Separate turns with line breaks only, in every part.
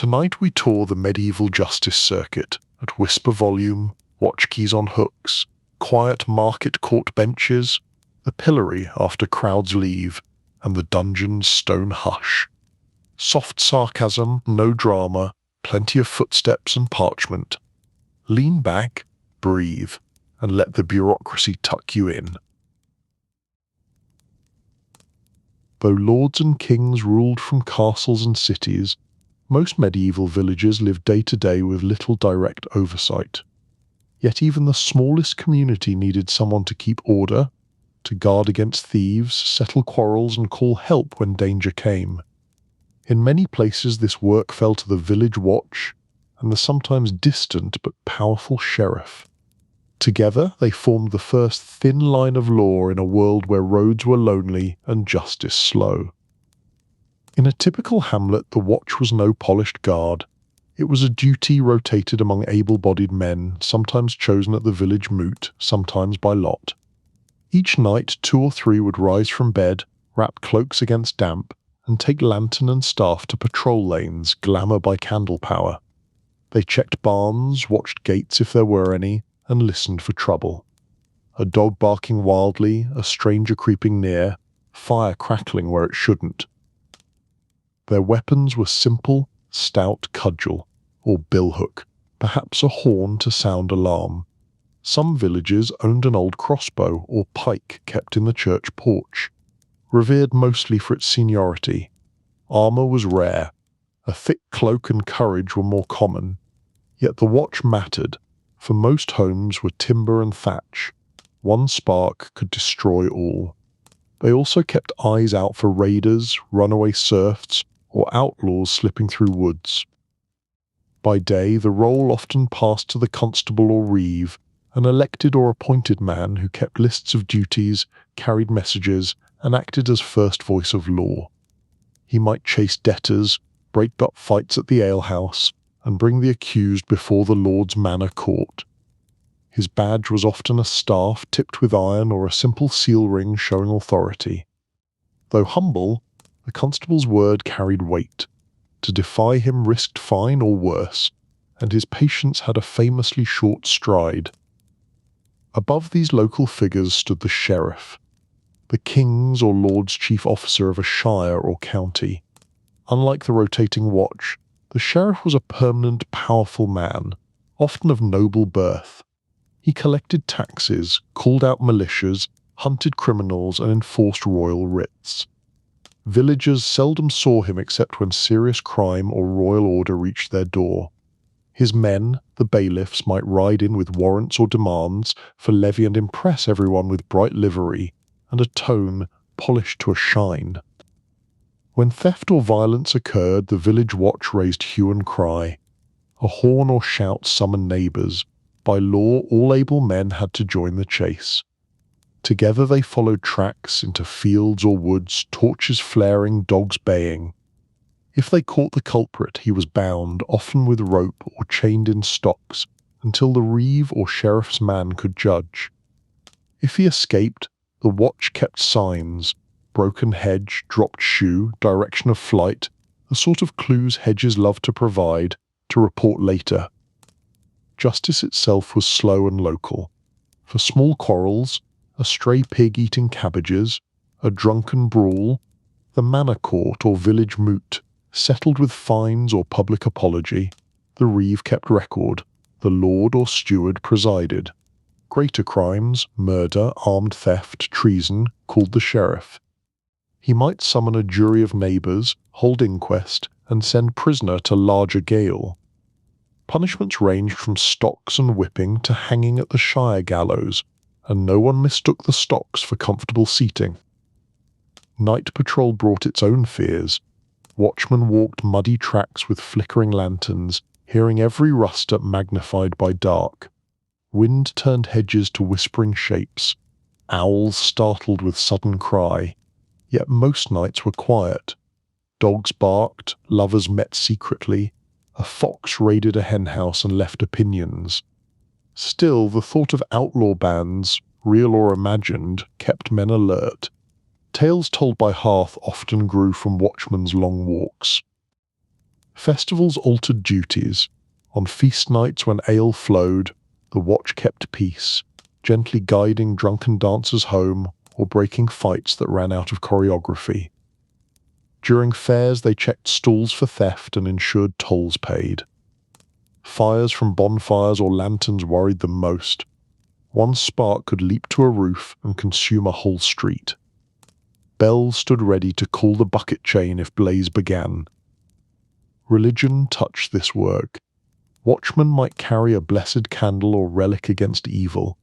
Tonight we tour the medieval justice circuit at whisper volume, watch keys on hooks, quiet market court benches, the pillory after crowds leave, and the dungeon's stone hush. Soft sarcasm, no drama, plenty of footsteps and parchment. Lean back, breathe, and let the bureaucracy tuck you in. Though lords and kings ruled from castles and cities, most medieval villages lived day to day with little direct oversight. Yet even the smallest community needed someone to keep order, to guard against thieves, settle quarrels, and call help when danger came. In many places this work fell to the village watch and the sometimes distant but powerful sheriff. Together they formed the first thin line of law in a world where roads were lonely and justice slow. In a typical hamlet, the watch was no polished guard. It was a duty rotated among able-bodied men, sometimes chosen at the village moot, sometimes by lot. Each night 2 or 3 would rise from bed, wrap cloaks against damp, and take lantern and staff to patrol lanes, glamour by candle power. They checked barns, watched gates if there were any, and listened for trouble. A dog barking wildly, a stranger creeping near, fire crackling where it shouldn't. Their weapons were simple, stout cudgel, or billhook, perhaps a horn to sound alarm. Some villages owned an old crossbow or pike kept in the church porch, revered mostly for its seniority. Armour was rare, a thick cloak and courage were more common, yet the watch mattered, for most homes were timber and thatch. One spark could destroy all. They also kept eyes out for raiders, runaway serfs, or outlaws slipping through woods. By day, the role often passed to the constable or reeve, an elected or appointed man who kept lists of duties, carried messages, and acted as first voice of law. He might chase debtors, break up fights at the alehouse, and bring the accused before the Lord's manor court. His badge was often a staff tipped with iron or a simple seal ring showing authority. Though humble, the constable's word carried weight. To defy him risked fine or worse, and his patience had a famously short stride. Above these local figures stood the sheriff, the king's or lord's chief officer of a shire or county. Unlike the rotating watch, the sheriff was a permanent, powerful man, often of noble birth. He collected taxes, called out militias, hunted criminals, and enforced royal writs. Villagers seldom saw him except when serious crime or royal order reached their door. His men, the bailiffs, might ride in with warrants or demands for levy and impress everyone with bright livery and a tone polished to a shine. When theft or violence occurred, the village watch raised hue and cry. A horn or shout summoned neighbours. By law, all able men had to join the chase. Together they followed tracks into fields or woods, torches flaring, dogs baying. If they caught the culprit, he was bound, often with rope or chained in stocks, until the reeve or sheriff's man could judge. If he escaped, the watch kept signs, broken hedge, dropped shoe, direction of flight, the sort of clues hedges love to provide, to report later. Justice itself was slow and local. For small quarrels, a stray pig eating cabbages, a drunken brawl, the manor court or village moot settled with fines or public apology. The reeve kept record, the lord or steward presided. Greater crimes, murder, armed theft, treason, called the sheriff. He might summon a jury of neighbours, hold inquest, and send prisoner to larger gaol. Punishments ranged from stocks and whipping to hanging at the shire gallows, and no one mistook the stocks for comfortable seating. Night patrol brought its own fears. Watchmen walked muddy tracks with flickering lanterns, hearing every ruster magnified by dark. Wind turned hedges to whispering shapes. Owls startled with sudden cry. Yet most nights were quiet. Dogs barked, lovers met secretly. A fox raided a henhouse and left opinions. Still, the thought of outlaw bands, real or imagined, kept men alert. Tales told by hearth often grew from watchmen's long walks. Festivals altered duties. On feast nights when ale flowed, the watch kept peace, gently guiding drunken dancers home or breaking fights that ran out of choreography. During fairs they checked stalls for theft and ensured tolls paid. Fires from bonfires or lanterns worried them most. One spark could leap to a roof and consume a whole street. Bells stood ready to call the bucket chain if blaze began. Religion touched this work. Watchmen might carry a blessed candle or relic against evil.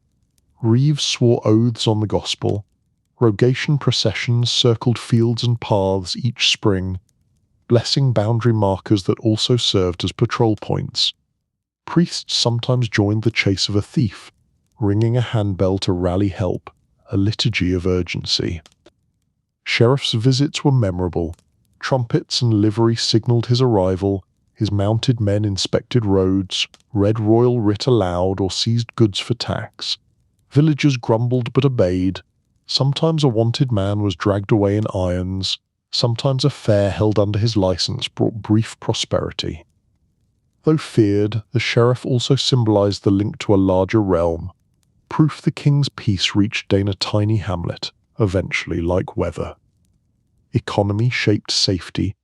Reeves swore oaths on the gospel. Rogation processions circled fields and paths each spring, blessing boundary markers that also served as patrol points. Priests sometimes joined the chase of a thief, ringing a handbell to rally help, a liturgy of urgency. Sheriff's visits were memorable. Trumpets and livery signalled his arrival, his mounted men inspected roads, read royal writ aloud or seized goods for tax. Villagers grumbled but obeyed. Sometimes a wanted man was dragged away in irons. Sometimes a fare held under his license brought brief prosperity. Though feared, the sheriff also symbolized the link to a larger realm. Proof the king's peace reached Dane a tiny hamlet, eventually like weather. Economy shaped safety.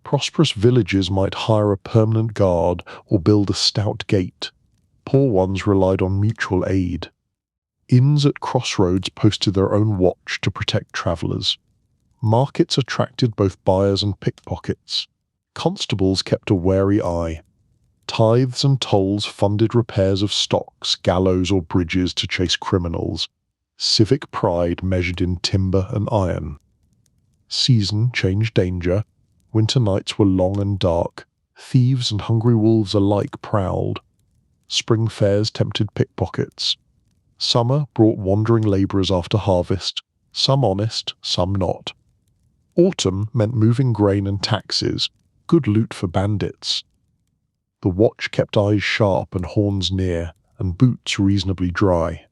Prosperous villages might hire a permanent guard or build a stout gate. Poor ones relied on mutual aid. Inns at crossroads posted their own watch to protect travellers. Markets attracted both buyers and pickpockets. Constables kept a wary eye. Tithes and tolls funded repairs of stocks, gallows or bridges to chase criminals. Civic pride measured in timber and iron. Season changed danger. Winter nights were long and dark. Thieves and hungry wolves alike prowled. Spring fairs tempted pickpockets. Summer brought wandering labourers after harvest, some honest, some not. Autumn meant moving grain and taxes, good loot for bandits. The watch kept eyes sharp and horns near, and boots reasonably dry.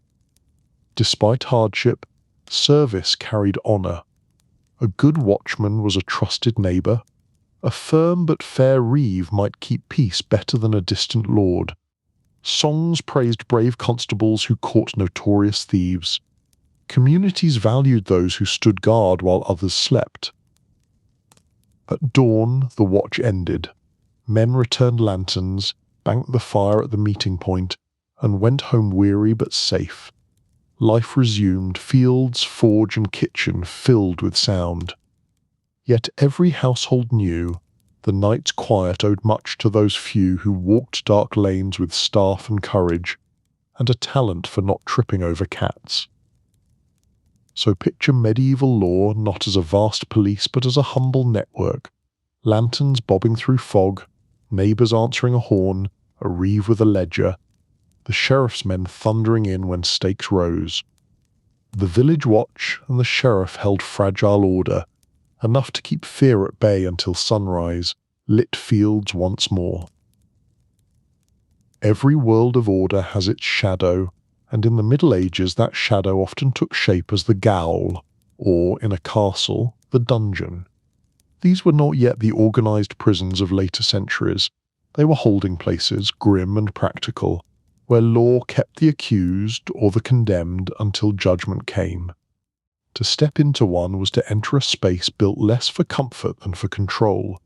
Despite hardship, service carried honour. A good watchman was a trusted neighbour. A firm but fair reeve might keep peace better than a distant lord. Songs praised brave constables who caught notorious thieves. Communities valued those who stood guard while others slept. At dawn, the watch ended. Men returned lanterns, banked the fire at the meeting point, and went home weary but safe. Life resumed, fields, forge and kitchen filled with sound. Yet every household knew the night's quiet owed much to those few who walked dark lanes with staff and courage, and a talent for not tripping over cats. So picture medieval law not as a vast police but as a humble network. Lanterns bobbing through fog, neighbours answering a horn, a reeve with a ledger, the sheriff's men thundering in when stakes rose. The village watch and the sheriff held fragile order, enough to keep fear at bay until sunrise, lit fields once more. Every world of order has its shadow, and in the Middle Ages that shadow often took shape as the Gaol, or, in a castle, the dungeon. These were not yet the organised prisons of later centuries. They were holding places, grim and practical, where law kept the accused or the condemned until judgment came. To step into one was to enter a space built less for comfort than for control.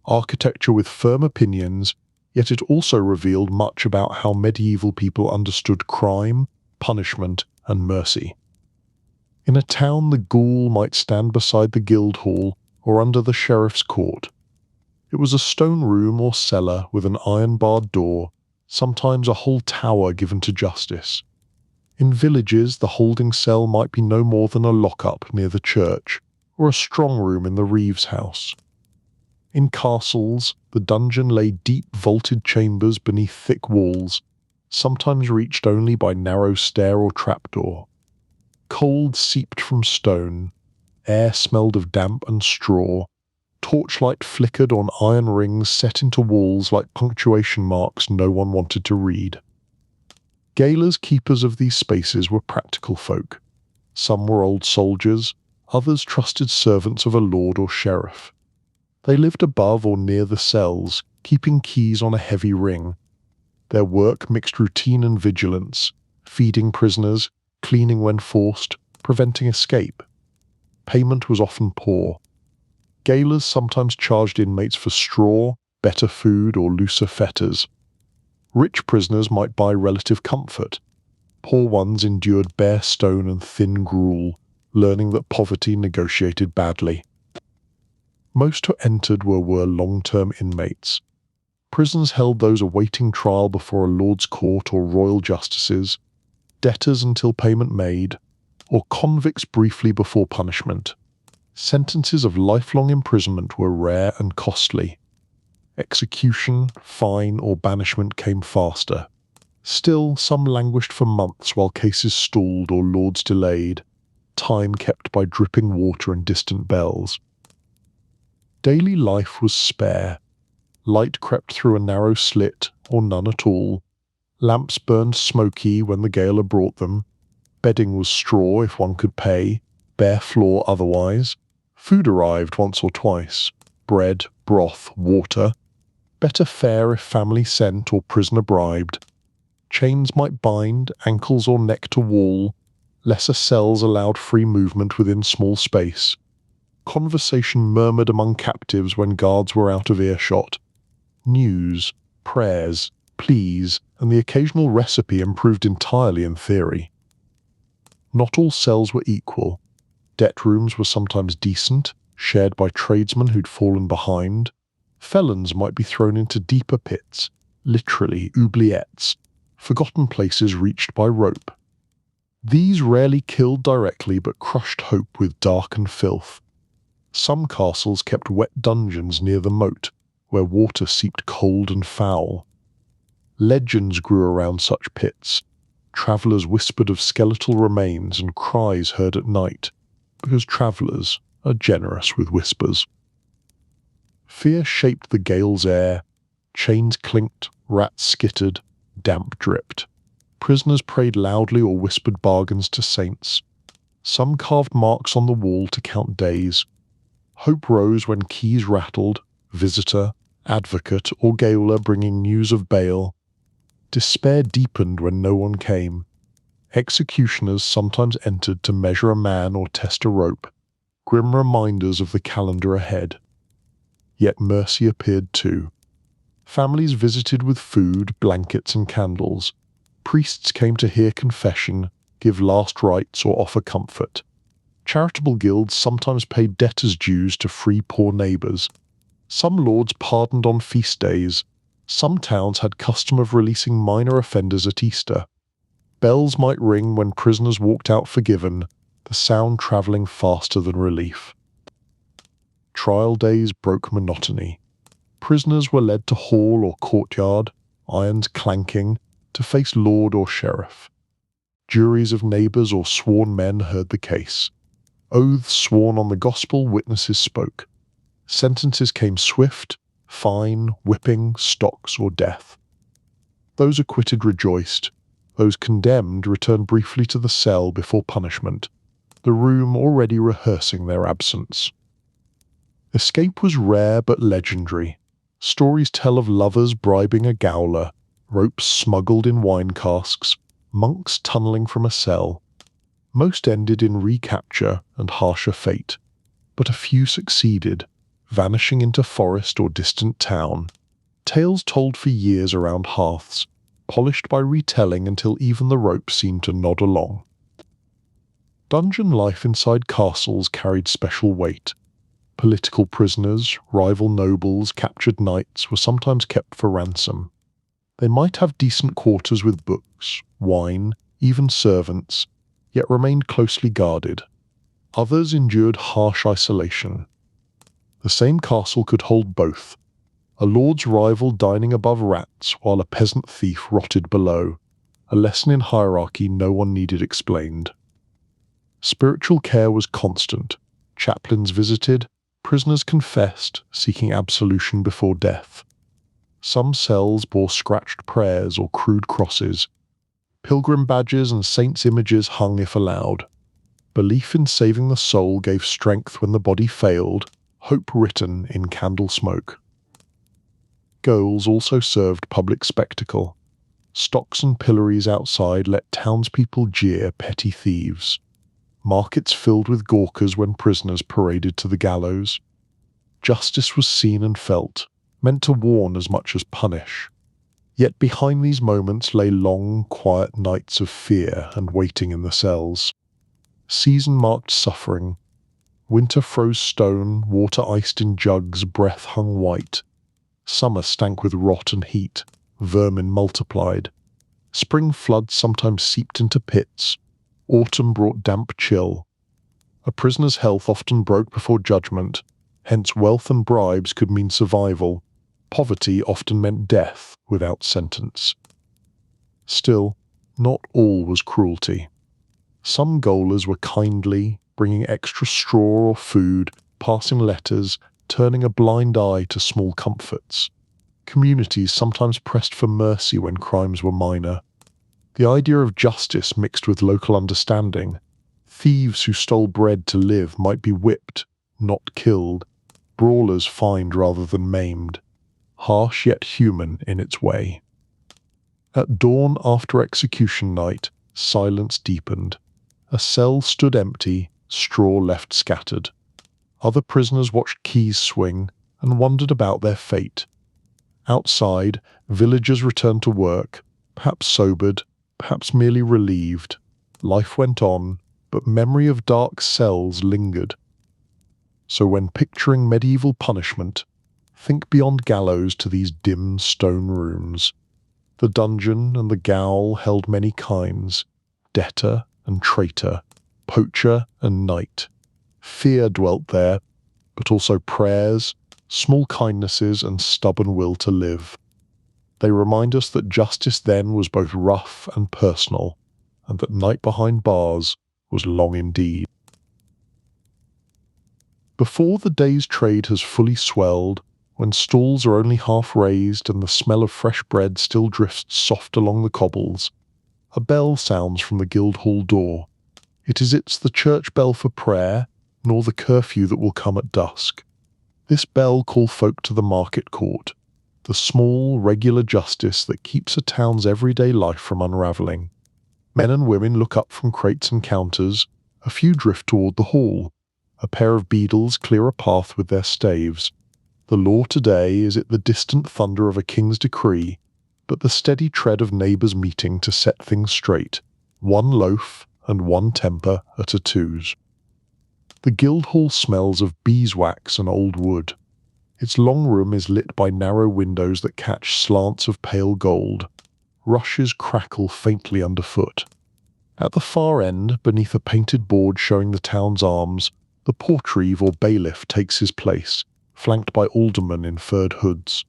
Architecture with firm opinions, yet it also revealed much about how medieval people understood crime, punishment, and mercy. In a town, the ghoul might stand beside the guild hall or under the sheriff's court. It was a stone room or cellar with an iron-barred door, sometimes a whole tower given to justice. In villages, the holding cell might be no more than a lock-up near the church, or a strong room in the reeve's house. In castles, the dungeon lay deep vaulted chambers beneath thick walls, sometimes reached only by narrow stair or trapdoor. Cold seeped from stone, air smelled of damp and straw, torchlight flickered on iron rings set into walls like punctuation marks no one wanted to read. Gaolers keepers of these spaces were practical folk. Some were old soldiers, others trusted servants of a lord or sheriff. They lived above or near the cells, keeping keys on a heavy ring. Their work mixed routine and vigilance, feeding prisoners, cleaning when forced, preventing escape. Payment was often poor. Gaolers sometimes charged inmates for straw, better food, or looser fetters. Rich prisoners might buy relative comfort. Poor ones endured bare stone and thin gruel, learning that poverty negotiated badly. Most who entered were long-term inmates. Prisons held those awaiting trial before a lord's court or royal justices, debtors until payment made, or convicts briefly before punishment. Sentences of lifelong imprisonment were rare and costly. Execution, fine, or banishment came faster. Still, some languished for months while cases stalled or lords delayed, time kept by dripping water and distant bells. Daily life was spare. Light crept through a narrow slit, or none at all. Lamps burned smoky when the gaoler brought them. Bedding was straw if one could pay, bare floor otherwise. Food arrived once or twice. Bread, broth, water. Better fare if family sent or prisoner bribed. Chains might bind, ankles or neck to wall. Lesser cells allowed free movement within small space. Conversation murmured among captives when guards were out of earshot. News, prayers, pleas, and the occasional recipe improved entirely in theory. Not all cells were equal. Debt rooms were sometimes decent, shared by tradesmen who'd fallen behind. Felons might be thrown into deeper pits, literally oubliettes, forgotten places reached by rope. These rarely killed directly but crushed hope with dark and filth. Some castles kept wet dungeons near the moat, where water seeped cold and foul. Legends grew around such pits. Travellers whispered of skeletal remains and cries heard at night, because travellers are generous with whispers. Fear shaped the Gaol's air. Chains clinked, rats skittered, damp dripped. Prisoners prayed loudly or whispered bargains to saints. Some carved marks on the wall to count days. Hope rose when keys rattled, visitor, advocate, or gaoler bringing news of bail. Despair deepened when no one came. Executioners sometimes entered to measure a man or test a rope, grim reminders of the calendar ahead. Yet mercy appeared too. Families visited with food, blankets, and candles. Priests came to hear confession, give last rites, or offer comfort. Charitable guilds sometimes paid debtors' dues to free poor neighbours. Some lords pardoned on feast days. Some towns had custom of releasing minor offenders at Easter. Bells might ring when prisoners walked out forgiven, the sound travelling faster than relief. Trial days broke monotony. Prisoners were led to hall or courtyard, irons clanking, to face lord or sheriff. Juries of neighbours or sworn men heard the case. Oaths sworn on the gospel witnesses spoke. Sentences came swift, fine, whipping, stocks, or death. Those acquitted rejoiced. Those condemned returned briefly to the cell before punishment, the room already rehearsing their absence. Escape was rare but legendary. Stories tell of lovers bribing a gaoler, ropes smuggled in wine casks, monks tunnelling from a cell. Most ended in recapture and harsher fate, but a few succeeded, vanishing into forest or distant town. Tales told for years around hearths, polished by retelling until even the rope seemed to nod along. Dungeon life inside castles carried special weight. Political prisoners, rival nobles, captured knights were sometimes kept for ransom. They might have decent quarters with books, wine, even servants, yet remained closely guarded. Others endured harsh isolation. The same castle could hold both, a lord's rival dining above rats while a peasant thief rotted below, a lesson in hierarchy no one needed explained. Spiritual care was constant. Chaplains visited, prisoners confessed, seeking absolution before death. Some cells bore scratched prayers or crude crosses. Pilgrim badges and saints' images hung if allowed. Belief in saving the soul gave strength when the body failed, hope written in candle smoke. Gaols also served public spectacle. Stocks and pillories outside let townspeople jeer petty thieves. Markets filled with gawkers when prisoners paraded to the gallows. Justice was seen and felt, meant to warn as much as punish. Yet behind these moments lay long, quiet nights of fear and waiting in the cells. Season-marked suffering. Winter froze stone, water iced in jugs, breath hung white. Summer stank with rot and heat, vermin multiplied. Spring floods sometimes seeped into pits. Autumn brought damp chill. A prisoner's health often broke before judgment, hence wealth and bribes could mean survival. Poverty often meant death without sentence. Still, not all was cruelty. Some gaolers were kindly, bringing extra straw or food, passing letters, turning a blind eye to small comforts. Communities sometimes pressed for mercy when crimes were minor. The idea of justice mixed with local understanding. Thieves who stole bread to live might be whipped, not killed. Brawlers fined rather than maimed. Harsh yet human in its way. At dawn after execution night, silence deepened. A cell stood empty, straw left scattered. Other prisoners watched keys swing and wondered about their fate. Outside, villagers returned to work, perhaps sobered, perhaps merely relieved. Life went on, but memory of dark cells lingered. So when picturing medieval punishment, think beyond gallows to these dim stone rooms. The dungeon and the gaol held many kinds, debtor and traitor, poacher and knight. Fear dwelt there, but also prayers, small kindnesses and stubborn will to live. They remind us that justice then was both rough and personal, and that night behind bars was long indeed. Before the day's trade has fully swelled, when stalls are only half raised and the smell of fresh bread still drifts soft along the cobbles, a bell sounds from the Guildhall door. It is the church bell for prayer, nor the curfew that will come at dusk. This bell calls folk to the market court, the small, regular justice that keeps a town's everyday life from unravelling. Men and women look up from crates and counters, a few drift toward the hall. A pair of beadles clear a path with their staves. The law today is it the distant thunder of a king's decree, but the steady tread of neighbours meeting to set things straight, one loaf and one temper at a twos. The Guildhall smells of beeswax and old wood. Its long room is lit by narrow windows that catch slants of pale gold. Rushes crackle faintly underfoot. At the far end, beneath a painted board showing the town's arms, the portreeve or bailiff takes his place, flanked by aldermen in furred hoods.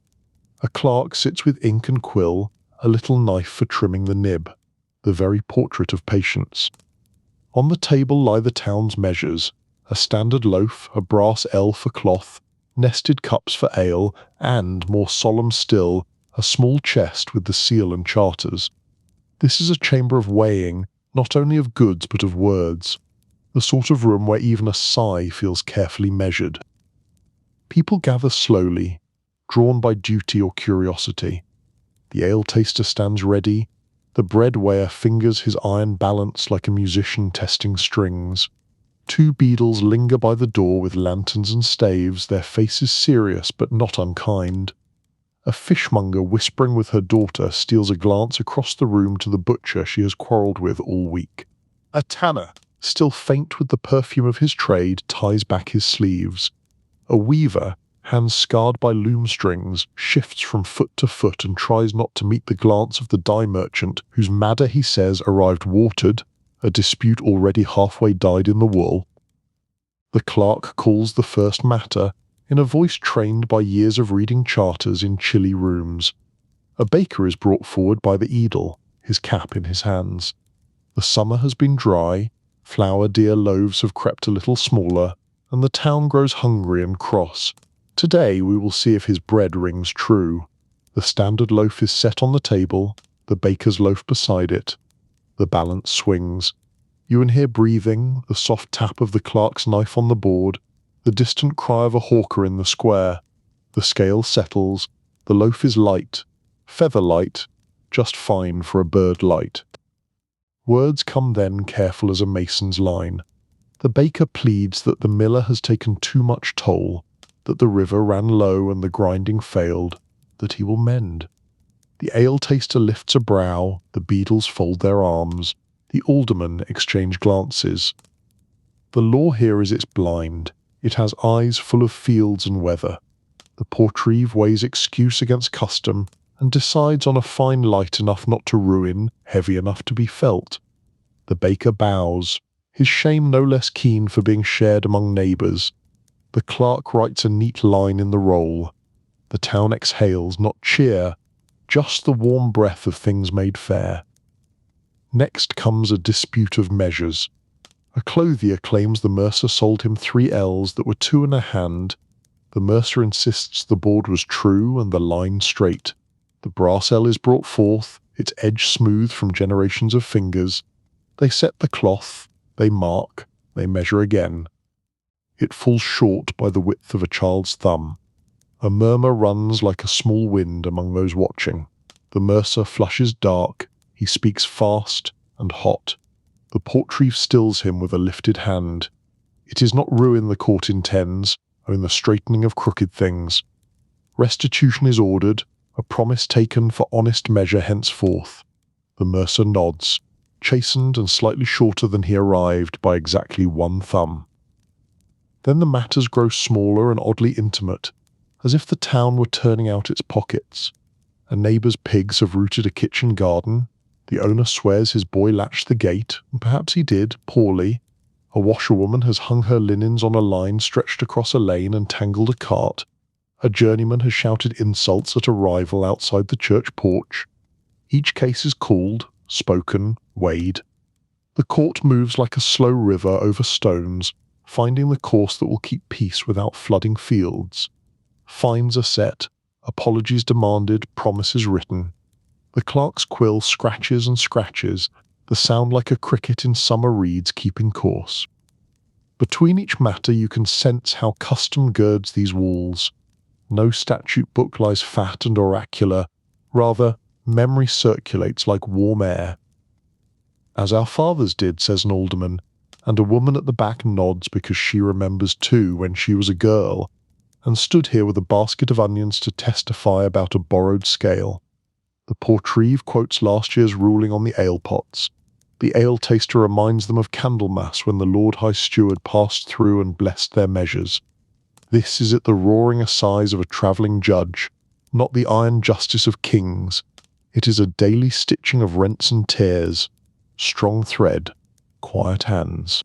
A clerk sits with ink and quill, a little knife for trimming the nib, the very portrait of patience. On the table lie the town's measures, a standard loaf, a brass ell for cloth, nested cups for ale, and, more solemn still, a small chest with the seal and charters. This is a chamber of weighing, not only of goods but of words, the sort of room where even a sigh feels carefully measured. People gather slowly, drawn by duty or curiosity. The ale taster stands ready, the bread weigher fingers his iron balance like a musician testing strings. Two beadles linger by the door with lanterns and staves, their faces serious but not unkind. A fishmonger whispering with her daughter steals a glance across the room to the butcher she has quarrelled with all week. A tanner, still faint with the perfume of his trade, ties back his sleeves. A weaver, hands scarred by loom strings, shifts from foot to foot and tries not to meet the glance of the dye merchant, whose madder, he says, arrived watered, a dispute already halfway dyed in the wool. The clerk calls the first matter, in a voice trained by years of reading charters in chilly rooms. A baker is brought forward by the eedle, his cap in his hands. The summer has been dry, flour-dear loaves have crept a little smaller, and the town grows hungry and cross. Today we will see if his bread rings true. The standard loaf is set on the table, the baker's loaf beside it. The balance swings. You can hear breathing, the soft tap of the clerk's knife on the board, the distant cry of a hawker in the square. The scale settles, The loaf is light, feather light, just fine for a bird light. Words come then careful as a mason's line. The baker pleads that the miller has taken too much toll, that the river ran low and the grinding failed, that he will mend. The ale taster lifts a brow, the beadles fold their arms, the aldermen exchange glances. The law here is its blind, it has eyes full of fields and weather. The portreeve weighs excuse against custom, and decides on a fine light enough not to ruin, heavy enough to be felt. The baker bows, his shame no less keen for being shared among neighbours. The clerk writes a neat line in the roll. The town exhales not cheer, just the warm breath of things made fair. Next comes a dispute of measures. A clothier claims the mercer sold him 3 ells that were 2 in a hand. The mercer insists the board was true and the line straight. The brass ell is brought forth, its edge smooth from generations of fingers. They set the cloth, they mark, they measure again. It falls short by the width of a child's thumb. A murmur runs like a small wind among those watching. The mercer flushes dark, he speaks fast and hot. The portreeve stills him with a lifted hand. It is not ruin the court intends, only the straightening of crooked things. Restitution is ordered, a promise taken for honest measure henceforth. The mercer nods, chastened and slightly shorter than he arrived by exactly 1 thumb. Then the matters grow smaller and oddly intimate, as if the town were turning out its pockets. A neighbour's pigs have rooted a kitchen garden. The owner swears his boy latched the gate, and perhaps he did, poorly. A washerwoman has hung her linens on a line stretched across a lane and tangled a cart. A journeyman has shouted insults at a rival outside the church porch. Each case is called, spoken, weighed. The court moves like a slow river over stones, finding the course that will keep peace without flooding fields. Fines are set, apologies demanded, promises written. The clerk's quill scratches and scratches, the sound like a cricket in summer reeds keeping course. Between each matter you can sense how custom girds these walls. No statute book lies fat and oracular, rather, memory circulates like warm air. As our fathers did, says an alderman, and a woman at the back nods because she remembers too when she was a girl, and stood here with a basket of onions to testify about a borrowed scale. The portreeve quotes last year's ruling on the ale pots. The ale taster reminds them of Candlemas when the Lord High Steward passed through and blessed their measures. This is at the roaring assize of a travelling judge, not the iron justice of kings. It is a daily stitching of rents and tears, strong thread, quiet hands.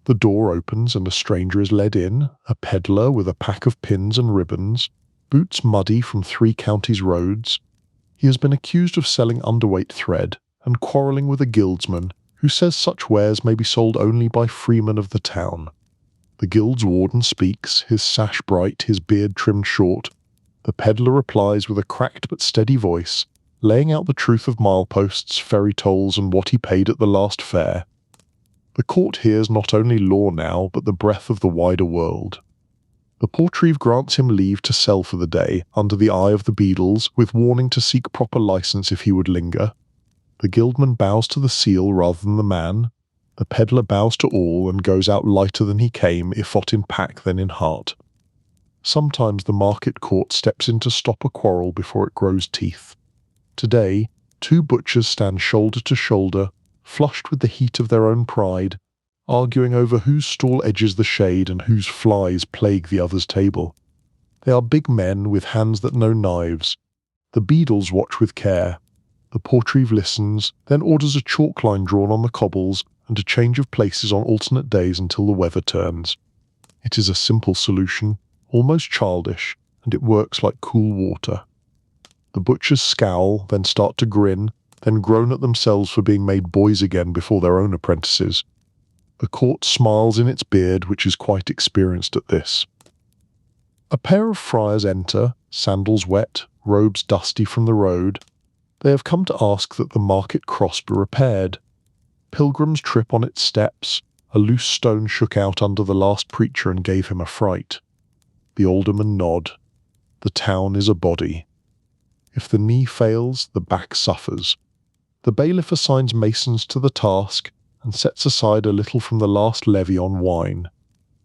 The door opens and a stranger is led in, a pedlar with a pack of pins and ribbons, boots muddy from 3 counties' roads. He has been accused of selling underweight thread and quarrelling with a guildsman who says such wares may be sold only by freemen of the town. The guild's warden speaks, his sash bright, his beard trimmed short. The pedlar replies with a cracked but steady voice, laying out the truth of mileposts, ferry tolls, and what he paid at the last fair. The court hears not only law now, but the breath of the wider world. The portreeve grants him leave to sell for the day, under the eye of the beadles, with warning to seek proper licence if he would linger. The guildman bows to the seal rather than the man. The pedlar bows to all, and goes out lighter than he came, if not in pack then in heart. Sometimes the market court steps in to stop a quarrel before it grows teeth. Today, 2 butchers stand shoulder to shoulder, flushed with the heat of their own pride, arguing over whose stall edges the shade and whose flies plague the other's table. They are big men with hands that know knives. The beadles watch with care. The portreeve listens, then orders a chalk line drawn on the cobbles and a change of places on alternate days until the weather turns. It is a simple solution, almost childish, and it works like cool water. The butchers scowl, then start to grin, then groan at themselves for being made boys again before their own apprentices. The court smiles in its beard, which is quite experienced at this. A pair of friars enter, sandals wet, robes dusty from the road. They have come to ask that the market cross be repaired. Pilgrims trip on its steps. A loose stone shook out under the last preacher and gave him a fright. The aldermen nod. The town is a body. If the knee fails, the back suffers. The bailiff assigns masons to the task and sets aside a little from the last levy on wine.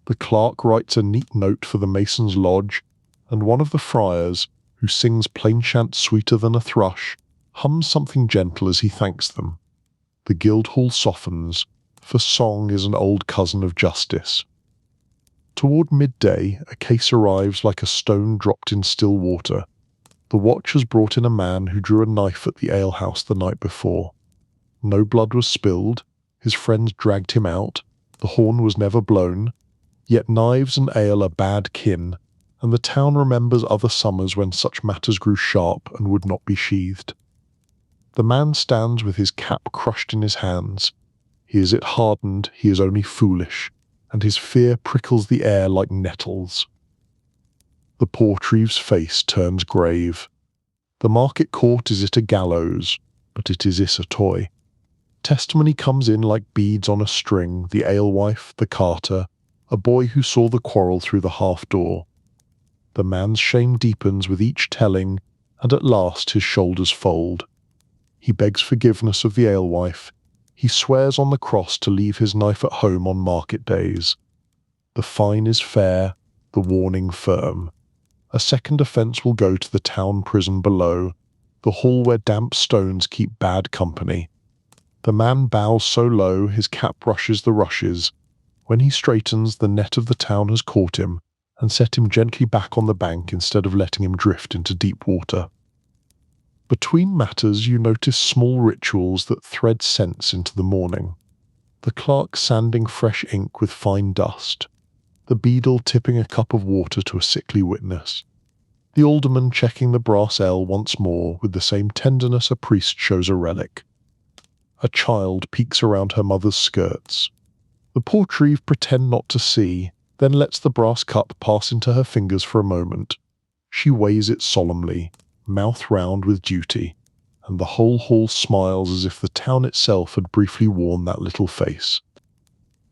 The clerk writes a neat note for the mason's lodge, and one of the friars, who sings plain chant sweeter than a thrush, hums something gentle as he thanks them. The Guildhall softens, for song is an old cousin of justice. Toward midday, a case arrives like a stone dropped in still water. The watch has brought in a man who drew a knife at the alehouse the night before. No blood was spilled, his friends dragged him out, the horn was never blown, yet knives and ale are bad kin, and the town remembers other summers when such matters grew sharp and would not be sheathed. The man stands with his cap crushed in his hands. He is it hardened, he is only foolish, and his fear prickles the air like nettles. The Portreeve's face turns grave. The market court is it a gallows, but it is a toy. Testimony comes in like beads on a string, the alewife, the carter, a boy who saw the quarrel through the half-door. The man's shame deepens with each telling, and at last his shoulders fold. He begs forgiveness of the alewife. He swears on the cross to leave his knife at home on market days. The fine is fair, the warning firm. A second offence will go to the town prison below, the hall where damp stones keep bad company. The man bows so low his cap brushes the rushes. When he straightens, the net of the town has caught him and set him gently back on the bank instead of letting him drift into deep water. Between matters you notice small rituals that thread sense into the morning. The clerk sanding fresh ink with fine dust. The beadle tipping a cup of water to a sickly witness. The alderman checking the brass ell once more with the same tenderness a priest shows a relic. A child peeks around her mother's skirts. The Portreeve pretend not to see, then lets the brass cup pass into her fingers for a moment. She weighs it solemnly, mouth round with duty, and the whole hall smiles as if the town itself had briefly worn that little face.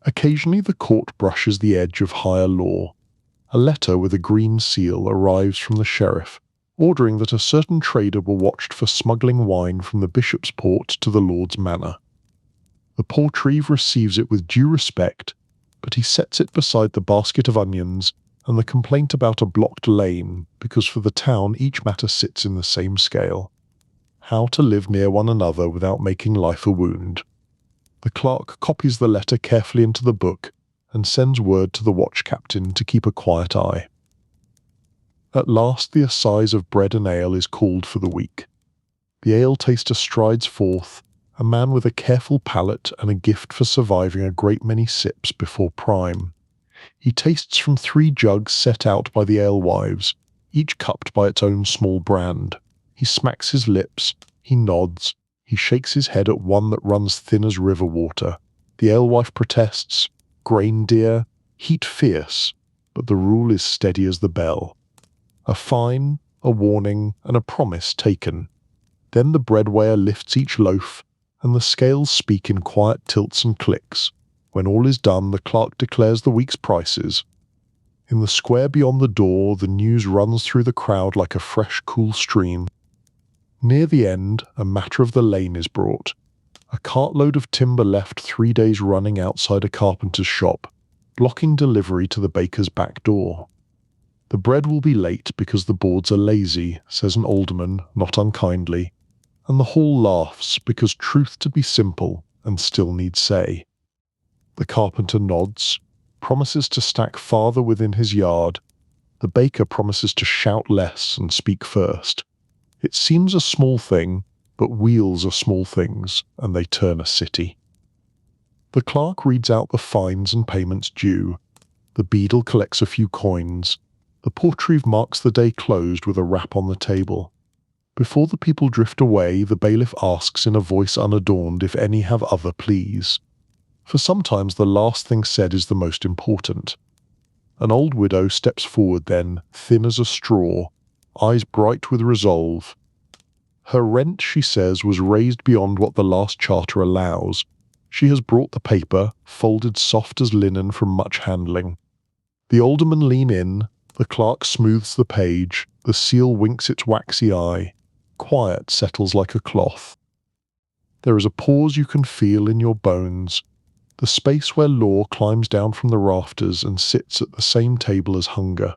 Occasionally the court brushes the edge of higher law. A letter with a green seal arrives from the sheriff, ordering that a certain trader were watched for smuggling wine from the bishop's port to the lord's manor. The Portreeve receives it with due respect, but he sets it beside the basket of onions and the complaint about a blocked lane, because for the town each matter sits in the same scale. How to live near one another without making life a wound. The clerk copies the letter carefully into the book and sends word to the watch captain to keep a quiet eye. At last the assize of bread and ale is called for the week. The ale taster strides forth, a man with a careful palate and a gift for surviving a great many sips before prime. He tastes from 3 jugs set out by the alewives, each cupped by its own small brand. He smacks his lips, he nods, he shakes his head at one that runs thin as river water. The alewife protests, grain dear, heat fierce, but the rule is steady as the bell. A fine, a warning, and a promise taken. Then the bread weigher lifts each loaf, and the scales speak in quiet tilts and clicks. When all is done, the clerk declares the week's prices. In the square beyond the door, the news runs through the crowd like a fresh, cool stream. Near the end, a matter of the lane is brought. A cartload of timber left 3 days running outside a carpenter's shop, blocking delivery to the baker's back door. The bread will be late because the boards are lazy, says an alderman, not unkindly, and the hall laughs because truth to be simple and still needs say. The carpenter nods, promises to stack farther within his yard. The baker promises to shout less and speak first. It seems a small thing, but wheels are small things, and they turn a city. The clerk reads out the fines and payments due. The beadle collects a few coins. The Portreeve marks the day closed with a rap on the table. Before the people drift away, the bailiff asks in a voice unadorned if any have other pleas. For sometimes the last thing said is the most important. An old widow steps forward then, thin as a straw, eyes bright with resolve. Her rent, she says, was raised beyond what the last charter allows. She has brought the paper, folded soft as linen from much handling. The aldermen lean in, The clerk smooths the page, the seal winks its waxy eye. Quiet settles like a cloth. There is a pause you can feel in your bones, the space where law climbs down from the rafters and sits at the same table as hunger.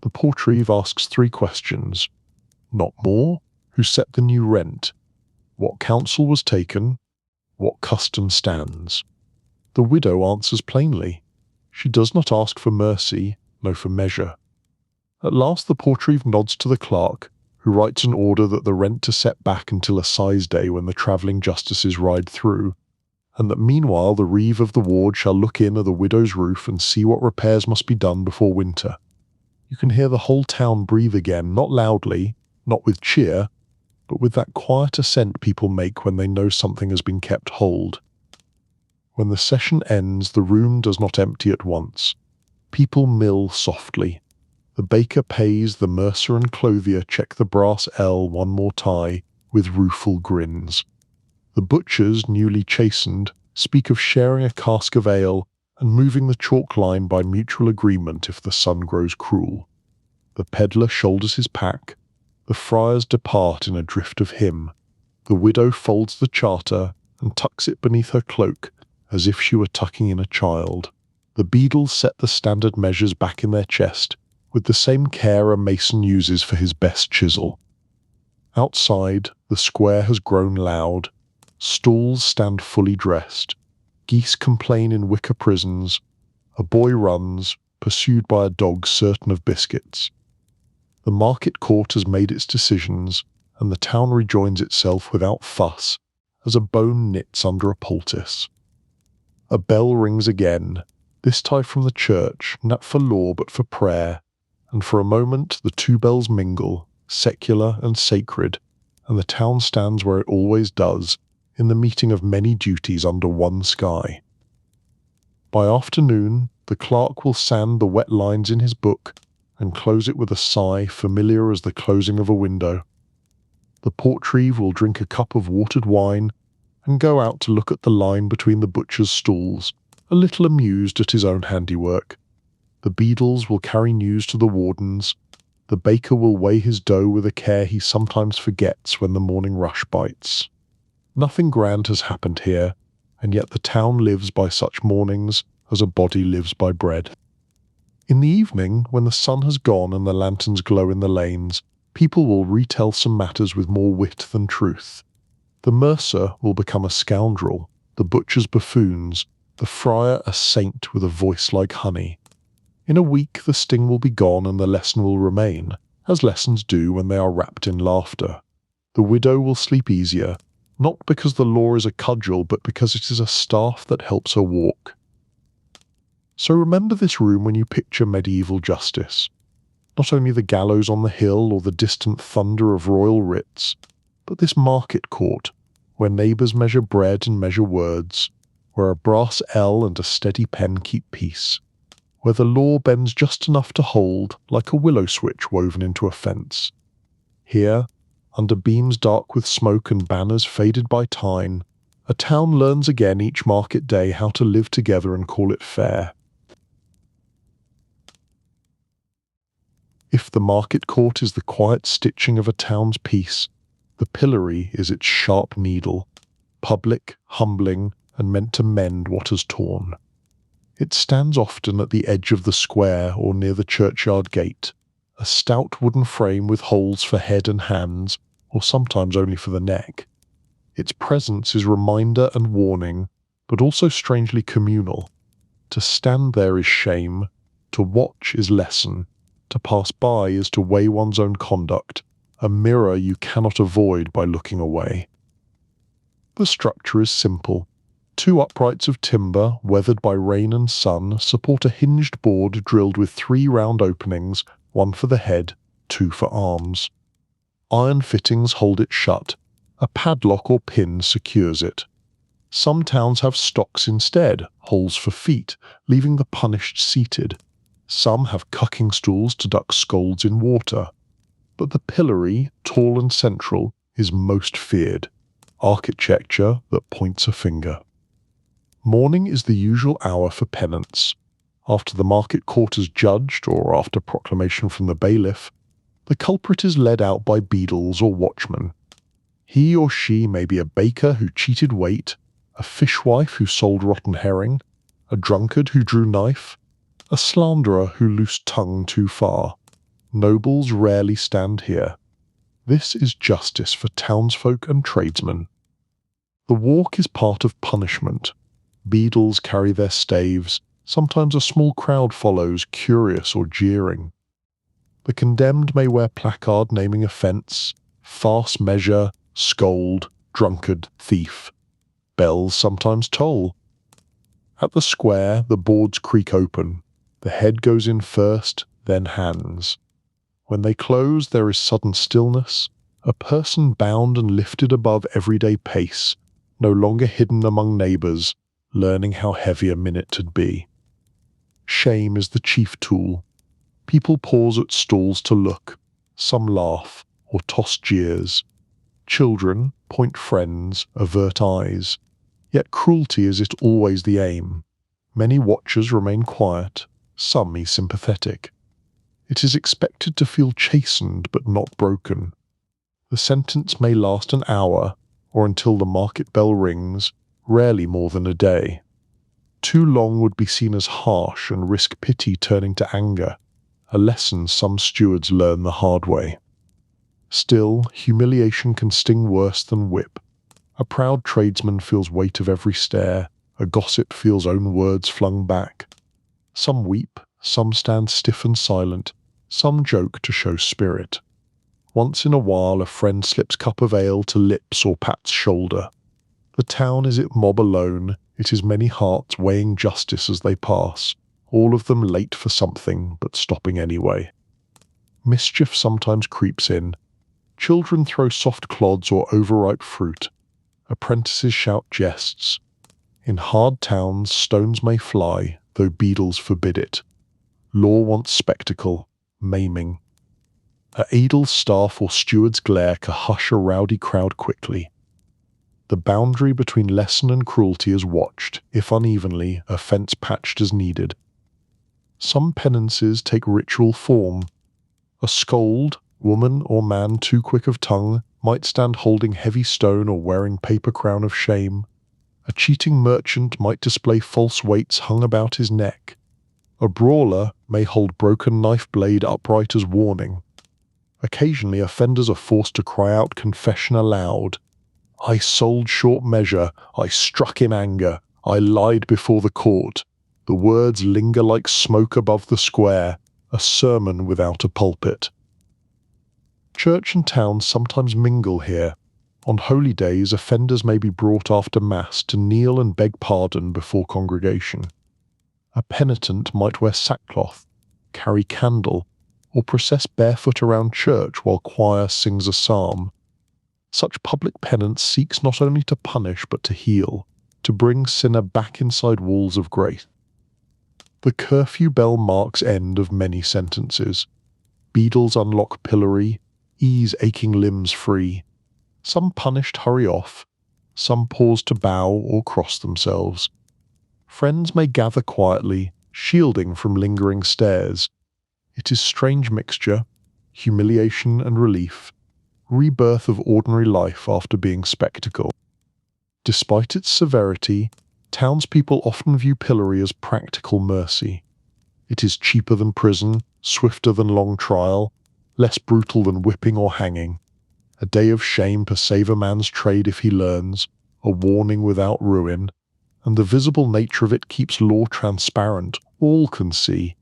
The portreeve asks 3 questions. Not more? Who set the new rent? What counsel was taken? What custom stands? The widow answers plainly. She does not ask for mercy, no for measure. At last the portreeve nods to the clerk, who writes an order that the rent to set back until assize day when the travelling justices ride through, and that meanwhile the reeve of the ward shall look in at the widow's roof and see what repairs must be done before winter. You can hear the whole town breathe again, not loudly, not with cheer, but with that quiet assent people make when they know something has been kept hold. When the session ends, the room does not empty at once. People mill softly. The baker pays, the mercer and clothier check the brass ell one more tie, with rueful grins. The butchers, newly chastened, speak of sharing a cask of ale and moving the chalk line by mutual agreement if the sun grows cruel. The pedlar shoulders his pack. The friars depart in a drift of hymn. The widow folds the charter and tucks it beneath her cloak as if she were tucking in a child. The beadles set the standard measures back in their chest with the same care a mason uses for his best chisel. Outside, the square has grown loud. Stalls stand fully dressed. Geese complain in wicker prisons. A boy runs, pursued by a dog certain of biscuits. The market court has made its decisions, and the town rejoins itself without fuss, as a bone knits under a poultice. A bell rings again, this time from the church, not for law but for prayer, and for a moment the 2 bells mingle, secular and sacred, and the town stands where it always does, in the meeting of many duties under one sky. By afternoon, the clerk will sand the wet lines in his book and close it with a sigh familiar as the closing of a window. The portreeve will drink a cup of watered wine and go out to look at the line between the butcher's stalls, a little amused at his own handiwork. The beadles will carry news to the wardens. The baker will weigh his dough with a care he sometimes forgets when the morning rush bites. Nothing grand has happened here, and yet the town lives by such mornings as a body lives by bread. In the evening, when the sun has gone and the lanterns glow in the lanes, people will retell some matters with more wit than truth. The mercer will become a scoundrel, the butchers buffoons, the friar a saint with a voice like honey. In a week the sting will be gone and the lesson will remain, as lessons do when they are wrapped in laughter. The widow will sleep easier, not because the law is a cudgel, but because it is a staff that helps her walk. So remember this room when you picture medieval justice. Not only the gallows on the hill or the distant thunder of royal writs, but this market court, where neighbours measure bread and measure words, where a brass ell and a steady pen keep peace, where the law bends just enough to hold, like a willow switch woven into a fence. Here, under beams dark with smoke and banners faded by time, a town learns again each market day how to live together and call it fair. If the market court is the quiet stitching of a town's peace, the pillory is its sharp needle, public, humbling, and meant to mend what has torn. It stands often at the edge of the square or near the churchyard gate, a stout wooden frame with holes for head and hands, or sometimes only for the neck. Its presence is reminder and warning, but also strangely communal. To stand there is shame, to watch is lesson, to pass by is to weigh one's own conduct, a mirror you cannot avoid by looking away. The structure is simple. 2 uprights of timber, weathered by rain and sun, support a hinged board drilled with 3 round openings, 1 for the head, 2 for arms. Iron fittings hold it shut. A padlock or pin secures it. Some towns have stocks instead, holes for feet, leaving the punished seated. Some have cucking stools to duck scolds in water. But the pillory, tall and central, is most feared. Architecture that points a finger. Morning is the usual hour for penance. After the market court has judged, or after proclamation from the bailiff, the culprit is led out by beadles or watchmen. He or she may be a baker who cheated weight, a fishwife who sold rotten herring, a drunkard who drew knife, a slanderer who loosed tongue too far. Nobles rarely stand here. This is justice for townsfolk and tradesmen. The walk is part of punishment. Beadles carry their staves. Sometimes a small crowd follows, curious or jeering. The condemned may wear placard naming offence, farce measure, scold, drunkard, thief. Bells sometimes toll. At the square, the boards creak open. The head goes in first, then hands. When they close, there is sudden stillness, a person bound and lifted above everyday pace, no longer hidden among neighbours, learning how heavy a minute had be. Shame is the chief tool. People pause at stalls to look. Some laugh or toss jeers. Children point friends, avert eyes. Yet cruelty is it always the aim. Many watchers remain quiet, some sympathetic. It is expected to feel chastened but not broken. The sentence may last an hour, or until the market bell rings, rarely more than a day. Too long would be seen as harsh and risk pity turning to anger, a lesson some stewards learn the hard way. Still, humiliation can sting worse than whip. A proud tradesman feels weight of every stare, a gossip feels own words flung back. Some weep, some stand stiff and silent, some joke to show spirit. Once in a while a friend slips cup of ale to lips or pats shoulder. The town is it mob alone, it is many hearts weighing justice as they pass, all of them late for something, but stopping anyway. Mischief sometimes creeps in. Children throw soft clods or overripe fruit. Apprentices shout jests. In hard towns stones may fly, though beadles forbid it. Law wants spectacle, maiming. A aedle's staff or steward's glare can hush a rowdy crowd quickly. The boundary between lesson and cruelty is watched, if unevenly, a fence patched as needed. Some penances take ritual form. A scold, woman or man too quick of tongue, might stand holding heavy stone or wearing paper crown of shame. A cheating merchant might display false weights hung about his neck. A brawler may hold broken knife blade upright as warning. Occasionally offenders are forced to cry out confession aloud. I sold short measure, I struck in anger, I lied before the court. The words linger like smoke above the square, a sermon without a pulpit. Church and town sometimes mingle here. On holy days, offenders may be brought after Mass to kneel and beg pardon before congregation. A penitent might wear sackcloth, carry candle, or process barefoot around church while choir sings a psalm. Such public penance seeks not only to punish but to heal, to bring sinner back inside walls of grace. The curfew bell marks end of many sentences. Beadles unlock pillory, ease aching limbs free. Some punished hurry off, some pause to bow or cross themselves. Friends may gather quietly, shielding from lingering stares. It is strange mixture, humiliation and relief, rebirth of ordinary life after being spectacle. Despite its severity, townspeople often view pillory as practical mercy. It is cheaper than prison, swifter than long trial, less brutal than whipping or hanging. A day of shame to save a man's trade if he learns, a warning without ruin, and the visible nature of it keeps law transparent. All can see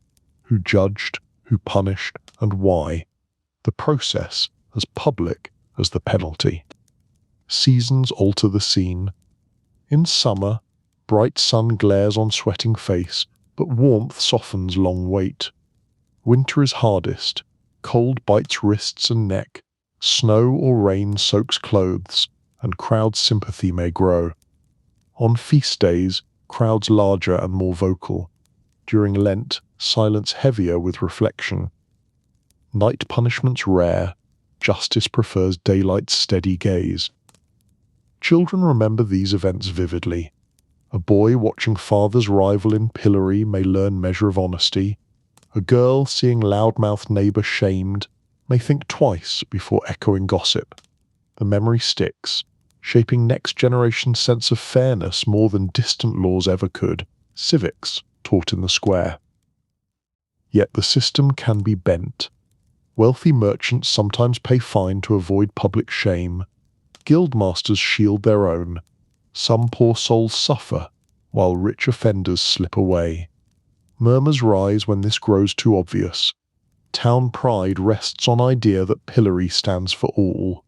who judged, who punished, and why. The process as public as the penalty. Seasons alter the scene. In summer, bright sun glares on sweating face, but warmth softens long wait. Winter is hardest. Cold bites wrists and neck. Snow or rain soaks clothes, and crowd sympathy may grow. On feast days, crowds larger and more vocal. During Lent, silence heavier with reflection. Night punishments rare. Justice prefers daylight's steady gaze. Children remember these events vividly. A boy watching father's rival in pillory may learn measure of honesty. A girl seeing loudmouth neighbour shamed may think twice before echoing gossip. The memory sticks, shaping next generation's sense of fairness more than distant laws ever could, civics taught in the square. Yet the system can be bent. Wealthy merchants sometimes pay fine to avoid public shame. Guildmasters shield their own. Some poor souls suffer, while rich offenders slip away. Murmurs rise when this grows too obvious. Town pride rests on idea that pillory stands for all.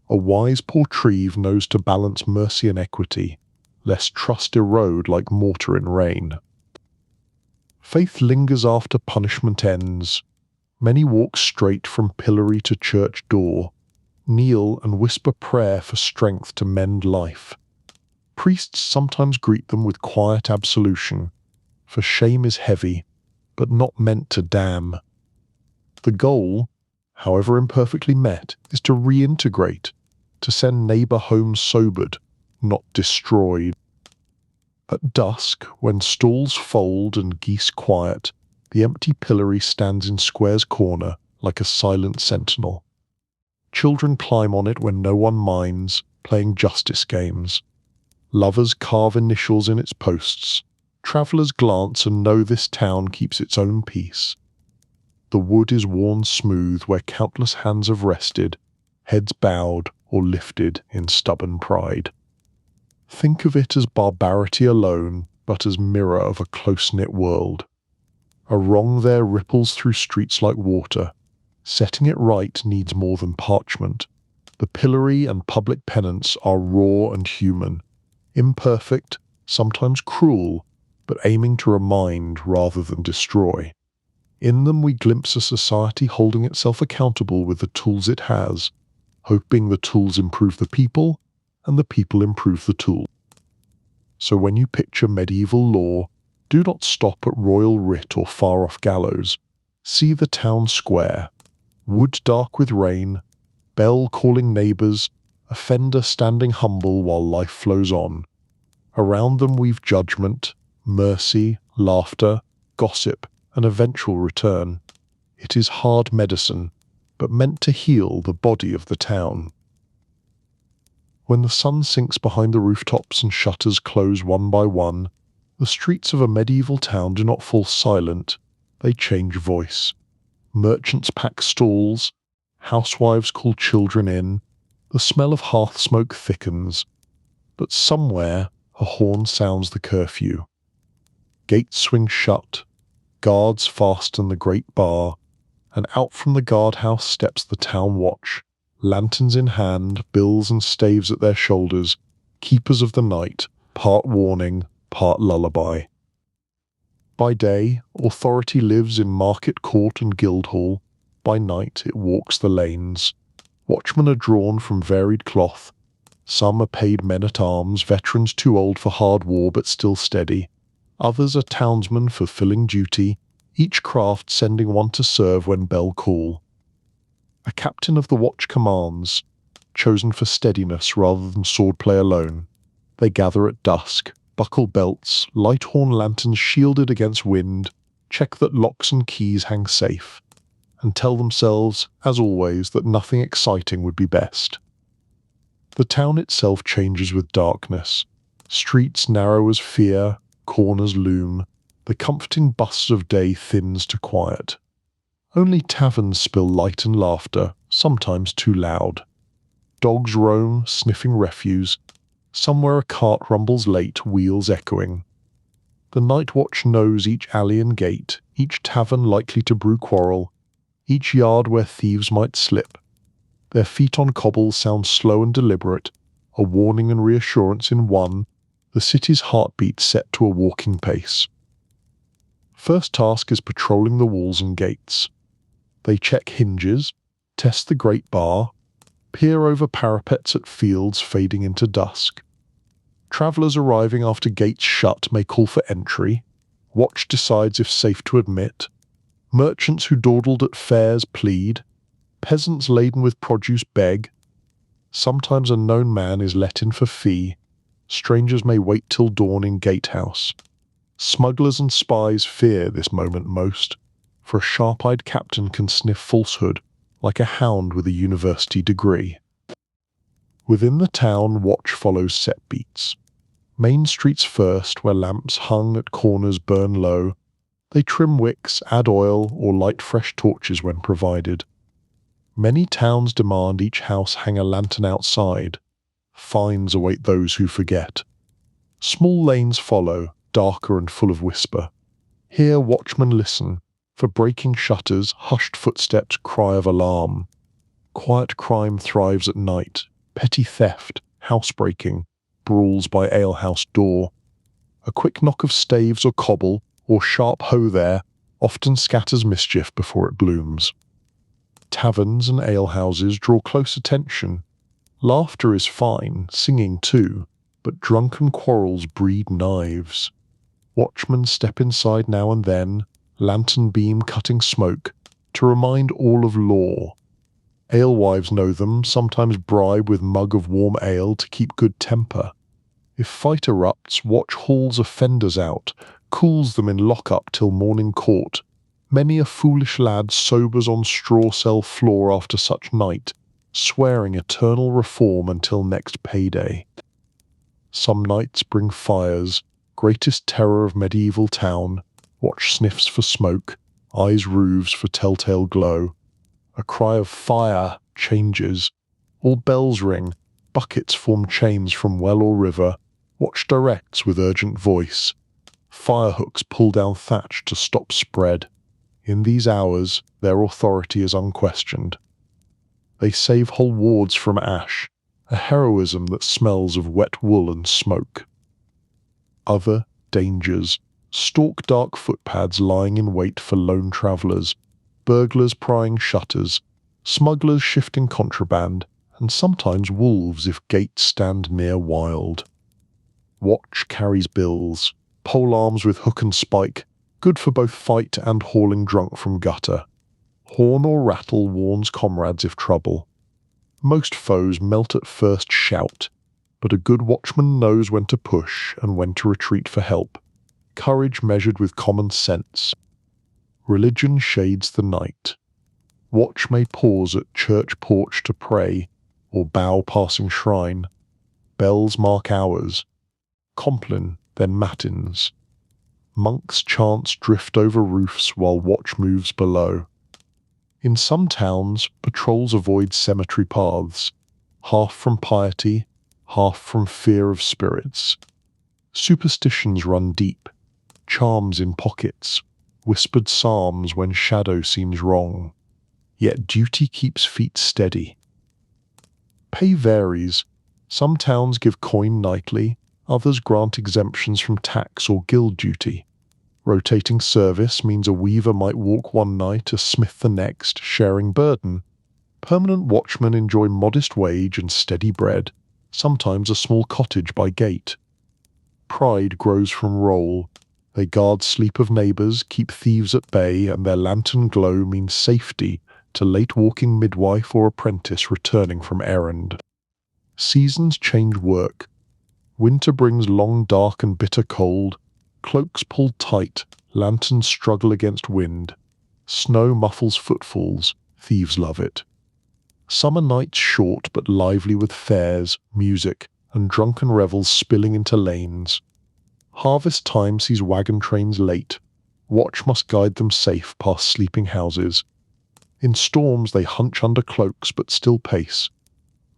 A wise portreeve knows to balance mercy and equity, lest trust erode like mortar in rain. Faith lingers after punishment ends. Many walk straight from pillory to church door, kneel and whisper prayer for strength to mend life. Priests sometimes greet them with quiet absolution, for shame is heavy, but not meant to damn. The goal, however imperfectly met, is to reintegrate, to send neighbour home sobered, not destroyed. At dusk, when stalls fold and geese quiet, the empty pillory stands in square's corner like a silent sentinel. Children climb on it when no one minds, playing justice games. Lovers carve initials in its posts. Travellers glance and know this town keeps its own peace. The wood is worn smooth where countless hands have rested, heads bowed or lifted in stubborn pride. Think of it as barbarity alone, but as mirror of a close-knit world. A wrong there ripples through streets like water. Setting it right needs more than parchment. The pillory and public penance are raw and human, imperfect, sometimes cruel, but aiming to remind rather than destroy. In them we glimpse a society holding itself accountable with the tools it has, hoping the tools improve the people, and the people improve the tool. So when you picture medieval law, do not stop at royal writ or far-off gallows. See the town square, wood dark with rain, bell calling neighbours, offender standing humble while life flows on. Around them weave judgment, mercy, laughter, gossip, and eventual return. It is hard medicine, but meant to heal the body of the town. When the sun sinks behind the rooftops and shutters close one by one, the streets of a medieval town do not fall silent, they change voice. Merchants pack stalls, housewives call children in, the smell of hearth smoke thickens, but somewhere a horn sounds the curfew. Gates swing shut, guards fasten the great bar, and out from the guardhouse steps the town watch, lanterns in hand, bills and staves at their shoulders, keepers of the night, part warning, part lullaby. By day, authority lives in market court and guildhall. By night, it walks the lanes. Watchmen are drawn from varied cloth. Some are paid men-at-arms, veterans too old for hard war but still steady. Others are townsmen fulfilling duty, each craft sending one to serve when bell call. A captain of the watch commands, chosen for steadiness rather than swordplay alone. They gather at dusk, buckle belts, light horn lanterns shielded against wind, check that locks and keys hang safe, and tell themselves, as always, that nothing exciting would be best. The town itself changes with darkness. Streets narrow as fear, corners loom. The comforting bust of day thins to quiet. Only taverns spill light and laughter, sometimes too loud. Dogs roam, sniffing refuse. Somewhere a cart rumbles late, wheels echoing. The night watch knows each alley and gate, each tavern likely to brew quarrel, each yard where thieves might slip. Their feet on cobbles sound slow and deliberate, a warning and reassurance in one, the city's heartbeat set to a walking pace. First task is patrolling the walls and gates. They check hinges, test the great bar, peer over parapets at fields fading into dusk. Travellers arriving after gates shut may call for entry. Watch decides if safe to admit. Merchants who dawdled at fairs plead. Peasants laden with produce beg. Sometimes a known man is let in for fee. Strangers may wait till dawn in Gatehouse. Smugglers and spies fear this moment most, for a sharp-eyed captain can sniff falsehood like a hound with a university degree. Within the town, watch follows set beats. Main streets first, where lamps hung at corners burn low. They trim wicks, add oil, or light fresh torches when provided. Many towns demand each house hang a lantern outside. Fines await those who forget. Small lanes follow, darker and full of whisper. Here watchmen listen, for breaking shutters, hushed footsteps cry of alarm. Quiet crime thrives at night, petty theft, housebreaking, brawls by alehouse door. A quick knock of staves or cobble, or sharp hoe there, often scatters mischief before it blooms. Taverns and alehouses draw close attention. Laughter is fine, singing too, but drunken quarrels breed knives. Watchmen step inside now and then, lantern beam cutting smoke, to remind all of law. Alewives know them, sometimes bribe with mug of warm ale to keep good temper. If fight erupts, watch hauls offenders out, cools them in lock-up till morning court. Many a foolish lad sobers on straw cell floor after such night, swearing eternal reform until next payday. Some nights bring fires, greatest terror of medieval town. Watch sniffs for smoke, eyes roofs for telltale glow. A cry of fire changes. All bells ring, buckets form chains from well or river. Watch directs with urgent voice. Fire hooks pull down thatch to stop spread. In these hours, their authority is unquestioned. They save whole wards from ash, a heroism that smells of wet wool and smoke. Other dangers stalk dark footpads lying in wait for lone travellers, burglars prying shutters, smugglers shifting contraband, and sometimes wolves if gates stand near wild. Watch carries bills, polearms with hook and spike, good for both fight and hauling drunk from gutter. Horn or rattle warns comrades if trouble. Most foes melt at first shout, but a good watchman knows when to push and when to retreat for help. Courage measured with common sense. Religion shades the night. Watch may pause at church porch to pray, or bow passing shrine. Bells mark hours. Compline, then matins. Monks' chants drift over roofs while watch moves below. In some towns, patrols avoid cemetery paths, half from piety, half from fear of spirits. Superstitions run deep, charms in pockets, whispered psalms when shadow seems wrong. Yet duty keeps feet steady. Pay varies. Some towns give coin nightly, others grant exemptions from tax or guild duty. Rotating service means a weaver might walk one night, a smith the next, sharing burden. Permanent watchmen enjoy modest wage and steady bread, sometimes a small cottage by gate. Pride grows from roll. They guard sleep of neighbours, keep thieves at bay, and their lantern glow means safety to late-walking midwife or apprentice returning from errand. Seasons change work. Winter brings long, dark and bitter cold. Cloaks pulled tight, lanterns struggle against wind. Snow muffles footfalls, thieves love it. Summer nights short but lively with fairs, music, and drunken revels spilling into lanes. Harvest time sees wagon trains late. Watch must guide them safe past sleeping houses. In storms they hunch under cloaks but still pace.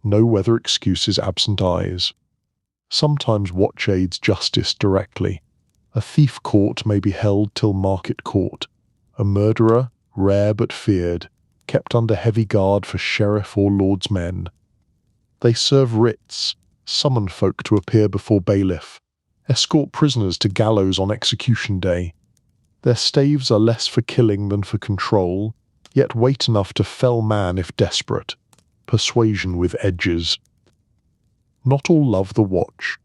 No weather excuses absent eyes. Sometimes watch aids justice directly. A thief caught may be held till market court. A murderer, rare but feared, kept under heavy guard for sheriff or lord's men. They serve writs, summon folk to appear before bailiff, escort prisoners to gallows on execution day. Their staves are less for killing than for control, yet weight enough to fell man if desperate. Persuasion with edges. Not all love the watch.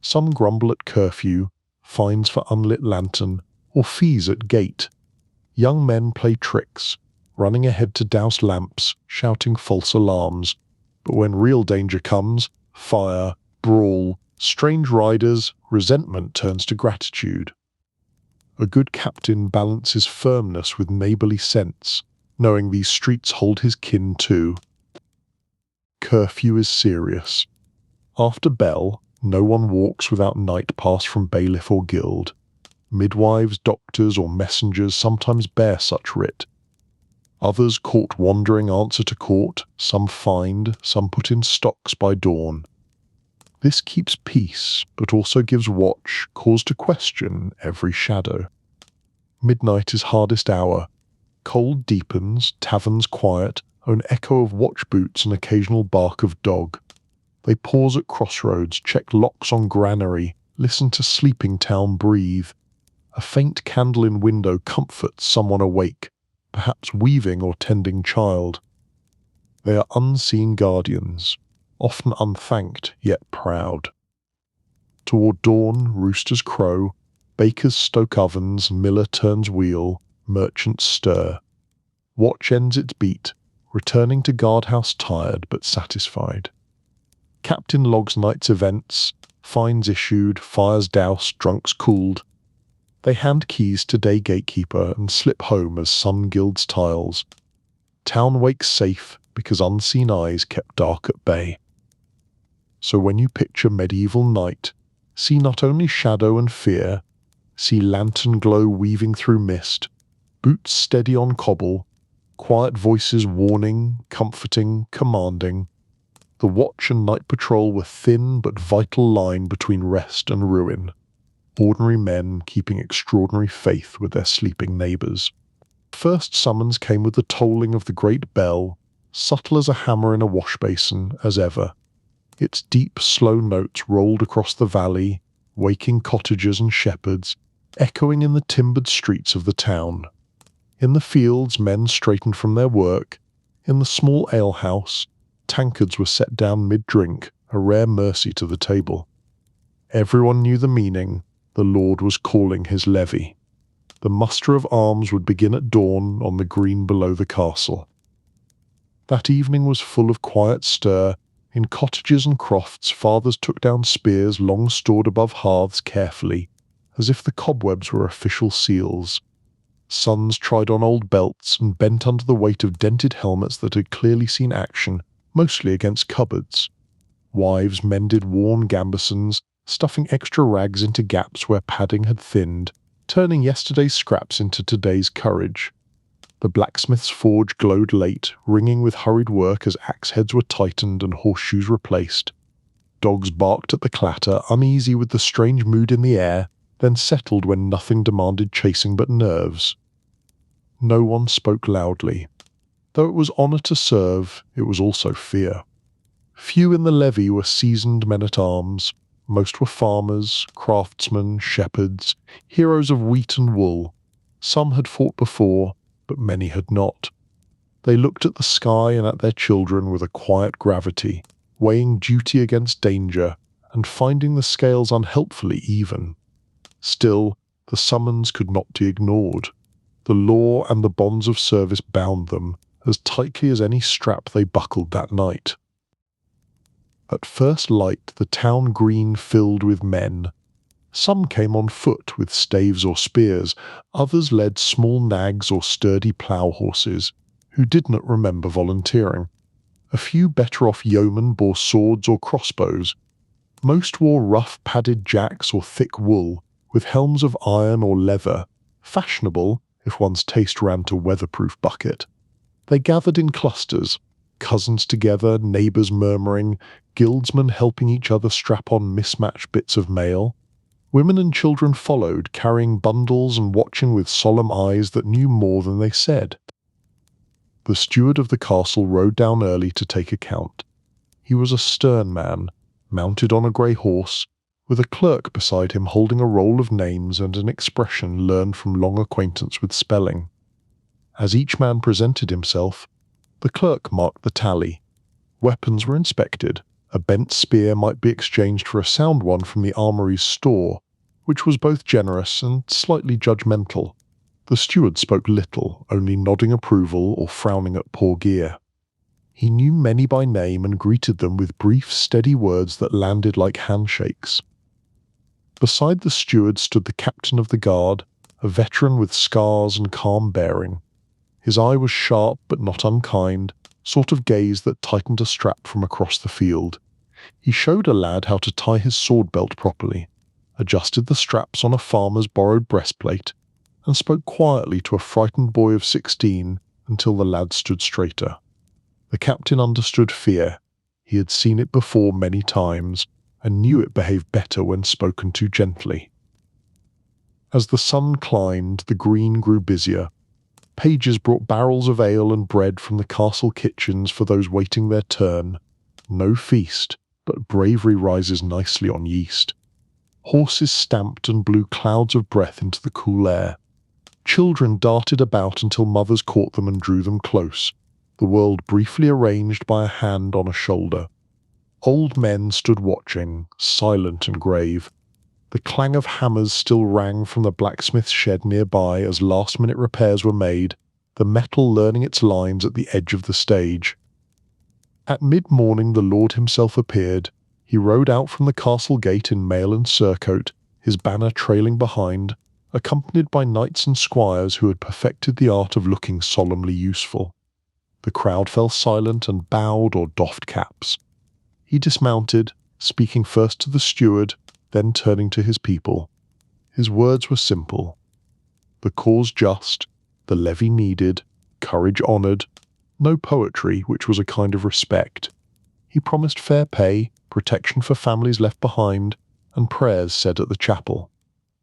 Some grumble at curfew, fines for unlit lantern, or fees at gate. Young men play tricks, running ahead to douse lamps, shouting false alarms. But when real danger comes, fire, brawl, Strange riders, resentment turns to gratitude. A good captain balances firmness with neighbourly sense, knowing these streets hold his kin too. Curfew is serious. After bell, no one walks without night pass from bailiff or guild. Midwives, doctors, or messengers sometimes bear such writ. Others caught wandering answer to court, some fined, some put in stocks by dawn. This keeps peace, but also gives watch, cause to question every shadow. Midnight is hardest hour. Cold deepens, taverns quiet, an echo of watch boots and occasional bark of dog. They pause at crossroads, check locks on granary, listen to sleeping town breathe. A faint candle in window comforts someone awake, perhaps weaving or tending child. They are unseen guardians, often unthanked yet proud. Toward dawn, roosters crow, bakers stoke ovens, miller turns wheel, merchants stir. Watch ends its beat, returning to guardhouse tired but satisfied. Captain logs night's events, fines issued, fires doused, drunks cooled. They hand keys to day gatekeeper and slip home as sun gilds tiles. Town wakes safe because unseen eyes kept dark at bay. So when you picture medieval night, see not only shadow and fear, see lantern glow weaving through mist, boots steady on cobble, quiet voices warning, comforting, commanding. The watch and night patrol were thin but vital line between rest and ruin. Ordinary men keeping extraordinary faith with their sleeping neighbours. First summons came with the tolling of the great bell, subtle as a hammer in a wash basin, as ever. Its deep, slow notes rolled across the valley, waking cottagers and shepherds, echoing in the timbered streets of the town. In the fields, men straightened from their work. In the small alehouse, tankards were set down mid-drink, a rare mercy to the table. Everyone knew the meaning. The Lord was calling his levy. The muster of arms would begin at dawn on the green below the castle. That evening was full of quiet stir. In cottages and crofts, fathers took down spears long stored above hearths carefully, as if the cobwebs were official seals. Sons tried on old belts and bent under the weight of dented helmets that had clearly seen action, mostly against cupboards. Wives mended worn gambesons, stuffing extra rags into gaps where padding had thinned, turning yesterday's scraps into today's courage. The blacksmith's forge glowed late, ringing with hurried work as axe heads were tightened and horseshoes replaced. Dogs barked at the clatter, uneasy with the strange mood in the air, then settled when nothing demanded chasing but nerves. No one spoke loudly. Though it was honour to serve, it was also fear. Few in the levy were seasoned men-at-arms. Most were farmers, craftsmen, shepherds, heroes of wheat and wool. Some had fought before, but many had not. They looked at the sky and at their children with a quiet gravity, weighing duty against danger, and finding the scales unhelpfully even. Still, the summons could not be ignored. The law and the bonds of service bound them, as tightly as any strap they buckled that night. At first light the town green filled with men. Some came on foot with staves or spears, others led small nags or sturdy plough horses, who did not remember volunteering. A few better-off yeomen bore swords or crossbows. Most wore rough padded jacks or thick wool, with helms of iron or leather, fashionable if one's taste ran to weatherproof bucket. They gathered in clusters, cousins together, neighbours murmuring, guildsmen helping each other strap on mismatched bits of mail. Women and children followed, carrying bundles and watching with solemn eyes that knew more than they said. The steward of the castle rode down early to take account. He was a stern man, mounted on a grey horse, with a clerk beside him holding a roll of names and an expression learned from long acquaintance with spelling. As each man presented himself, the clerk marked the tally. Weapons were inspected. A bent spear might be exchanged for a sound one from the armoury's store, which was both generous and slightly judgmental. The steward spoke little, only nodding approval or frowning at poor gear. He knew many by name and greeted them with brief, steady words that landed like handshakes. Beside the steward stood the captain of the guard, a veteran with scars and calm bearing. His eye was sharp but not unkind, sort of gaze that tightened a strap from across the field. He showed a lad how to tie his sword belt properly, adjusted the straps on a farmer's borrowed breastplate, and spoke quietly to a frightened boy of 16 until the lad stood straighter. The captain understood fear. He had seen it before many times, and knew it behaved better when spoken to gently. As the sun climbed, the green grew busier. Pages brought barrels of ale and bread from the castle kitchens for those waiting their turn. No feast, but bravery rises nicely on yeast. Horses stamped and blew clouds of breath into the cool air. Children darted about until mothers caught them and drew them close, the world briefly arranged by a hand on a shoulder. Old men stood watching, silent and grave. The clang of hammers still rang from the blacksmith's shed nearby as last-minute repairs were made, the metal learning its lines at the edge of the stage. At mid-morning the Lord himself appeared. He rode out from the castle gate in mail and surcoat, his banner trailing behind, accompanied by knights and squires who had perfected the art of looking solemnly useful. The crowd fell silent and bowed or doffed caps. He dismounted, speaking first to the steward, then turning to his people. His words were simple. The cause just, the levy needed, courage honoured, no poetry, which was a kind of respect. He promised fair pay, protection for families left behind, and prayers said at the chapel.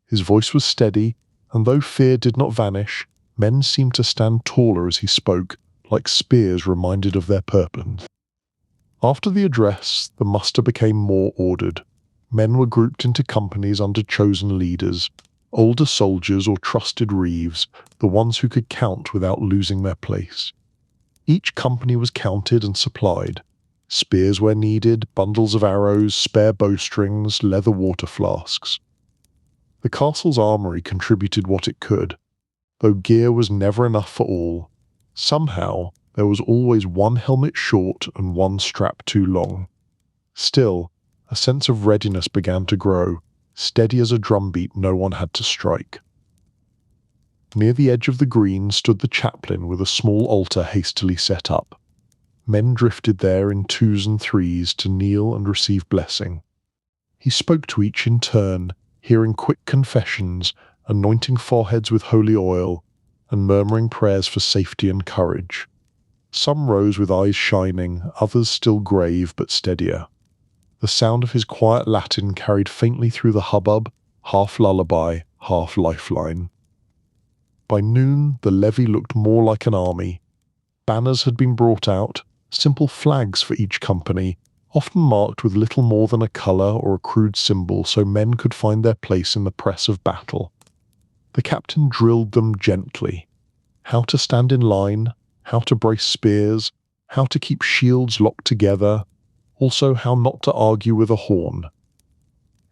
His voice was steady, and though fear did not vanish, men seemed to stand taller as he spoke, like spears reminded of their purpose. After the address, the muster became more ordered. Men were grouped into companies under chosen leaders, older soldiers or trusted reeves, the ones who could count without losing their place. Each company was counted and supplied. Spears where needed, bundles of arrows, spare bowstrings, leather water flasks. The castle's armoury contributed what it could, though gear was never enough for all. Somehow, there was always one helmet short and one strap too long. Still, a sense of readiness began to grow, steady as a drumbeat no one had to strike. Near the edge of the green stood the chaplain with a small altar hastily set up. Men drifted there in twos and threes to kneel and receive blessing. He spoke to each in turn, hearing quick confessions, anointing foreheads with holy oil, and murmuring prayers for safety and courage. Some rose with eyes shining, others still grave but steadier. The sound of his quiet Latin carried faintly through the hubbub, half lullaby, half lifeline. By noon, the levy looked more like an army. Banners had been brought out, simple flags for each company, often marked with little more than a colour or a crude symbol so men could find their place in the press of battle. The captain drilled them gently. How to stand in line, how to brace spears, how to keep shields locked together, also how not to argue with a horn.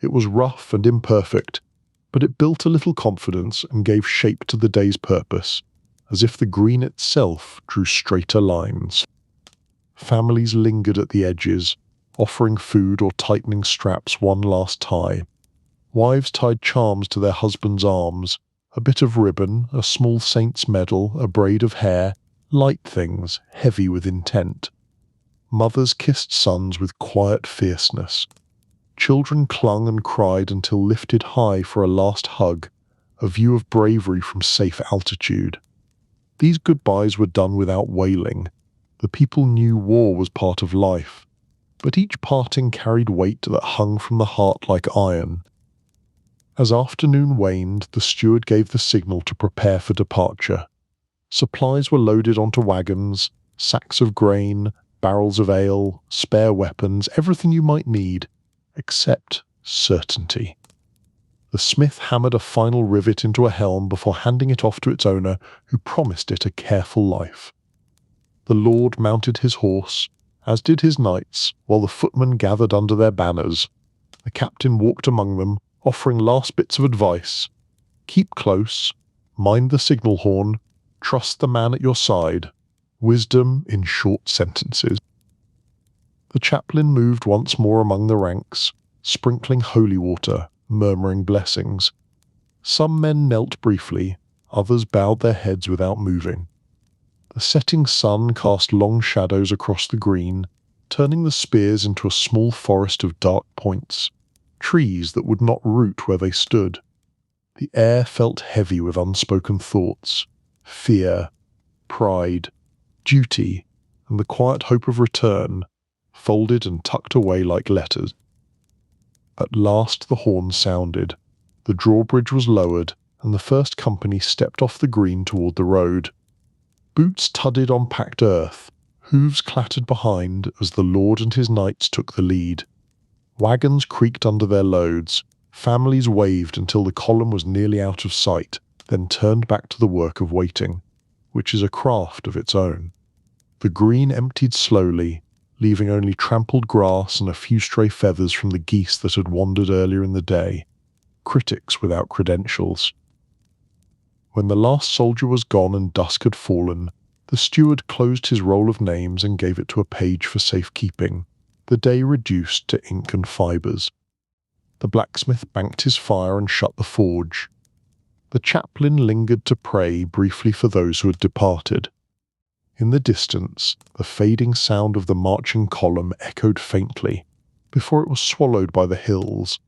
It was rough and imperfect, but it built a little confidence and gave shape to the day's purpose, as if the green itself drew straighter lines. Families lingered at the edges, offering food or tightening straps one last tie. Wives tied charms to their husbands' arms, a bit of ribbon, a small saint's medal, a braid of hair, light things, heavy with intent. Mothers kissed sons with quiet fierceness. Children clung and cried until lifted high for a last hug, a view of bravery from safe altitude. These goodbyes were done without wailing. The people knew war was part of life, but each parting carried weight that hung from the heart like iron. As afternoon waned, the steward gave the signal to prepare for departure. Supplies were loaded onto wagons, sacks of grain, barrels of ale, spare weapons, everything you might need, except certainty. The smith hammered a final rivet into a helm before handing it off to its owner, who promised it a careful life. The lord mounted his horse, as did his knights, while the footmen gathered under their banners. The captain walked among them, offering last bits of advice. Keep close, mind the signal horn, trust the man at your side. wisdom in short sentences. The chaplain moved once more among the ranks, sprinkling holy water, murmuring blessings. Some men knelt briefly, others bowed their heads without moving. The setting sun cast long shadows across the green, turning the spears into a small forest of dark points, trees that would not root where they stood. The air felt heavy with unspoken thoughts, fear, pride, duty, and the quiet hope of return, folded and tucked away like letters. At last the horn sounded, the drawbridge was lowered, and the first company stepped off the green toward the road. Boots thudded on packed earth, hooves clattered behind as the lord and his knights took the lead. Wagons creaked under their loads, families waved until the column was nearly out of sight, then turned back to the work of waiting, which is a craft of its own. The green emptied slowly, leaving only trampled grass and a few stray feathers from the geese that had wandered earlier in the day, critics without credentials. When the last soldier was gone and dusk had fallen, the steward closed his roll of names and gave it to a page for safekeeping, the day reduced to ink and fibres. The blacksmith banked his fire and shut the forge. The chaplain lingered to pray briefly for those who had departed. In the distance, the fading sound of the marching column echoed faintly, before it was swallowed by the hills,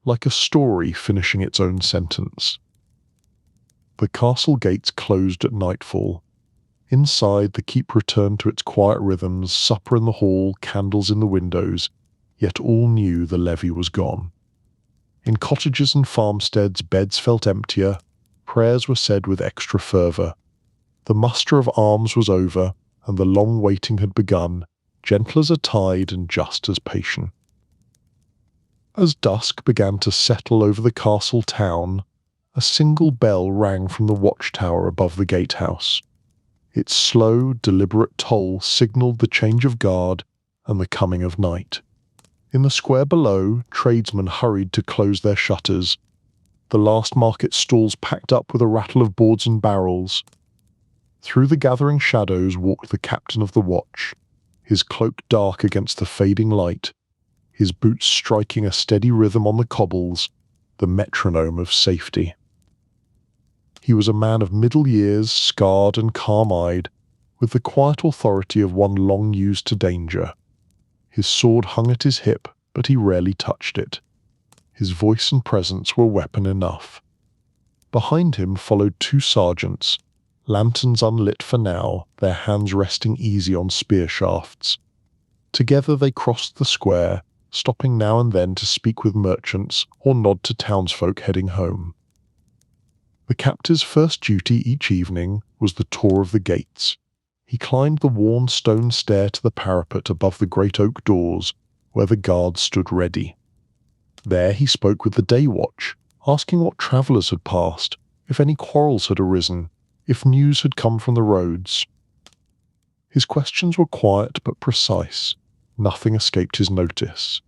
like a story finishing its own sentence. The castle gates closed at nightfall. Inside, the keep returned to its quiet rhythms, supper in the hall, candles in the windows, yet all knew the levy was gone. In cottages and farmsteads, beds felt emptier, prayers were said with extra fervour. The muster of arms was over, and the long waiting had begun, gentle as a tide and just as patient. As dusk began to settle over the castle town, a single bell rang from the watchtower above the gatehouse. Its slow, deliberate toll signalled the change of guard and the coming of night. In the square below, tradesmen hurried to close their shutters. The last market stalls packed up with a rattle of boards and barrels. Through the gathering shadows walked the captain of the watch, his cloak dark against the fading light, his boots striking a steady rhythm on the cobbles, the metronome of safety. He was a man of middle years, scarred and calm-eyed, with the quiet authority of one long used to danger. His sword hung at his hip, but he rarely touched it. His voice and presence were weapon enough. Behind him followed two sergeants, lanterns unlit for now, their hands resting easy on spear shafts. Together they crossed the square, stopping now and then to speak with merchants or nod to townsfolk heading home. The captive's first duty each evening was the tour of the gates. He climbed the worn stone stair to the parapet above the great oak doors, where the guards stood ready. There he spoke with the day watch, asking what travellers had passed, if any quarrels had arisen, if news had come from the roads. His questions were quiet but precise. Nothing escaped his notice.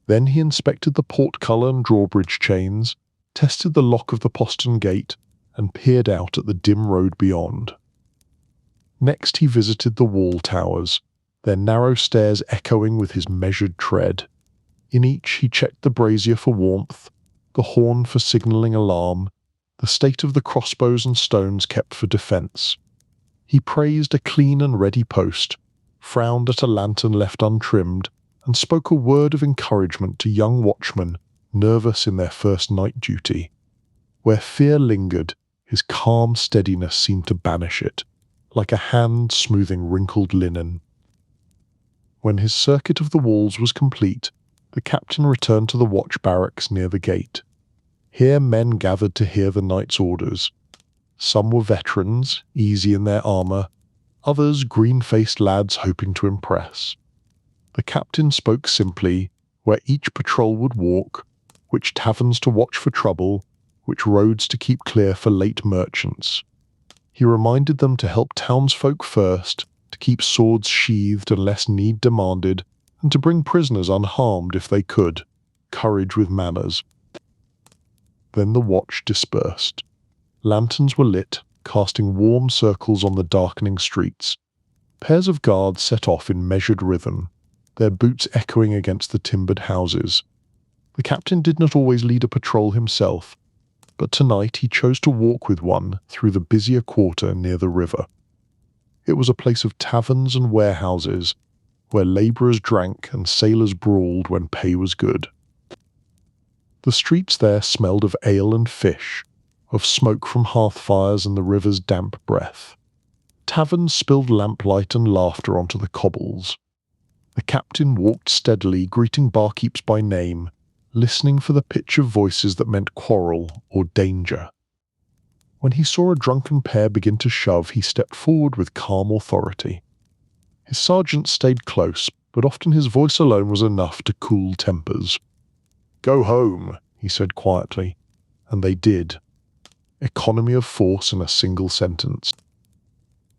Then he inspected the portcullis and drawbridge chains, tested the lock of the postern gate, and peered out at the dim road beyond. Next he visited the wall towers, their narrow stairs echoing with his measured tread. In each he checked the brazier for warmth, the horn for signalling alarm, the state of the crossbows and stones kept for defence. He praised a clean and ready post, frowned at a lantern left untrimmed, and spoke a word of encouragement to young watchmen nervous in their first night duty. Where fear lingered, his calm steadiness seemed to banish it, like a hand smoothing wrinkled linen. When his circuit of the walls was complete, the captain returned to the watch barracks near the gate. Here men gathered to hear the knight's orders. Some were veterans, easy in their armour, others green-faced lads hoping to impress. The captain spoke simply, where each patrol would walk, which taverns to watch for trouble, which roads to keep clear for late merchants. He reminded them to help townsfolk first, to keep swords sheathed unless need demanded, and to bring prisoners unharmed if they could, courage with manners. Then the watch dispersed. Lanterns were lit, casting warm circles on the darkening streets. Pairs of guards set off in measured rhythm, their boots echoing against the timbered houses. The captain did not always lead a patrol himself, but tonight he chose to walk with one through the busier quarter near the river. It was a place of taverns and warehouses, where labourers drank and sailors brawled when pay was good. The streets there smelled of ale and fish, of smoke from hearth fires and the river's damp breath. Taverns spilled lamplight and laughter onto the cobbles. The captain walked steadily, greeting barkeeps by name, listening for the pitch of voices that meant quarrel or danger. When he saw a drunken pair begin to shove, he stepped forward with calm authority. His sergeant stayed close, but often his voice alone was enough to cool tempers. "Go home," he said quietly, and they did. Economy of force in a single sentence.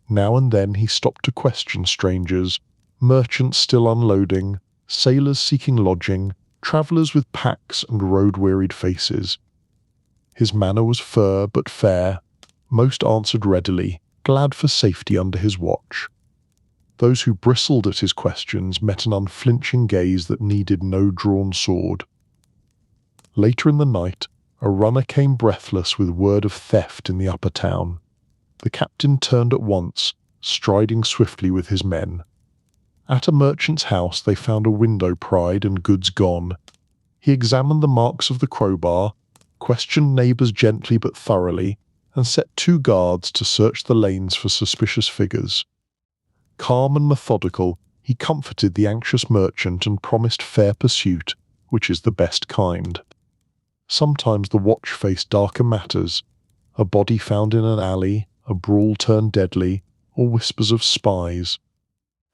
Now and then he stopped to question strangers, merchants still unloading, sailors seeking lodging, travellers with packs and road-wearied faces. His manner was firm but fair. Most answered readily, glad for safety under his watch. Those who bristled at his questions met an unflinching gaze that needed no drawn sword. Later in the night, a runner came breathless with word of theft in the upper town. The captain turned at once, striding swiftly with his men. At a merchant's house they found a window pried and goods gone. He examined the marks of the crowbar, questioned neighbours gently but thoroughly, and set 2 guards to search the lanes for suspicious figures. Calm and methodical, he comforted the anxious merchant and promised fair pursuit, which is the best kind. Sometimes the watch faced darker matters, a body found in an alley, a brawl turned deadly, or whispers of spies.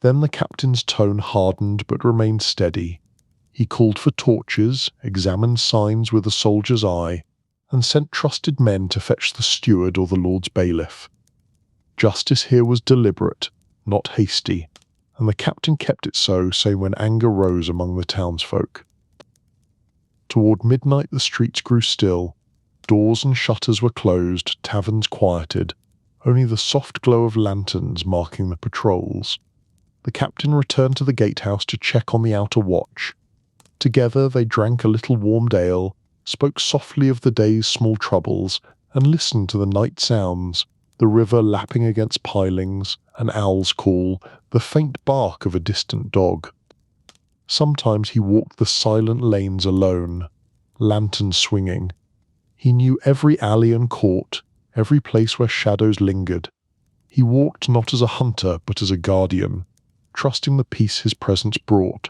Then the captain's tone hardened but remained steady. He called for torches, examined signs with a soldier's eye, and sent trusted men to fetch the steward or the Lord's bailiff. Justice here was deliberate, not hasty, and the captain kept it so, save when anger rose among the townsfolk. Toward midnight the streets grew still. Doors and shutters were closed, taverns quieted, only the soft glow of lanterns marking the patrols. The captain returned to the gatehouse to check on the outer watch. Together they drank a little warmed ale, spoke softly of the day's small troubles, and listened to the night sounds, the river lapping against pilings, an owl's call, the faint bark of a distant dog. Sometimes he walked the silent lanes alone, lantern swinging. He knew every alley and court, every place where shadows lingered. He walked not as a hunter but as a guardian, trusting the peace his presence brought.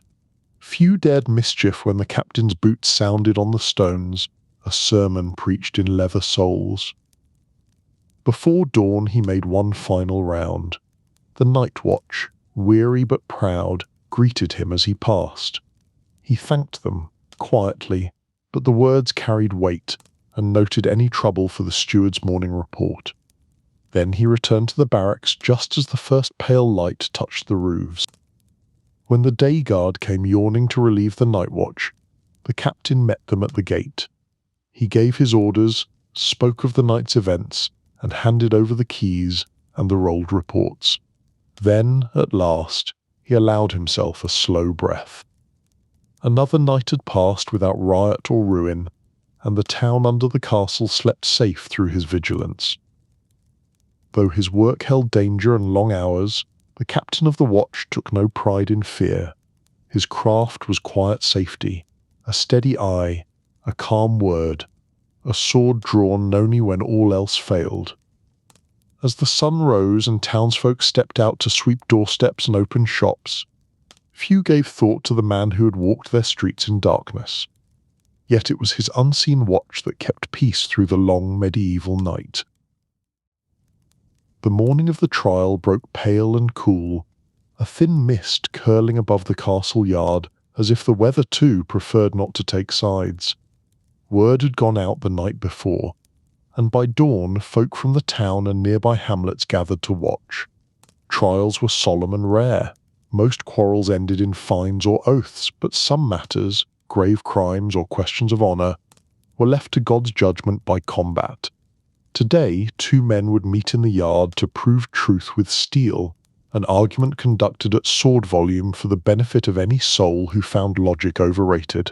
Few dared mischief when the captain's boots sounded on the stones, a sermon preached in leather soles. Before dawn he made one final round. The night watch, weary but proud, greeted him as he passed. He thanked them, quietly, but the words carried weight, and noted any trouble for the steward's morning report. Then he returned to the barracks just as the first pale light touched the roofs. When the day guard came yawning to relieve the night watch, the captain met them at the gate. He gave his orders, spoke of the night's events, and handed over the keys and the rolled reports. Then, at last, he allowed himself a slow breath. Another night had passed without riot or ruin, and the town under the castle slept safe through his vigilance. Though his work held danger and long hours, the captain of the watch took no pride in fear. His craft was quiet safety, a steady eye, a calm word, a sword drawn only when all else failed. As the sun rose and townsfolk stepped out to sweep doorsteps and open shops, few gave thought to the man who had walked their streets in darkness. Yet it was his unseen watch that kept peace through the long medieval night. The morning of the trial broke pale and cool, a thin mist curling above the castle yard, as if the weather too preferred not to take sides. Word had gone out the night before, and by dawn folk from the town and nearby hamlets gathered to watch. Trials were solemn and rare. Most quarrels ended in fines or oaths, but some matters, grave crimes or questions of honour, were left to God's judgment by combat. Today 2 men would meet in the yard to prove truth with steel, an argument conducted at sword volume for the benefit of any soul who found logic overrated.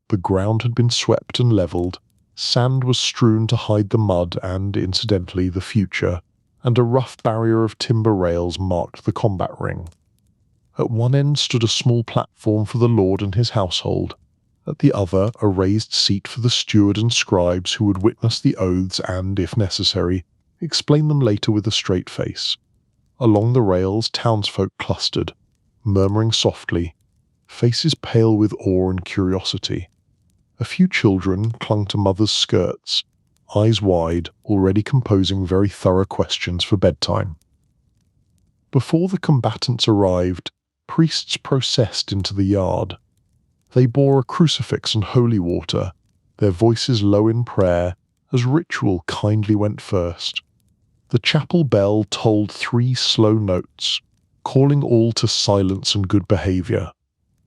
The ground had been swept and levelled, sand was strewn to hide the mud and, incidentally, the future, and a rough barrier of timber rails marked the combat ring. At one end stood a small platform for the lord and his household, at the other a raised seat for the steward and scribes who would witness the oaths and, if necessary, explain them later with a straight face. Along the rails townsfolk clustered, murmuring softly, faces pale with awe and curiosity. A few children clung to mothers' skirts, eyes wide, already composing very thorough questions for bedtime. Before the combatants arrived, priests processed into the yard. They bore a crucifix and holy water, their voices low in prayer, as ritual kindly went first. The chapel bell tolled 3 slow notes, calling all to silence and good behaviour.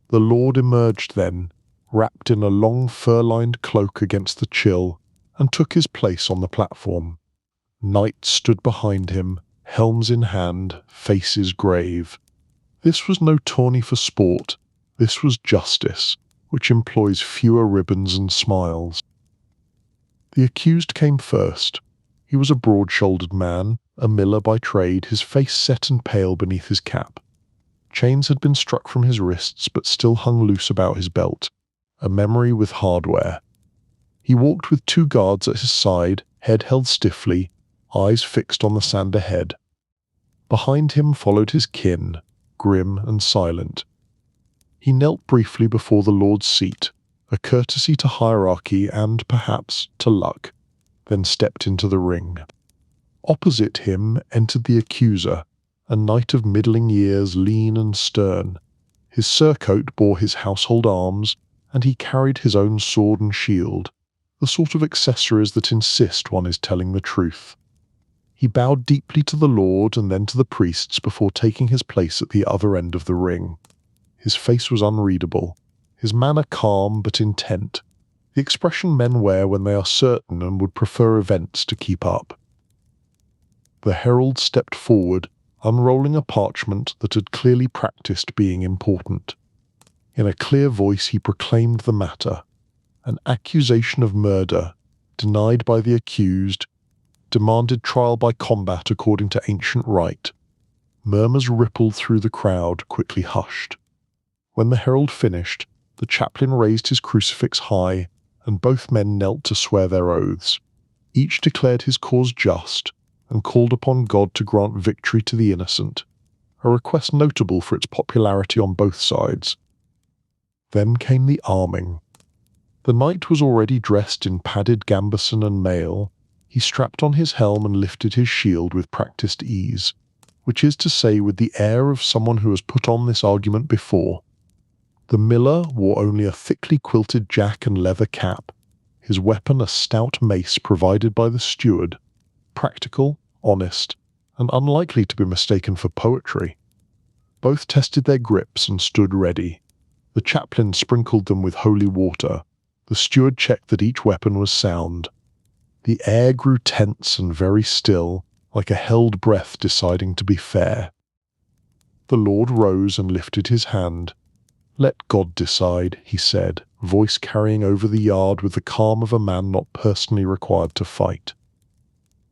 The Lord emerged then, wrapped in a long fur-lined cloak against the chill, and took his place on the platform. Knights stood behind him, helms in hand, faces grave. This was no tourney for sport, this was justice, which employs fewer ribbons and smiles. The accused came first. He was a broad-shouldered man, a miller by trade, his face set and pale beneath his cap. Chains had been struck from his wrists but still hung loose about his belt, a memory with hardware. He walked with 2 guards at his side, head held stiffly, eyes fixed on the sand ahead. Behind him followed his kin, grim and silent. He knelt briefly before the Lord's seat, a courtesy to hierarchy and, perhaps, to luck, then stepped into the ring. Opposite him entered the accuser, a knight of middling years, lean and stern. His surcoat bore his household arms, and he carried his own sword and shield, the sort of accessories that insist one is telling the truth. He bowed deeply to the Lord and then to the priests before taking his place at the other end of the ring. His face was unreadable, his manner calm but intent, the expression men wear when they are certain and would prefer events to keep up. The herald stepped forward, unrolling a parchment that had clearly practiced being important. In a clear voice he proclaimed the matter, an accusation of murder, denied by the accused, demanded trial by combat according to ancient rite. Murmurs rippled through the crowd, quickly hushed. When the herald finished, the chaplain raised his crucifix high, and both men knelt to swear their oaths. Each declared his cause just, and called upon God to grant victory to the innocent, a request notable for its popularity on both sides. Then came the arming. The knight was already dressed in padded gambeson and mail. He strapped on his helm and lifted his shield with practised ease, which is to say with the air of someone who has put on this argument before. The miller wore only a thickly quilted jack and leather cap, his weapon a stout mace provided by the steward, practical, honest, and unlikely to be mistaken for poetry. Both tested their grips and stood ready. The chaplain sprinkled them with holy water. The steward checked that each weapon was sound. The air grew tense and very still, like a held breath deciding to be fair. The Lord rose and lifted his hand. "Let God decide," he said, voice carrying over the yard with the calm of a man not personally required to fight.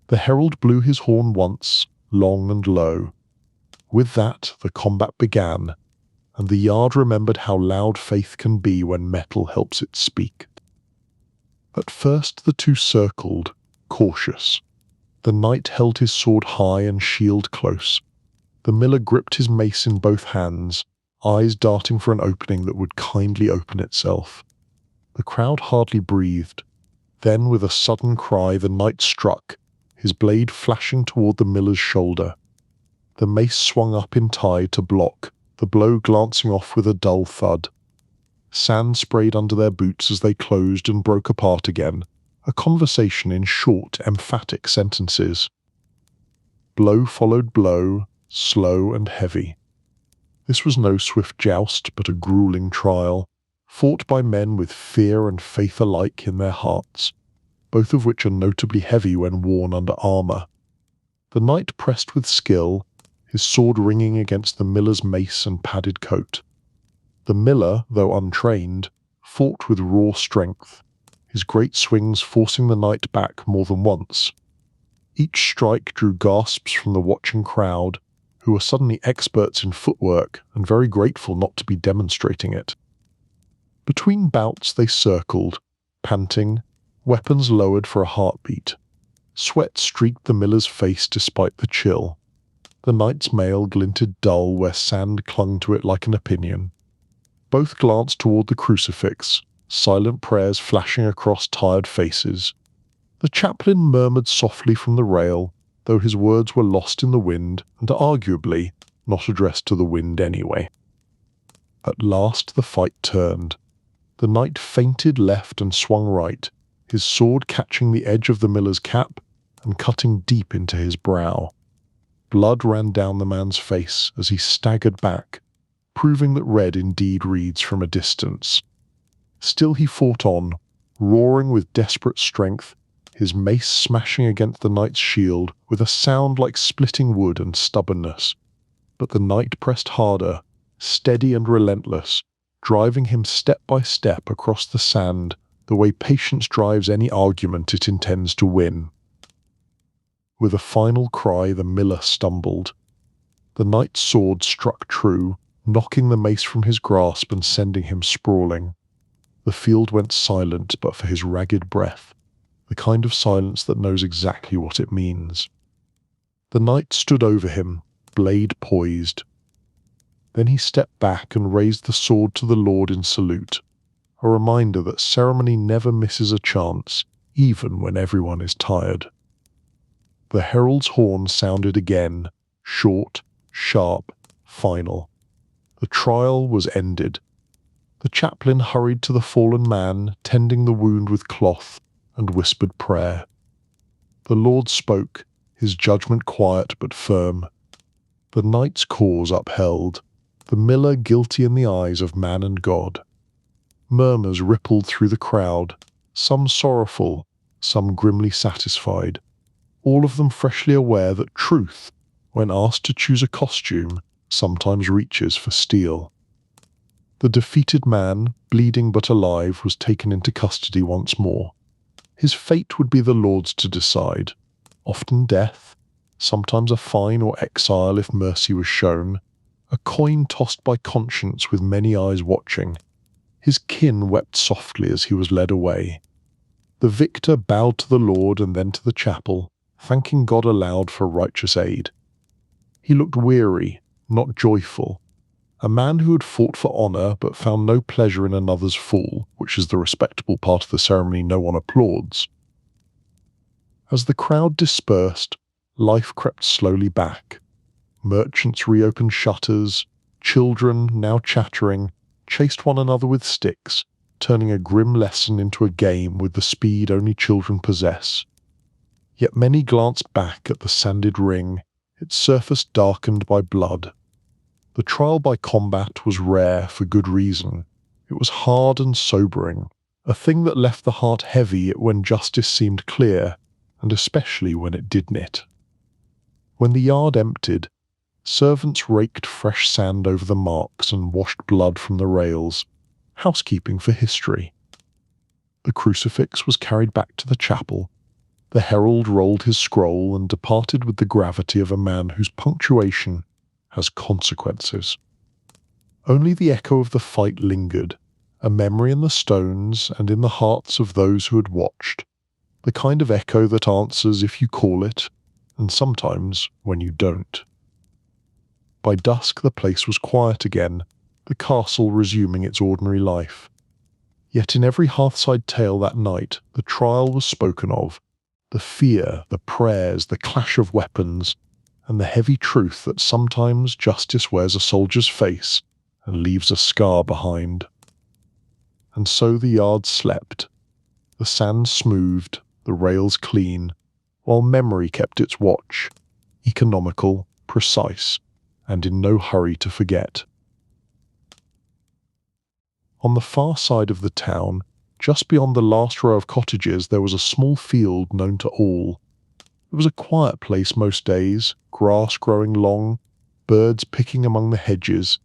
The herald blew his horn once, long and low. With that the combat began, and the yard remembered how loud faith can be when metal helps it speak. At first the 2 circled, cautious. The knight held his sword high and shield close. The miller gripped his mace in both hands, eyes darting for an opening that would kindly open itself. The crowd hardly breathed. Then, with a sudden cry, the knight struck, his blade flashing toward the miller's shoulder. The mace swung up in tide to block, the blow glancing off with a dull thud. Sand sprayed under their boots as they closed and broke apart again, a conversation in short, emphatic sentences. Blow followed blow, slow and heavy. This was no swift joust, but a grueling trial, fought by men with fear and faith alike in their hearts, both of which are notably heavy when worn under armour. The knight pressed with skill, his sword ringing against the miller's mace and padded coat. The miller, though untrained, fought with raw strength, his great swings forcing the knight back more than once. Each strike drew gasps from the watching crowd, who were suddenly experts in footwork and very grateful not to be demonstrating it. Between bouts they circled, panting, weapons lowered for a heartbeat. Sweat streaked the miller's face despite the chill. The knight's mail glinted dull where sand clung to it like an opinion. Both glanced toward the crucifix, silent prayers flashing across tired faces. The chaplain murmured softly from the rail, though his words were lost in the wind and arguably not addressed to the wind anyway. At last the fight turned. The knight feinted left and swung right, his sword catching the edge of the miller's cap and cutting deep into his brow. Blood ran down the man's face as he staggered back, proving that red indeed reads from a distance. Still he fought on, roaring with desperate strength, his mace smashing against the knight's shield with a sound like splitting wood and stubbornness. But the knight pressed harder, steady and relentless, driving him step by step across the sand the way patience drives any argument it intends to win. With a final cry, the miller stumbled. The knight's sword struck true, knocking the mace from his grasp and sending him sprawling. The field went silent but for his ragged breath, the kind of silence that knows exactly what it means. The knight stood over him, blade poised. Then he stepped back and raised the sword to the Lord in salute, a reminder that ceremony never misses a chance, even when everyone is tired. The herald's horn sounded again, short, sharp, final. The trial was ended. The chaplain hurried to the fallen man, tending the wound with cloth, and whispered prayer. The Lord spoke, his judgment quiet but firm. The knight's cause upheld, the miller guilty in the eyes of man and God. Murmurs rippled through the crowd, some sorrowful, some grimly satisfied, all of them freshly aware that truth, when asked to choose a costume, sometimes reaches for steel. The defeated man, bleeding but alive, was taken into custody once more. His fate would be the Lord's to decide, often death, sometimes a fine or exile if mercy was shown, a coin tossed by conscience with many eyes watching. His kin wept softly as he was led away. The victor bowed to the Lord and then to the chapel, thanking God aloud for righteous aid. He looked weary, not joyful, a man who had fought for honour but found no pleasure in another's fall, which is the respectable part of the ceremony no one applauds. As the crowd dispersed, life crept slowly back. Merchants reopened shutters, children, now chattering, chased one another with sticks, turning a grim lesson into a game with the speed only children possess. Yet many glanced back at the sanded ring, its surface darkened by blood. The trial by combat was rare for good reason. It was hard and sobering, a thing that left the heart heavy when justice seemed clear, and especially when it didn't. When the yard emptied, servants raked fresh sand over the marks and washed blood from the rails, housekeeping for history. The crucifix was carried back to the chapel. The herald rolled his scroll and departed with the gravity of a man whose punctuation has consequences. Only the echo of the fight lingered, a memory in the stones and in the hearts of those who had watched, the kind of echo that answers if you call it, and sometimes when you don't. By dusk the place was quiet again, the castle resuming its ordinary life. Yet in every hearthside tale that night the trial was spoken of, the fear, the prayers, the clash of weapons, and the heavy truth that sometimes justice wears a soldier's face and leaves a scar behind. And so the yard slept, the sand smoothed, the rails clean, while memory kept its watch, economical, precise, and in no hurry to forget. On the far side of the town, just beyond the last row of cottages, there was a small field known to all. It was a quiet place most days, grass growing long, birds picking among the hedges,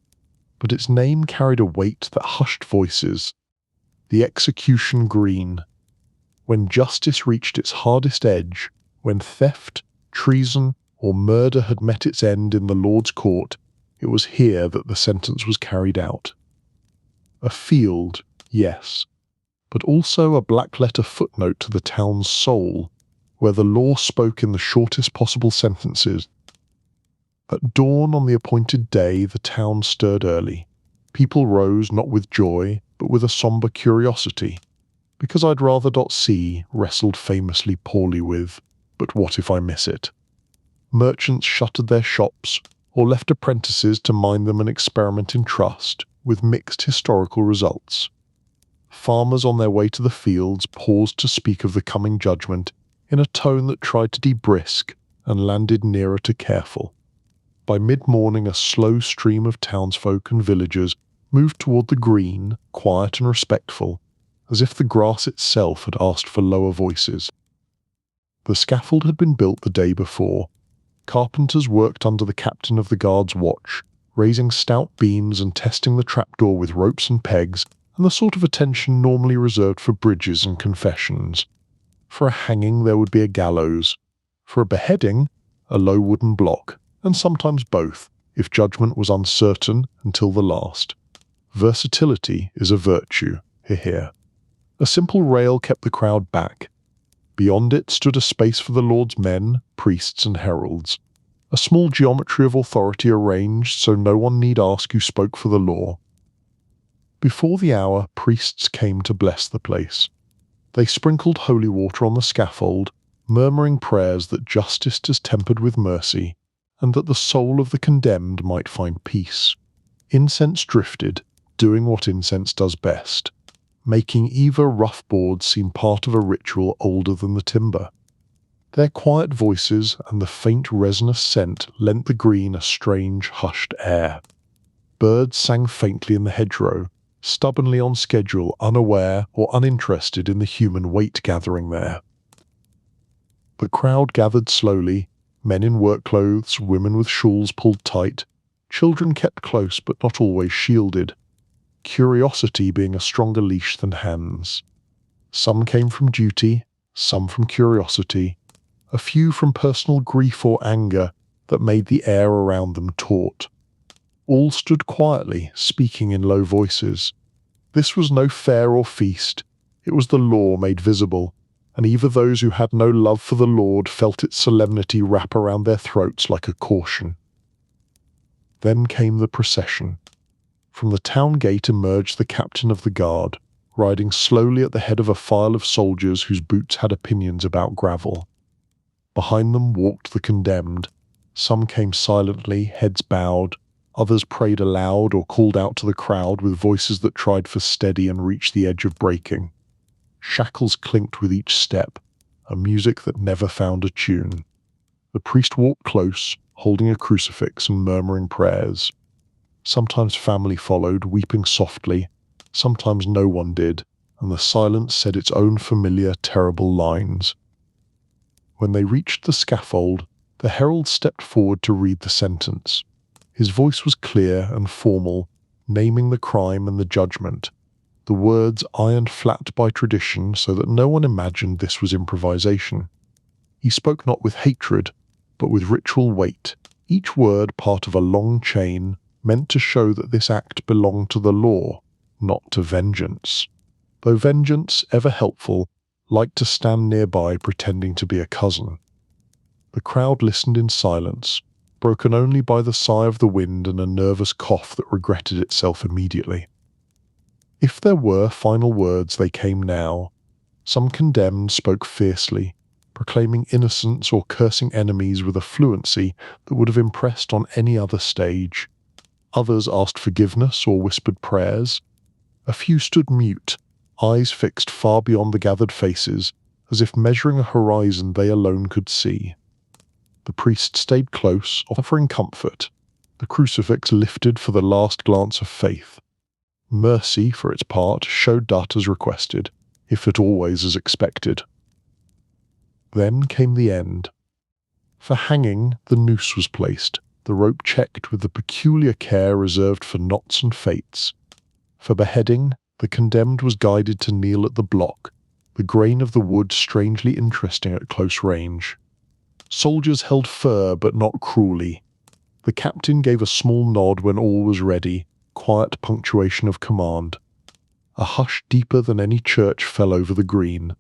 but its name carried a weight that hushed voices. The execution green. When justice reached its hardest edge, when theft, treason, or murder had met its end in the Lord's court, it was here that the sentence was carried out. A field, yes, but also a black-letter footnote to the town's soul, where the law spoke in the shortest possible sentences. At dawn on the appointed day, the town stirred early. People rose not with joy, but with a sombre curiosity. Because I'd rather not see, wrestled famously poorly with, but what if I miss it? Merchants shuttered their shops, or left apprentices to mind them and experiment in trust, with mixed historical results. Farmers on their way to the fields paused to speak of the coming judgment in a tone that tried to be brisk and landed nearer to careful. By mid-morning a slow stream of townsfolk and villagers moved toward the green, quiet and respectful, as if the grass itself had asked for lower voices. The scaffold had been built the day before. Carpenters worked under the captain of the guard's watch, raising stout beams and testing the trapdoor with ropes and pegs, and the sort of attention normally reserved for bridges and confessions. For a hanging there would be a gallows. For a beheading, a low wooden block, and sometimes both, if judgment was uncertain until the last. Versatility is a virtue, hear. A simple rail kept the crowd back. Beyond it stood a space for the Lord's men, priests and heralds. A small geometry of authority arranged so no one need ask who spoke for the law. Before the hour, priests came to bless the place. They sprinkled holy water on the scaffold, murmuring prayers that justice is tempered with mercy, and that the soul of the condemned might find peace. Incense drifted, doing what incense does best, making even rough boards seem part of a ritual older than the timber. Their quiet voices and the faint resinous scent lent the green a strange, hushed air. Birds sang faintly in the hedgerow, stubbornly on schedule, unaware or uninterested in the human weight gathering there. The crowd gathered slowly, men in work clothes, women with shawls pulled tight, children kept close but not always shielded, curiosity being a stronger leash than hands. Some came from duty, some from curiosity, a few from personal grief or anger that made the air around them taut. All stood quietly, speaking in low voices. This was no fair or feast, it was the law made visible, and even those who had no love for the Lord felt its solemnity wrap around their throats like a caution. Then came the procession. From the town gate emerged the captain of the guard, riding slowly at the head of a file of soldiers whose boots had opinions about gravel. Behind them walked the condemned. Some came silently, heads bowed. Others prayed aloud or called out to the crowd with voices that tried for steady and reached the edge of breaking. Shackles clinked with each step, a music that never found a tune. The priest walked close, holding a crucifix and murmuring prayers. Sometimes family followed, weeping softly. Sometimes no one did, and the silence said its own familiar, terrible lines. When they reached the scaffold, the herald stepped forward to read the sentence. His voice was clear and formal, naming the crime and the judgment, the words ironed flat by tradition so that no one imagined this was improvisation. He spoke not with hatred, but with ritual weight, each word part of a long chain meant to show that this act belonged to the law, not to vengeance. Though vengeance, ever helpful, liked to stand nearby pretending to be a cousin. The crowd listened in silence, broken only by the sigh of the wind and a nervous cough that regretted itself immediately. If there were final words, they came now. Some condemned spoke fiercely, proclaiming innocence or cursing enemies with a fluency that would have impressed on any other stage. Others asked forgiveness or whispered prayers. A few stood mute, eyes fixed far beyond the gathered faces, as if measuring a horizon they alone could see. The priest stayed close, offering comfort, the crucifix lifted for the last glance of faith. Mercy, for its part, showed that as requested, if it always as expected. Then came the end. For hanging, the noose was placed, the rope checked with the peculiar care reserved for knots and fates. For beheading, the condemned was guided to kneel at the block, the grain of the wood strangely interesting at close range. Soldiers held fur but not cruelly. The captain gave a small nod when all was ready, quiet punctuation of command. A hush deeper than any church fell over the green.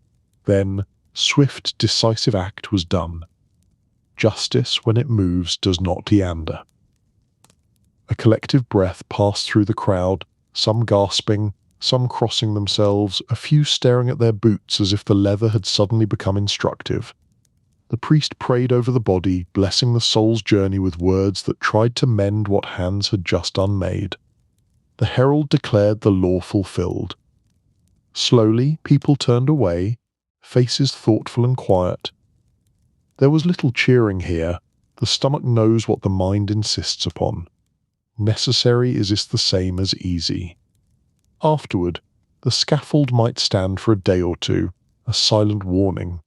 Then, swift, decisive act was done. Justice, when it moves, does not meander. A collective breath passed through the crowd, some gasping, some crossing themselves, a few staring at their boots as if the leather had suddenly become instructive. The priest prayed over the body, blessing the soul's journey with words that tried to mend what hands had just unmade. The herald declared the law fulfilled. Slowly, people turned away, faces thoughtful and quiet. There was little cheering here. The stomach knows what the mind insists upon. Necessary is this the same as easy. Afterward, the scaffold might stand for a day or two, a silent warning,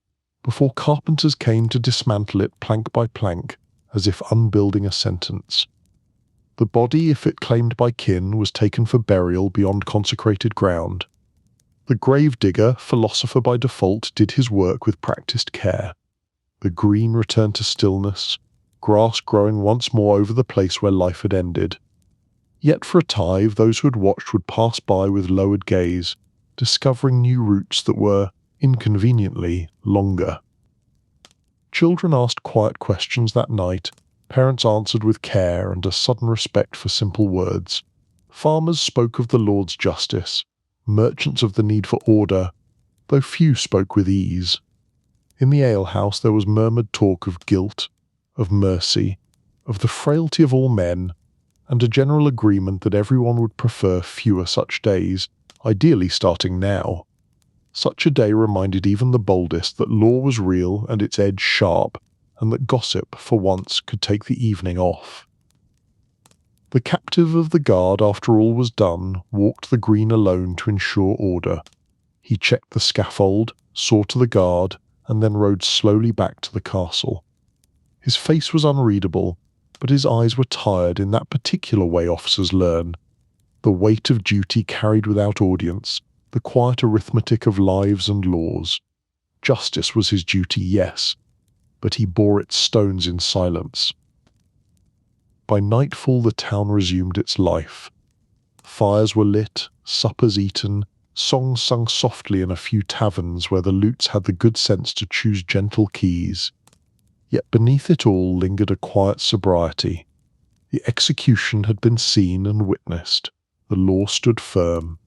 before carpenters came to dismantle it plank by plank, as if unbuilding a sentence. The body, if it claimed by kin, was taken for burial beyond consecrated ground. The grave-digger, philosopher by default, did his work with practiced care. The green returned to stillness, grass growing once more over the place where life had ended. Yet for a tithe, those who had watched would pass by with lowered gaze, discovering new routes that were, inconveniently, longer. Children asked quiet questions that night. Parents answered with care and a sudden respect for simple words. Farmers spoke of the Lord's justice, merchants of the need for order, though few spoke with ease. In the alehouse there was murmured talk of guilt, of mercy, of the frailty of all men, and a general agreement that everyone would prefer fewer such days, ideally starting now. Such a day reminded even the boldest that law was real and its edge sharp, and that gossip, for once, could take the evening off. The captive of the guard, after all was done, walked the green alone to ensure order. He checked the scaffold, saw to the guard, and then rode slowly back to the castle. His face was unreadable, but his eyes were tired in that particular way officers learn. The weight of duty carried without audience, the quiet arithmetic of lives and laws. Justice was his duty, yes, but he bore its stones in silence. By nightfall the town resumed its life. Fires were lit, suppers eaten, songs sung softly in a few taverns where the lutes had the good sense to choose gentle keys. Yet beneath it all lingered a quiet sobriety. The execution had been seen and witnessed. The law stood firm.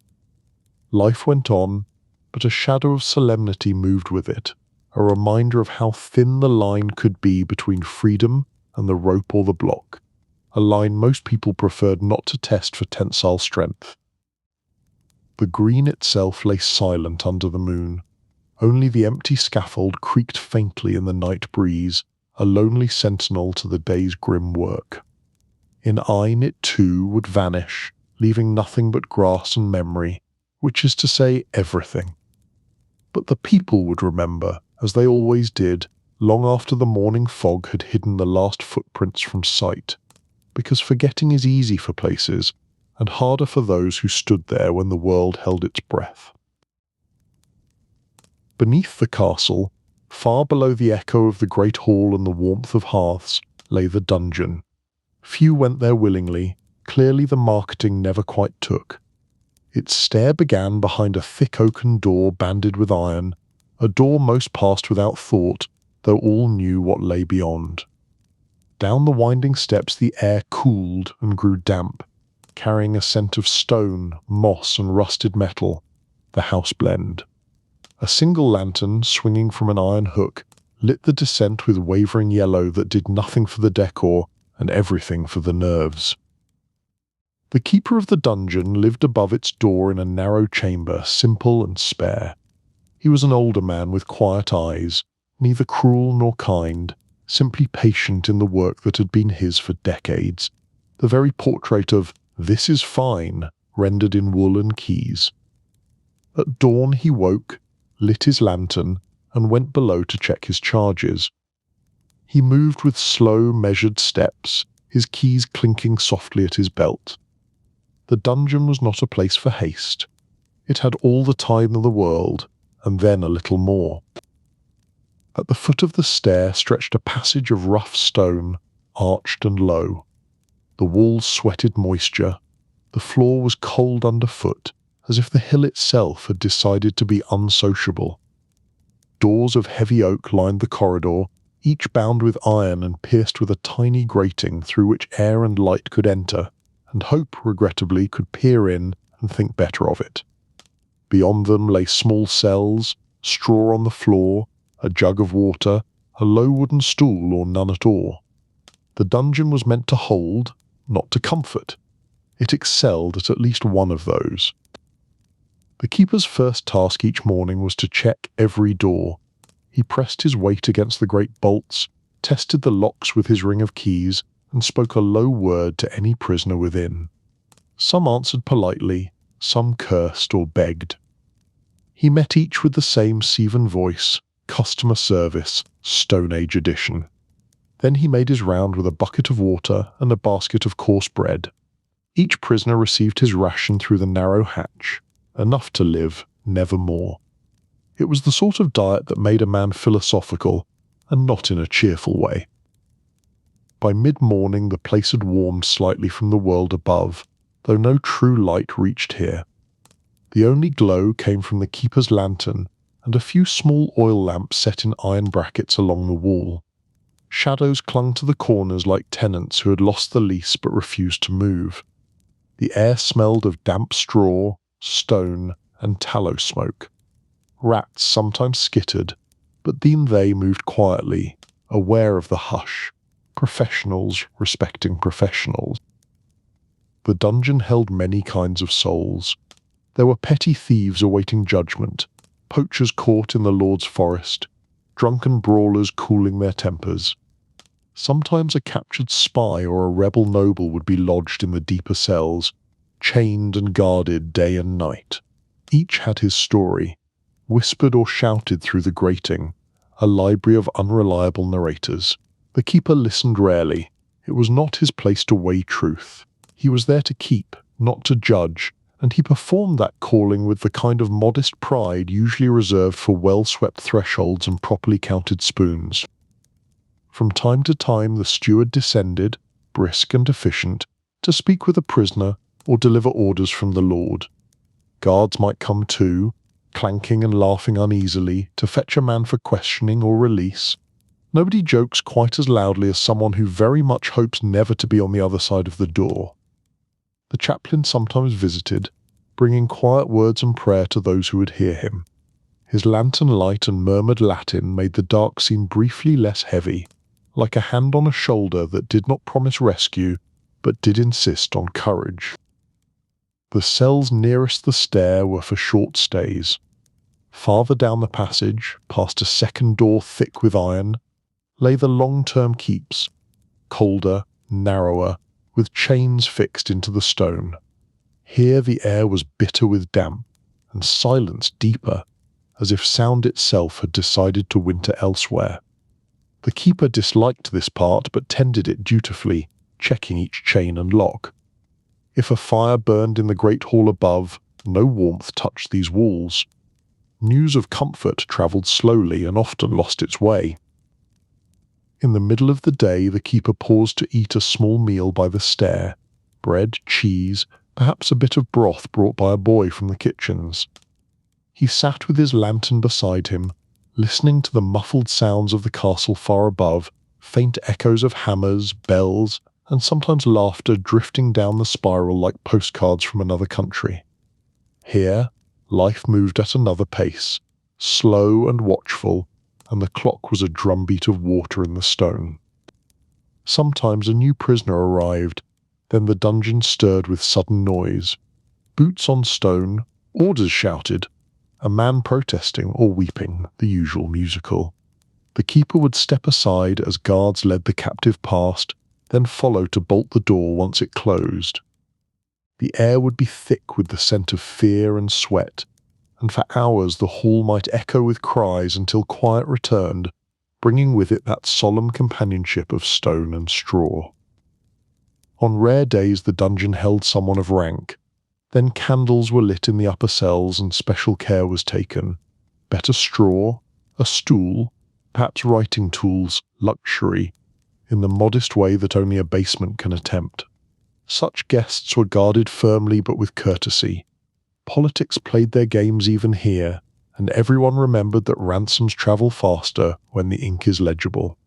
Life went on, but a shadow of solemnity moved with it, a reminder of how thin the line could be between freedom and the rope or the block, a line most people preferred not to test for tensile strength. The green itself lay silent under the moon. Only the empty scaffold creaked faintly in the night breeze, a lonely sentinel to the day's grim work. In Ain it too would vanish, leaving nothing but grass and memory, which is to say everything. But the people would remember, as they always did, long after the morning fog had hidden the last footprints from sight, because forgetting is easy for places, and harder for those who stood there when the world held its breath. Beneath the castle, far below the echo of the great hall and the warmth of hearths, lay the dungeon. Few went there willingly. Clearly the marketing never quite took. Its stair began behind a thick oaken door banded with iron, a door most passed without thought, though all knew what lay beyond. Down the winding steps the air cooled and grew damp, carrying a scent of stone, moss, and rusted metal, the house blend. A single lantern, swinging from an iron hook, lit the descent with wavering yellow that did nothing for the decor and everything for the nerves. The keeper of the dungeon lived above its door in a narrow chamber, simple and spare. He was an older man with quiet eyes, neither cruel nor kind, simply patient in the work that had been his for decades, the very portrait of "this is fine" rendered in wool and keys. At dawn he woke, lit his lantern, and went below to check his charges. He moved with slow, measured steps, his keys clinking softly at his belt. The dungeon was not a place for haste. It had all the time in the world, and then a little more. At the foot of the stair stretched a passage of rough stone, arched and low. The walls sweated moisture. The floor was cold underfoot, as if the hill itself had decided to be unsociable. Doors of heavy oak lined the corridor, each bound with iron and pierced with a tiny grating through which air and light could enter, and hope, regrettably, could peer in and think better of it. Beyond them lay small cells, straw on the floor, a jug of water, a low wooden stool or none at all. The dungeon was meant to hold, not to comfort. It excelled at least one of those. The keeper's first task each morning was to check every door. He pressed his weight against the great bolts, tested the locks with his ring of keys, and spoke a low word to any prisoner within. Some answered politely, some cursed or begged. He met each with the same Seven voice, customer service, Stone Age edition. Then he made his round with a bucket of water and a basket of coarse bread. Each prisoner received his ration through the narrow hatch, enough to live, never more. It was the sort of diet that made a man philosophical, and not in a cheerful way. By mid-morning the place had warmed slightly from the world above, though no true light reached here. The only glow came from the keeper's lantern and a few small oil lamps set in iron brackets along the wall. Shadows clung to the corners like tenants who had lost the lease but refused to move. The air smelled of damp straw, stone, and tallow smoke. Rats sometimes skittered, but then they moved quietly, aware of the hush, professionals respecting professionals. The dungeon held many kinds of souls. There were petty thieves awaiting judgment, poachers caught in the Lord's forest, drunken brawlers cooling their tempers. Sometimes a captured spy or a rebel noble would be lodged in the deeper cells, chained and guarded day and night. Each had his story, whispered or shouted through the grating, a library of unreliable narrators. The keeper listened rarely. It was not his place to weigh truth. He was there to keep, not to judge, and he performed that calling with the kind of modest pride usually reserved for well-swept thresholds and properly counted spoons. From time to time the steward descended, brisk and efficient, to speak with a prisoner or deliver orders from the Lord. Guards might come too, clanking and laughing uneasily, to fetch a man for questioning or release. Nobody jokes quite as loudly as someone who very much hopes never to be on the other side of the door. The chaplain sometimes visited, bringing quiet words and prayer to those who would hear him. His lantern light and murmured Latin made the dark seem briefly less heavy, like a hand on a shoulder that did not promise rescue, but did insist on courage. The cells nearest the stair were for short stays. Farther down the passage, past a second door thick with iron, lay the long-term keeps, colder, narrower, with chains fixed into the stone. Here the air was bitter with damp, and silence deeper, as if sound itself had decided to winter elsewhere. The keeper disliked this part, but tended it dutifully, checking each chain and lock. If a fire burned in the great hall above, no warmth touched these walls. News of comfort travelled slowly and often lost its way. In the middle of the day the keeper paused to eat a small meal by the stair, bread, cheese, perhaps a bit of broth brought by a boy from the kitchens. He sat with his lantern beside him, listening to the muffled sounds of the castle far above, faint echoes of hammers, bells, and sometimes laughter drifting down the spiral like postcards from another country. Here, life moved at another pace, slow and watchful, and the clock was a drumbeat of water in the stone. Sometimes a new prisoner arrived, then the dungeon stirred with sudden noise. Boots on stone, orders shouted, a man protesting or weeping, the usual musical. The keeper would step aside as guards led the captive past, then follow to bolt the door once it closed. The air would be thick with the scent of fear and sweat, and for hours the hall might echo with cries until quiet returned, bringing with it that solemn companionship of stone and straw. On rare days the dungeon held someone of rank. Then candles were lit in the upper cells and special care was taken. Better straw, a stool, perhaps writing tools, luxury, in the modest way that only a basement can attempt. Such guests were guarded firmly but with courtesy. Politics played their games even here, and everyone remembered that ransoms travel faster when the ink is legible.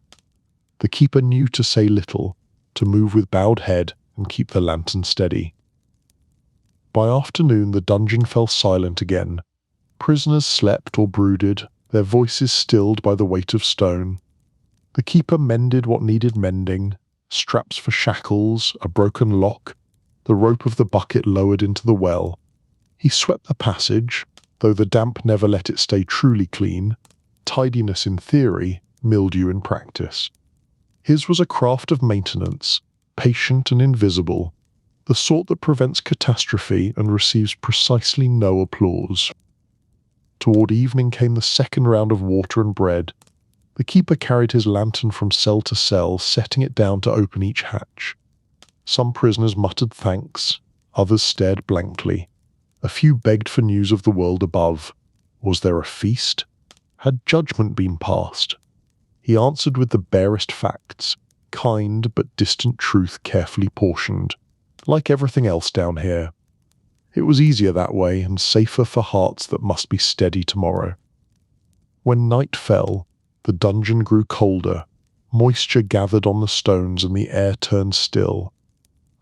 The keeper knew to say little, to move with bowed head and keep the lantern steady. By afternoon the dungeon fell silent again. Prisoners slept or brooded, their voices stilled by the weight of stone. The keeper mended what needed mending, straps for shackles, a broken lock, the rope of the bucket lowered into the well. He swept the passage, though the damp never let it stay truly clean. Tidiness in theory, mildew in practice. His was a craft of maintenance, patient and invisible, the sort that prevents catastrophe and receives precisely no applause. Toward evening came the second round of water and bread. The keeper carried his lantern from cell to cell, setting it down to open each hatch. Some prisoners muttered thanks, others stared blankly. A few begged for news of the world above. Was there a feast? Had judgment been passed? He answered with the barest facts, kind but distant truth carefully portioned, like everything else down here. It was easier that way and safer for hearts that must be steady tomorrow. When night fell, the dungeon grew colder. Moisture gathered on the stones and the air turned still.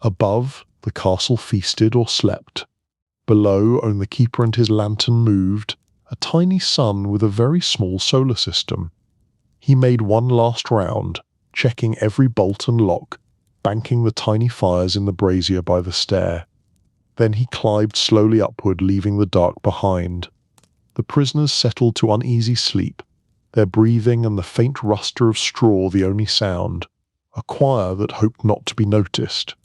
Above, the castle feasted or slept. Below, only the keeper and his lantern moved, a tiny sun with a very small solar system. He made one last round, checking every bolt and lock, banking the tiny fires in the brazier by the stair. Then he climbed slowly upward, leaving the dark behind. The prisoners settled to uneasy sleep, their breathing and the faint ruster of straw the only sound, a choir that hoped not to be noticed.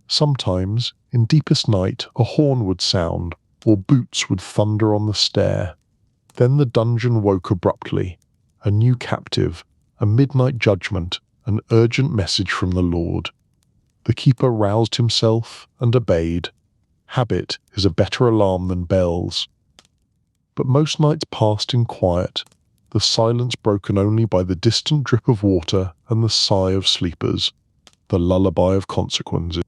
Sometimes, in deepest night, a horn would sound, or boots would thunder on the stair. Then the dungeon woke abruptly. A new captive, a midnight judgment, an urgent message from the Lord. The keeper roused himself and obeyed. Habit is a better alarm than bells. But most nights passed in quiet, the silence broken only by the distant drip of water and the sigh of sleepers, the lullaby of consequences.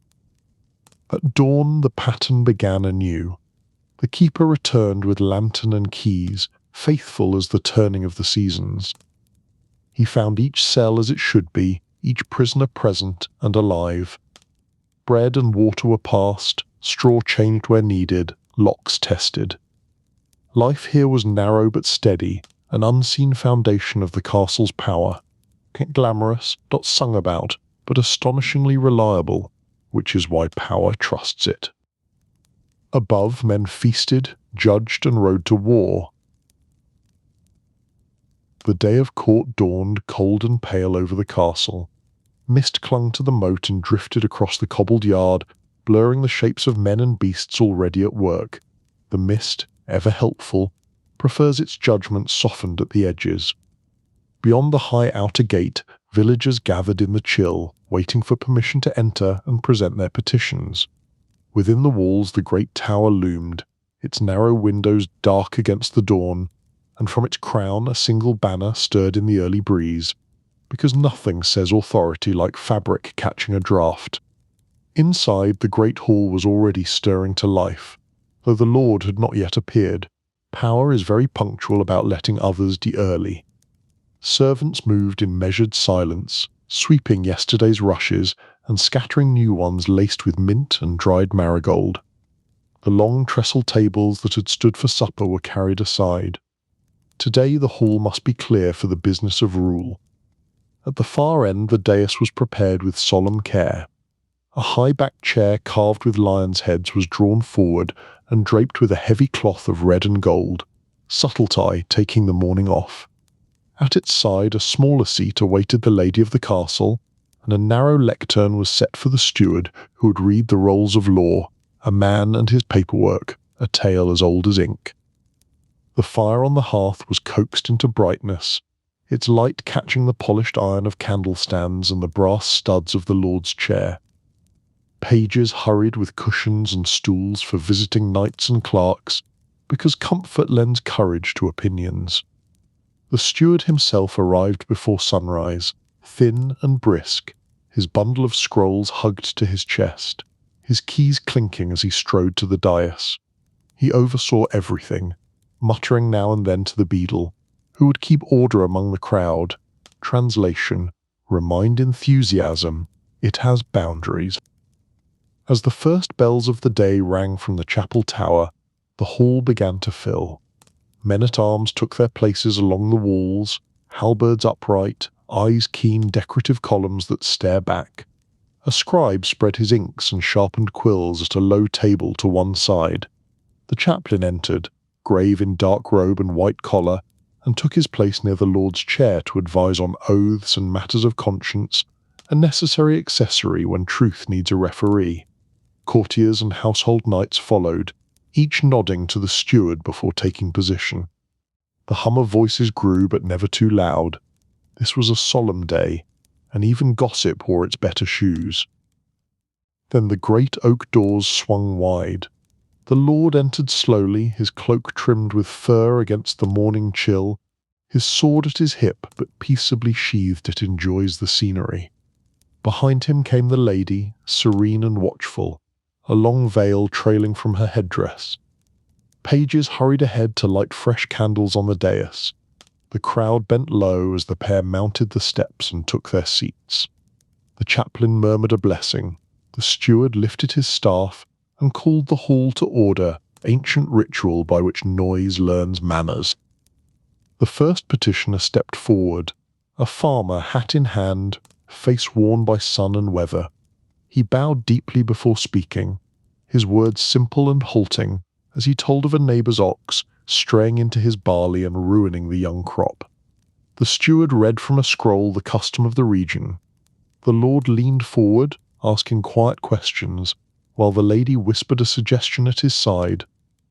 At dawn the pattern began anew. The keeper returned with lantern and keys, faithful as the turning of the seasons. He found each cell as it should be, each prisoner present and alive. Bread and water were passed, straw changed where needed, locks tested. Life here was narrow but steady, an unseen foundation of the castle's power. Glamorous, not sung about, but astonishingly reliable, which is why power trusts it. Above, men feasted, judged, and rode to war. The day of court dawned cold and pale over the castle. Mist clung to the moat and drifted across the cobbled yard, blurring the shapes of men and beasts already at work. The mist, ever helpful, prefers its judgment softened at the edges. Beyond the high outer gate, villagers gathered in the chill, waiting for permission to enter and present their petitions. Within the walls the great tower loomed, its narrow windows dark against the dawn, and from its crown a single banner stirred in the early breeze, because nothing says authority like fabric catching a draught. Inside, the great hall was already stirring to life, though the Lord had not yet appeared. Power is very punctual about letting others die early. Servants moved in measured silence, sweeping yesterday's rushes and scattering new ones laced with mint and dried marigold. The long trestle tables that had stood for supper were carried aside. Today the hall must be clear for the business of rule. At the far end the dais was prepared with solemn care. A high-backed chair carved with lions' heads was drawn forward and draped with a heavy cloth of red and gold, subtlety taking the mourning off. At its side a smaller seat awaited the lady of the castle, and a narrow lectern was set for the steward who would read the rolls of law, a man and his paperwork, a tale as old as ink. The fire on the hearth was coaxed into brightness, its light catching the polished iron of candle stands and the brass studs of the Lord's chair. Pages hurried with cushions and stools for visiting knights and clerks, because comfort lends courage to opinions. The steward himself arrived before sunrise, thin and brisk, his bundle of scrolls hugged to his chest, his keys clinking as he strode to the dais. He oversaw everything, muttering now and then to the beadle, who would keep order among the crowd. Translation: remind enthusiasm, it has boundaries. As the first bells of the day rang from the chapel tower, the hall began to fill. Men-at-arms took their places along the walls, halberds upright, eyes keen decorative columns that stare back. A scribe spread his inks and sharpened quills at a low table to one side. The chaplain entered, grave in dark robe and white collar, and took his place near the Lord's chair to advise on oaths and matters of conscience, a necessary accessory when truth needs a referee. Courtiers and household knights followed, each nodding to the steward before taking position. The hum of voices grew, but never too loud. This was a solemn day, and even gossip wore its better shoes. Then the great oak doors swung wide. The Lord entered slowly, his cloak trimmed with fur against the morning chill, his sword at his hip but peaceably sheathed it enjoys the scenery. Behind him came the lady, serene and watchful, a long veil trailing from her headdress. Pages hurried ahead to light fresh candles on the dais. The crowd bent low as the pair mounted the steps and took their seats. The chaplain murmured a blessing. The steward lifted his staff and called the hall to order, ancient ritual by which noise learns manners. The first petitioner stepped forward, a farmer, hat in hand, face worn by sun and weather. He bowed deeply before speaking, his words simple and halting, as he told of a neighbour's ox straying into his barley and ruining the young crop. The steward read from a scroll the custom of the region. The Lord leaned forward, asking quiet questions, while the lady whispered a suggestion at his side: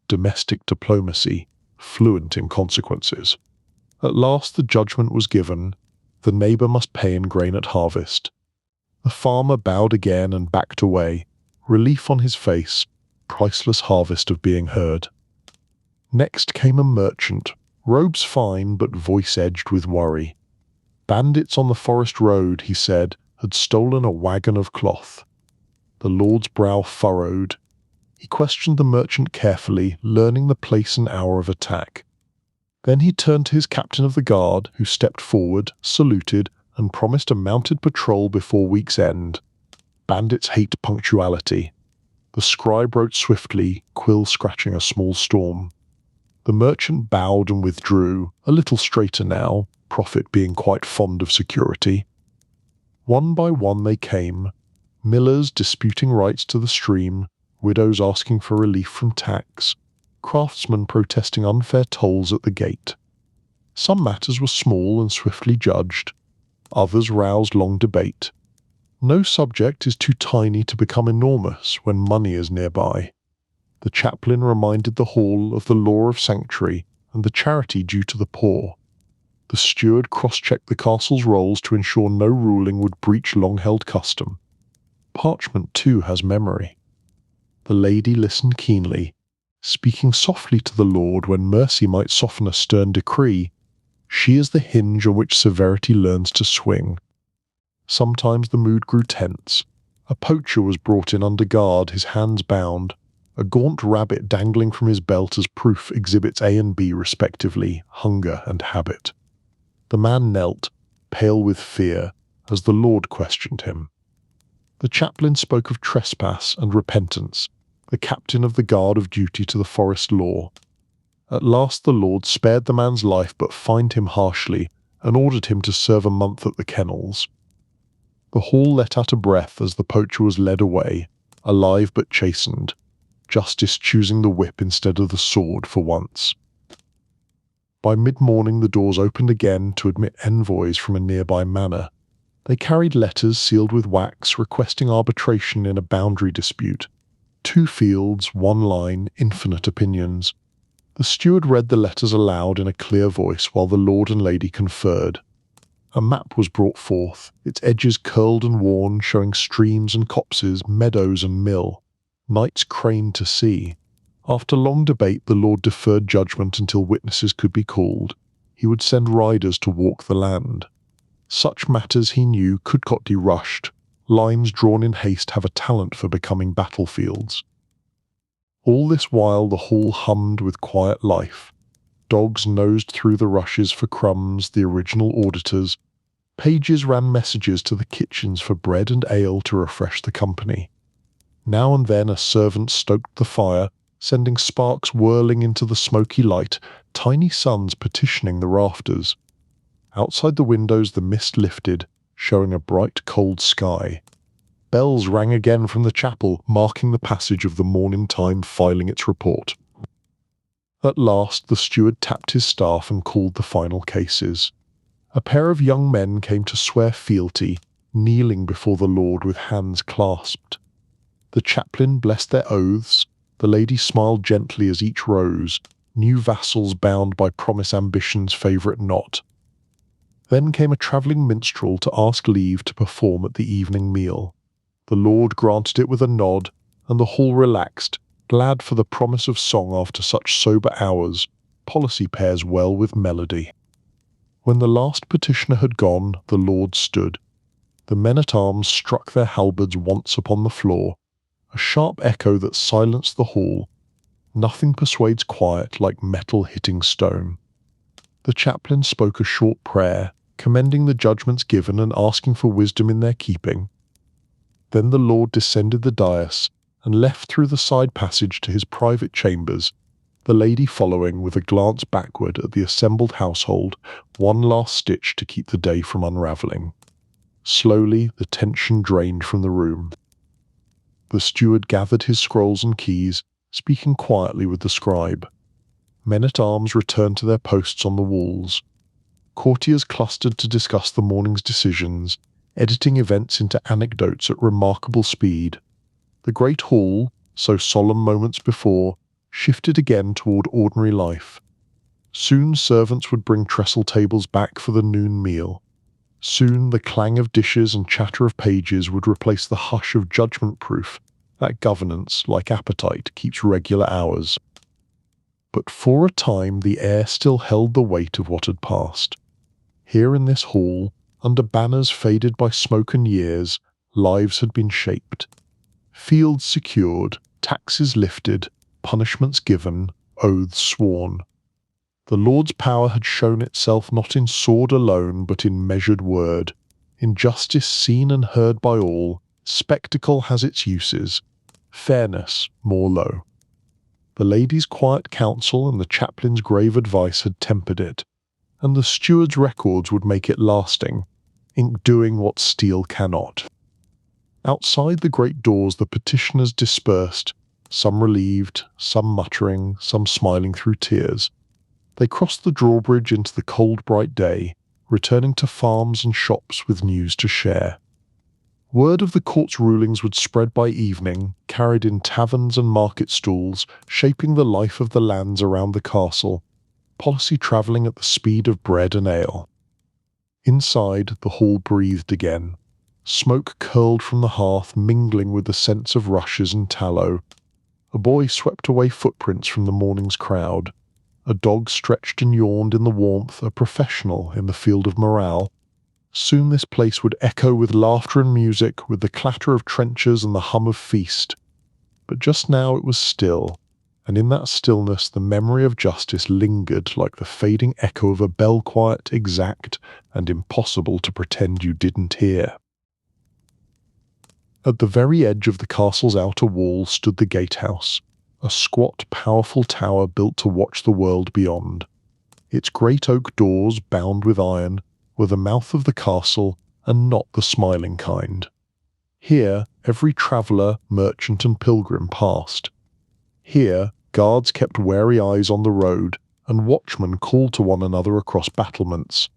domestic diplomacy, fluent in consequences. At last the judgment was given. The neighbour must pay in grain at harvest. The farmer bowed again and backed away, relief on his face, priceless harvest of being heard. Next came a merchant, robes fine but voice edged with worry. Bandits on the forest road, he said, had stolen a wagon of cloth. The Lord's brow furrowed. He questioned the merchant carefully, learning the place and hour of attack. Then he turned to his captain of the guard, who stepped forward, saluted, and promised a mounted patrol before week's end. Bandits hate punctuality. The scribe wrote swiftly, quill scratching a small storm. The merchant bowed and withdrew, a little straighter now, prophet being quite fond of security. One by one they came, millers disputing rights to the stream, widows asking for relief from tax, craftsmen protesting unfair tolls at the gate. Some matters were small and swiftly judged, others roused long debate. No subject is too tiny to become enormous when money is nearby. The chaplain reminded the hall of the law of sanctuary and the charity due to the poor. The steward cross-checked the castle's rolls to ensure no ruling would breach long-held custom. Parchment, too, has memory. The lady listened keenly, speaking softly to the Lord when mercy might soften a stern decree. She is the hinge on which severity learns to swing. Sometimes the mood grew tense. A poacher was brought in under guard, his hands bound. A gaunt rabbit dangling from his belt as proof exhibits A and B respectively, hunger and habit. The man knelt, pale with fear, as the Lord questioned him. The chaplain spoke of trespass and repentance, the captain of the guard of duty to the forest law. At last the Lord spared the man's life but fined him harshly and ordered him to serve a month at the kennels. The hall let out a breath as the poacher was led away, alive but chastened, justice choosing the whip instead of the sword for once. By mid-morning the doors opened again to admit envoys from a nearby manor. They carried letters sealed with wax requesting arbitration in a boundary dispute. 2 fields, 1 line, infinite opinions. The steward read the letters aloud in a clear voice while the lord and lady conferred. A map was brought forth, its edges curled and worn, showing streams and copses, meadows and mill. Knights craned to see. After long debate, the Lord deferred judgment until witnesses could be called. He would send riders to walk the land. Such matters, he knew, could not be rushed. Lines drawn in haste have a talent for becoming battlefields. All this while the hall hummed with quiet life. Dogs nosed through the rushes for crumbs, the original auditors. Pages ran messages to the kitchens for bread and ale to refresh the company. Now and then a servant stoked the fire, sending sparks whirling into the smoky light, tiny suns petitioning the rafters. Outside the windows the mist lifted, showing a bright cold sky. Bells rang again from the chapel, marking the passage of the morning time filing its report. At last the steward tapped his staff and called the final cases. A pair of young men came to swear fealty, kneeling before the Lord with hands clasped. The chaplain blessed their oaths, the lady smiled gently as each rose, new vassals bound by promise ambition's favourite knot. Then came a travelling minstrel to ask leave to perform at the evening meal. The Lord granted it with a nod, and the hall relaxed, glad for the promise of song after such sober hours. Policy pairs well with melody. When the last petitioner had gone, the Lord stood. The men-at-arms struck their halberds once upon the floor, a sharp echo that silenced the hall. Nothing persuades quiet like metal hitting stone. The chaplain spoke a short prayer, commending the judgments given and asking for wisdom in their keeping. Then the Lord descended the dais and left through the side passage to his private chambers, the lady following with a glance backward at the assembled household, one last stitch to keep the day from unravelling. Slowly the tension drained from the room. The steward gathered his scrolls and keys, speaking quietly with the scribe. Men-at-arms returned to their posts on the walls. Courtiers clustered to discuss the morning's decisions, editing events into anecdotes at remarkable speed. The great hall, so solemn moments before, shifted again toward ordinary life. Soon servants would bring trestle tables back for the noon meal. Soon the clang of dishes and chatter of pages would replace the hush of judgment-proof that governance, like appetite, keeps regular hours. But for a time the air still held the weight of what had passed. Here in this hall, under banners faded by smoke and years, lives had been shaped. Fields secured, taxes lifted, punishments given, oaths sworn. The Lord's power had shown itself not in sword alone, but in measured word. In justice seen and heard by all, spectacle has its uses. Fairness more low. The lady's quiet counsel and the chaplain's grave advice had tempered it, and the steward's records would make it lasting, ink doing what steel cannot. Outside the great doors the petitioners dispersed, some relieved, some muttering, some smiling through tears. They crossed the drawbridge into the cold bright day, returning to farms and shops with news to share. Word of the court's rulings would spread by evening, carried in taverns and market stalls, shaping the life of the lands around the castle, policy travelling at the speed of bread and ale. Inside, the hall breathed again. Smoke curled from the hearth, mingling with the scents of rushes and tallow. A boy swept away footprints from the morning's crowd. A dog stretched and yawned in the warmth, a professional in the field of morale. Soon this place would echo with laughter and music, with the clatter of trenchers and the hum of feast. But just now it was still, and in that stillness the memory of justice lingered like the fading echo of a bell, quiet, exact, and impossible to pretend you didn't hear. At the very edge of the castle's outer wall stood the Gatehouse, a squat, powerful tower built to watch the world beyond. Its great oak doors, bound with iron, were the mouth of the castle, and not the smiling kind. Here every traveller, merchant and pilgrim passed. Here guards kept wary eyes on the road, and watchmen called to one another across battlements.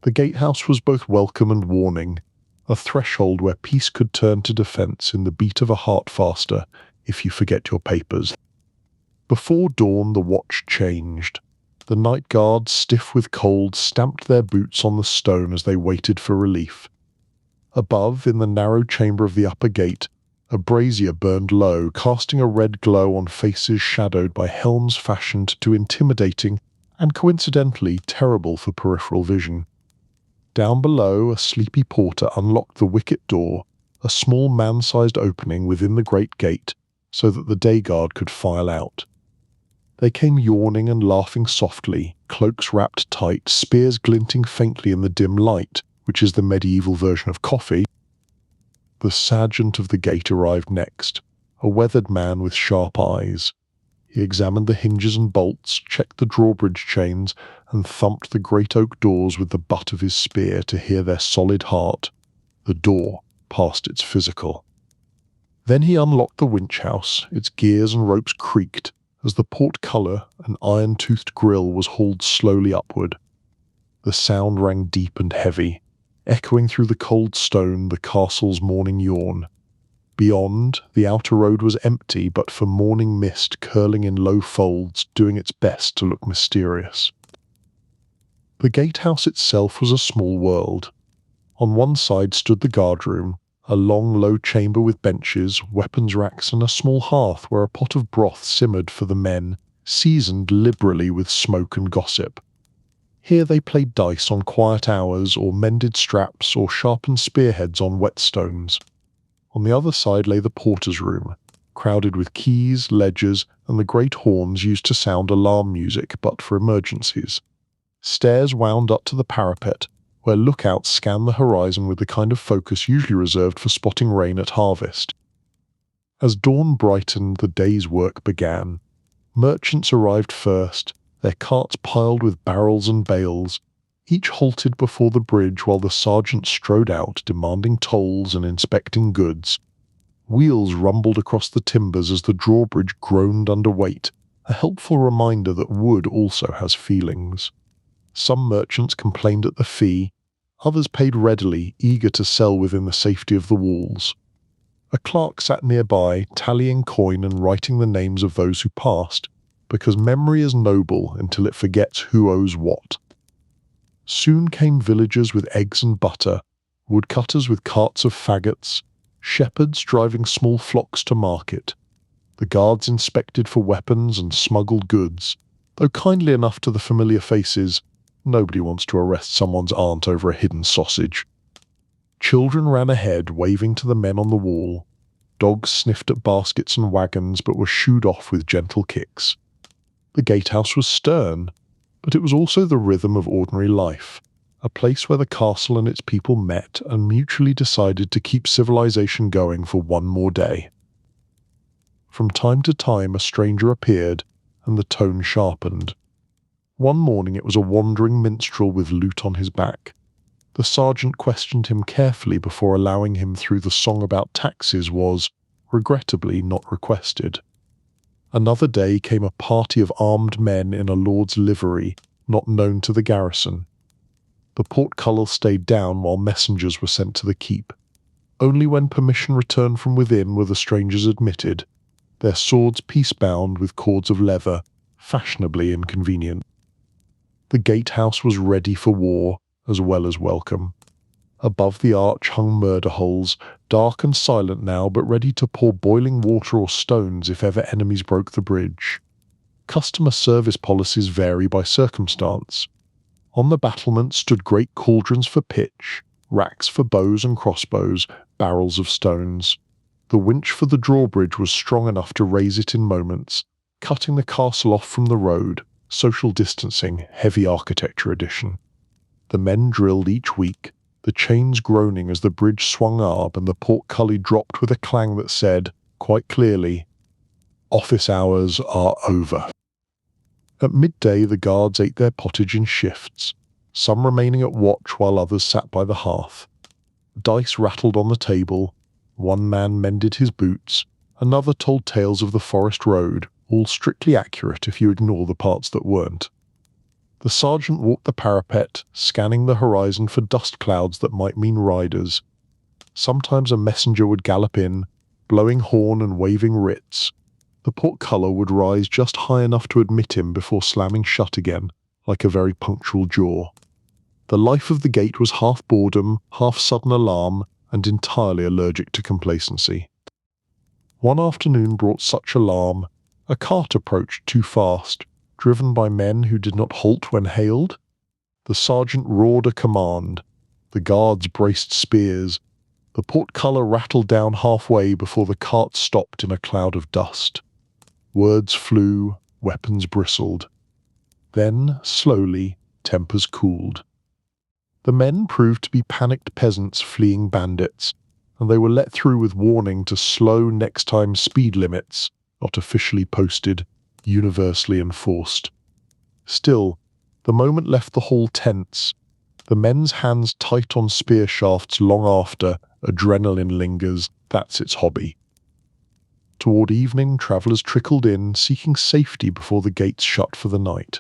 The Gatehouse was both welcome and warning, a threshold where peace could turn to defence in the beat of a heart faster if you forget your papers. Before dawn the watch changed. The night guards, stiff with cold, stamped their boots on the stone as they waited for relief. Above, in the narrow chamber of the upper gate, a brazier burned low, casting a red glow on faces shadowed by helms fashioned to intimidating and coincidentally terrible for peripheral vision. Down below, a sleepy porter unlocked the wicket door, a small man-sized opening within the great gate, so that the day guard could file out. They came yawning and laughing softly, cloaks wrapped tight, spears glinting faintly in the dim light, which is the medieval version of coffee. The sergeant of the gate arrived next, a weathered man with sharp eyes. He examined the hinges and bolts, checked the drawbridge chains, and thumped the great oak doors with the butt of his spear to hear their solid heart. The door passed its physical. Then he unlocked the winch house. Its gears and ropes creaked as the portcullis, an iron-toothed grille, was hauled slowly upward. The sound rang deep and heavy, echoing through the cold stone the castle's morning yawn. Beyond, the outer road was empty but for morning mist curling in low folds, doing its best to look mysterious. The gatehouse itself was a small world. On one side stood the guardroom, a long low chamber with benches, weapons racks and a small hearth where a pot of broth simmered for the men, seasoned liberally with smoke and gossip. Here they played dice on quiet hours, or mended straps, or sharpened spearheads on whetstones. On the other side lay the porter's room, crowded with keys, ledgers, and the great horns used to sound alarm music but for emergencies. Stairs wound up to the parapet, where lookouts scanned the horizon with the kind of focus usually reserved for spotting rain at harvest. As dawn brightened, the day's work began. Merchants arrived first, their carts piled with barrels and bales. Each halted before the bridge while the sergeant strode out, demanding tolls and inspecting goods. Wheels rumbled across the timbers as the drawbridge groaned under weight, a helpful reminder that wood also has feelings. Some merchants complained at the fee, others paid readily, eager to sell within the safety of the walls. A clerk sat nearby, tallying coin and writing the names of those who passed, because memory is noble until it forgets who owes what. Soon came villagers with eggs and butter, woodcutters with carts of faggots, shepherds driving small flocks to market. The guards inspected for weapons and smuggled goods, though kindly enough to the familiar faces, nobody wants to arrest someone's aunt over a hidden sausage. Children ran ahead, waving to the men on the wall. Dogs sniffed at baskets and wagons, but were shooed off with gentle kicks. The gatehouse was stern, but it was also the rhythm of ordinary life, a place where the castle and its people met and mutually decided to keep civilization going for one more day. From time to time a stranger appeared, and the tone sharpened. One morning it was a wandering minstrel with lute on his back. The sergeant questioned him carefully before allowing him through. The song about taxes was, regrettably, not requested. Another day came a party of armed men in a lord's livery, not known to the garrison. The portcullis stayed down while messengers were sent to the keep. Only when permission returned from within were the strangers admitted, their swords peace-bound with cords of leather, fashionably inconvenient. The gatehouse was ready for war, as well as welcome. Above the arch hung murder holes, dark and silent now, but ready to pour boiling water or stones if ever enemies broke the bridge. Customer service policies vary by circumstance. On the battlements stood great cauldrons for pitch, racks for bows and crossbows, barrels of stones. The winch for the drawbridge was strong enough to raise it in moments, cutting the castle off from the road, social distancing, heavy architecture edition. The men drilled each week, the chains groaning as the bridge swung up and the portcullis dropped with a clang that said, quite clearly, "Office hours are over." At midday the guards ate their pottage in shifts, some remaining at watch while others sat by the hearth. Dice rattled on the table, one man mended his boots, another told tales of the forest road, all strictly accurate if you ignore the parts that weren't. The sergeant walked the parapet, scanning the horizon for dust clouds that might mean riders. Sometimes a messenger would gallop in, blowing horn and waving writs. The portcullis would rise just high enough to admit him before slamming shut again, like a very punctual jaw. The life of the gate was half boredom, half sudden alarm, and entirely allergic to complacency. One afternoon brought such alarm, a cart approached too fast, driven by men who did not halt when hailed. The sergeant roared a command. The guards braced spears. The portcullis rattled down halfway before the cart stopped in a cloud of dust. Words flew, weapons bristled. Then, slowly, tempers cooled. The men proved to be panicked peasants fleeing bandits, and they were let through with warning to slow next time speed limits, not officially posted, universally enforced. Still, the moment left the hall tense, the men's hands tight on spear shafts long after adrenaline lingers, that's its hobby. Toward evening, travellers trickled in, seeking safety before the gates shut for the night.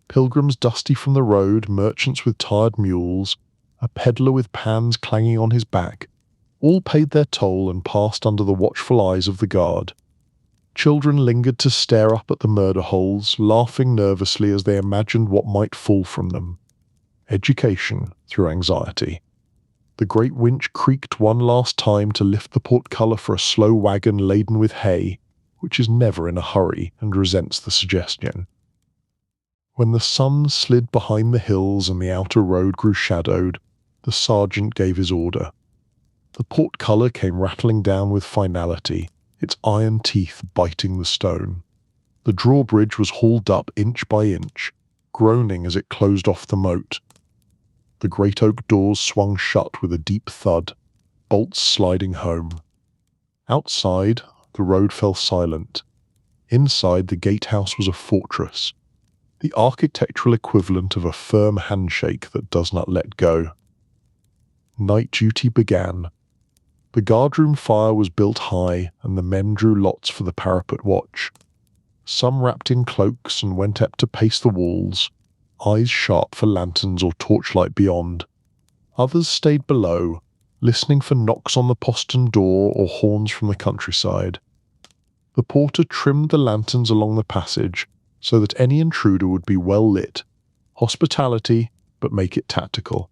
Pilgrims dusty from the road, merchants with tired mules, a peddler with pans clanging on his back, all paid their toll and passed under the watchful eyes of the guard. Children lingered to stare up at the murder holes, laughing nervously as they imagined what might fall from them. Education through anxiety. The great winch creaked one last time to lift the portcullis for a slow wagon laden with hay, which is never in a hurry and resents the suggestion. When the sun slid behind the hills and the outer road grew shadowed, the sergeant gave his order. The portcullis came rattling down with finality, its iron teeth biting the stone. The drawbridge was hauled up inch by inch, groaning as it closed off the moat. The great oak doors swung shut with a deep thud, bolts sliding home. Outside, the road fell silent. Inside, the gatehouse was a fortress, the architectural equivalent of a firm handshake that does not let go. Night duty began. The guardroom fire was built high, and the men drew lots for the parapet watch. Some wrapped in cloaks and went up to pace the walls, eyes sharp for lanterns or torchlight beyond. Others stayed below, listening for knocks on the postern door or horns from the countryside. The porter trimmed the lanterns along the passage so that any intruder would be well lit. Hospitality, but make it tactical.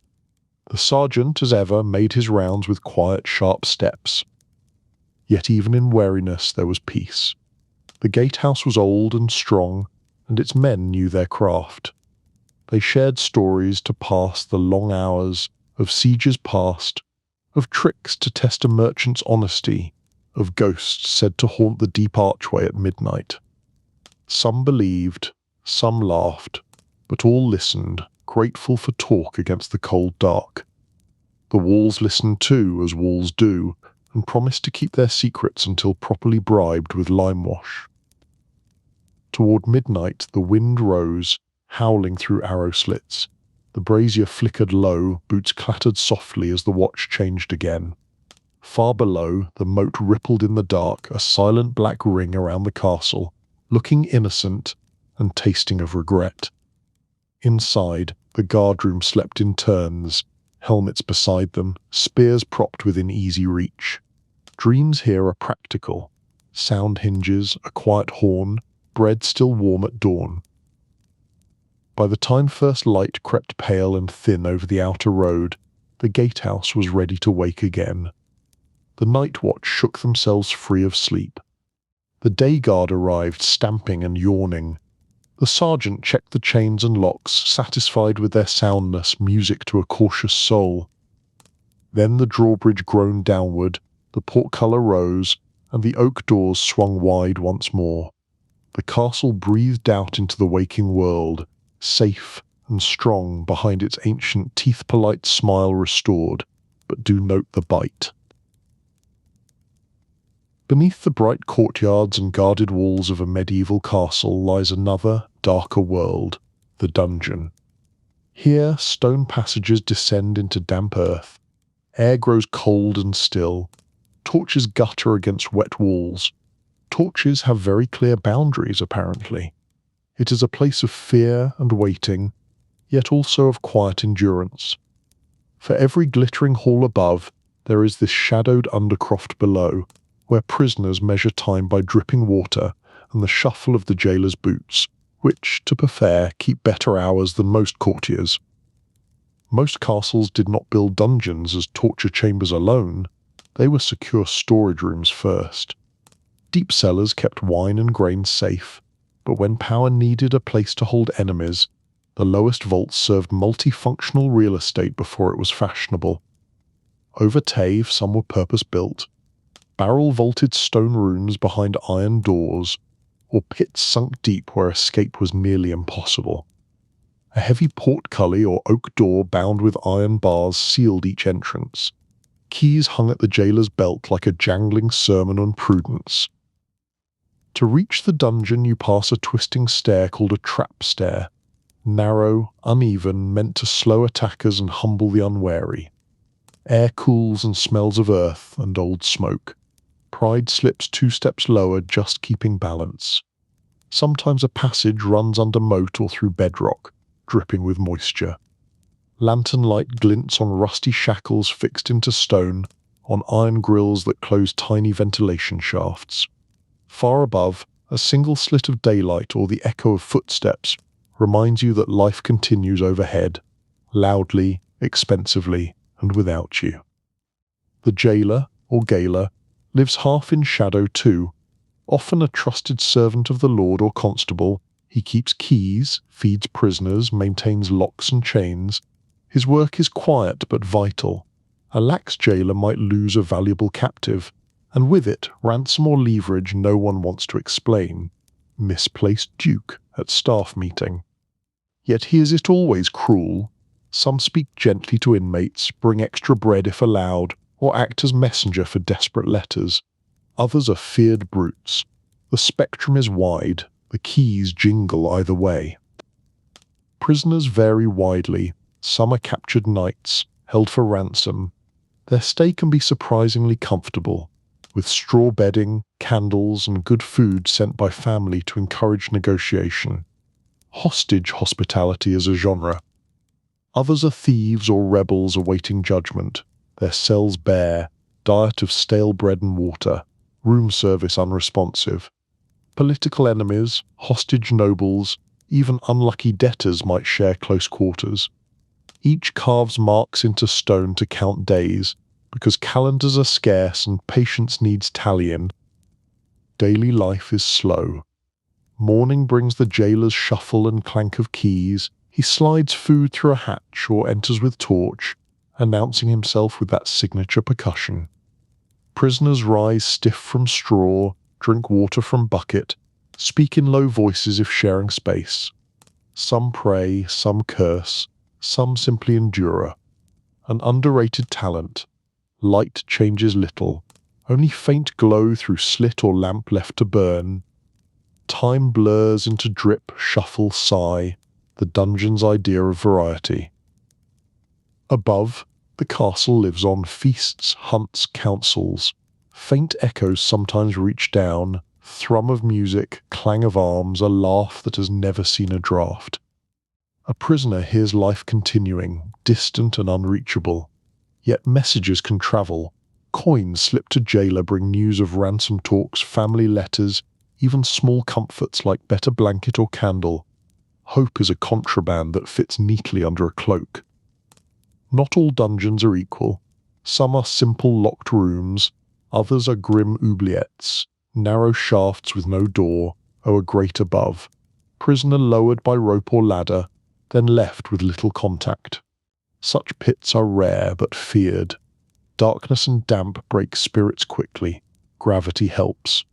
The sergeant, as ever, made his rounds with quiet, sharp steps. Yet even in weariness there was peace. The gatehouse was old and strong, and its men knew their craft. They shared stories to pass the long hours, of sieges past, of tricks to test a merchant's honesty, of ghosts said to haunt the deep archway at midnight. Some believed, some laughed, but all listened, grateful for talk against the cold dark. The walls listened too, as walls do, and promised to keep their secrets until properly bribed with limewash. Toward midnight the wind rose, howling through arrow slits. The brazier flickered low, boots clattered softly as the watch changed again. Far below, the moat rippled in the dark, a silent black ring around the castle, looking innocent and tasting of regret. Inside, the guardroom slept in turns, helmets beside them, spears propped within easy reach. Dreams here are practical. Sound hinges, a quiet horn, bread still warm at dawn. By the time first light crept pale and thin over the outer road, the gatehouse was ready to wake again. The night watch shook themselves free of sleep. The day guard arrived, stamping and yawning. The sergeant checked the chains and locks, satisfied with their soundness, music to a cautious soul. Then the drawbridge groaned downward, the portcullis rose, and the oak doors swung wide once more. The castle breathed out into the waking world, safe and strong behind its ancient teeth-polite smile restored, but do note the bite. Beneath the bright courtyards and guarded walls of a medieval castle lies another, darker world, the dungeon. Here stone passages descend into damp earth. Air grows cold and still. Torches gutter against wet walls. Torches have very clear boundaries, apparently. It is a place of fear and waiting, yet also of quiet endurance. For every glittering hall above, there is this shadowed undercroft below, where prisoners measure time by dripping water and the shuffle of the jailer's boots, which, to be fair, keep better hours than most courtiers. Most castles did not build dungeons as torture chambers alone. They were secure storage rooms first. Deep cellars kept wine and grain safe, but when power needed a place to hold enemies, the lowest vaults served multifunctional real estate before it was fashionable. Over Tave, some were purpose-built, barrel-vaulted stone rooms behind iron doors, or pits sunk deep where escape was nearly impossible. A heavy portcullis or oak door bound with iron bars sealed each entrance. Keys hung at the jailer's belt like a jangling sermon on prudence. To reach the dungeon you pass a twisting stair called a trap stair, narrow, uneven, meant to slow attackers and humble the unwary. Air cools and smells of earth and old smoke. Pride slips 2 steps lower, just keeping balance. Sometimes a passage runs under moat or through bedrock, dripping with moisture. Lantern light glints on rusty shackles fixed into stone, on iron grills that close tiny ventilation shafts. Far above, a single slit of daylight or the echo of footsteps reminds you that life continues overhead, loudly, expensively, and without you. The jailer, or gaoler, lives half in shadow too. Often a trusted servant of the lord or constable, he keeps keys, feeds prisoners, maintains locks and chains. His work is quiet but vital. A lax jailer might lose a valuable captive, and with it ransom or leverage no one wants to explain. Misplaced duke at staff meeting. Yet is it always cruel? Some speak gently to inmates, bring extra bread if allowed, or act as messenger for desperate letters. Others are feared brutes. The spectrum is wide, the keys jingle either way. Prisoners vary widely. Some are captured knights, held for ransom. Their stay can be surprisingly comfortable, with straw bedding, candles, and good food sent by family to encourage negotiation. Hostage hospitality is a genre. Others are thieves or rebels awaiting judgment, their cells bare, diet of stale bread and water, room service unresponsive. Political enemies, hostage nobles, even unlucky debtors might share close quarters. Each carves marks into stone to count days, because calendars are scarce and patience needs tallying. Daily life is slow. Morning brings the jailer's shuffle and clank of keys. He slides food through a hatch or enters with torch, announcing himself with that signature percussion. Prisoners rise stiff from straw, drink water from bucket, speak in low voices if sharing space. Some pray, some curse, some simply endure. An underrated talent. Light changes little, only faint glow through slit or lamp left to burn. Time blurs into drip, shuffle, sigh, the dungeon's idea of variety. Above, the castle lives on feasts, hunts, councils. Faint echoes sometimes reach down, thrum of music, clang of arms, a laugh that has never seen a draught. A prisoner hears life continuing, distant and unreachable. Yet messages can travel. Coins slipped to jailer bring news of ransom talks, family letters, even small comforts like better blanket or candle. Hope is a contraband that fits neatly under a cloak. Not all dungeons are equal. Some are simple locked rooms, others are grim oubliettes, narrow shafts with no door, or a grate above. Prisoner lowered by rope or ladder, then left with little contact. Such pits are rare but feared. Darkness and damp break spirits quickly. Gravity helps.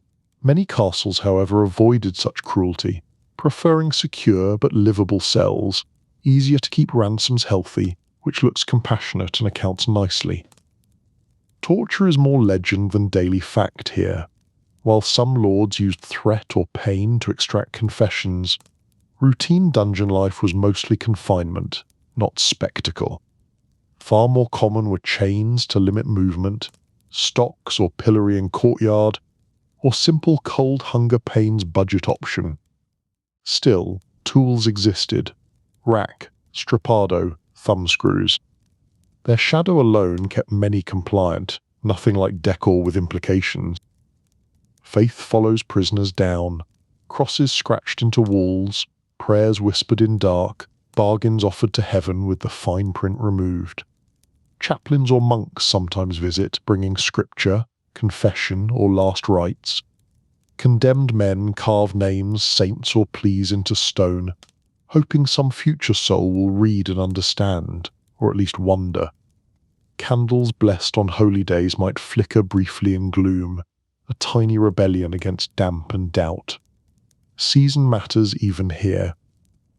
Many castles, however, avoided such cruelty, preferring secure but livable cells, easier to keep ransoms healthy, which looks compassionate and accounts nicely. Torture is more legend than daily fact here. While some lords used threat or pain to extract confessions, routine dungeon life was mostly confinement, not spectacle. Far more common were chains to limit movement, stocks or pillory in courtyard, or simple cold hunger pains budget option. Still, tools existed. Rack, strappado, thumbscrews. Their shadow alone kept many compliant, nothing like decor with implications. Faith follows prisoners down. Crosses scratched into walls, prayers whispered in dark, bargains offered to heaven with the fine print removed. Chaplains or monks sometimes visit, bringing scripture, confession, or last rites. Condemned men carve names, saints, or pleas into stone, hoping some future soul will read and understand, or at least wonder. Candles blessed on holy days might flicker briefly in gloom, a tiny rebellion against damp and doubt. Season matters even here.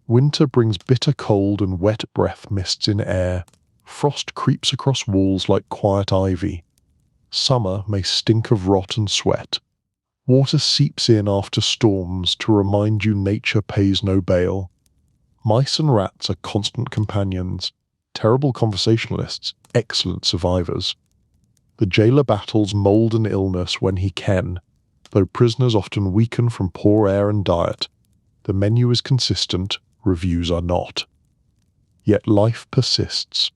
Winter brings bitter cold and wet breath mists in air. Frost creeps across walls like quiet ivy. Summer may stink of rot and sweat. Water seeps in after storms to remind you nature pays no bail. Mice and rats are constant companions, terrible conversationalists, excellent survivors. The jailer battles mould and illness when he can, though prisoners often weaken from poor air and diet. The menu is consistent, reviews are not. Yet life persists.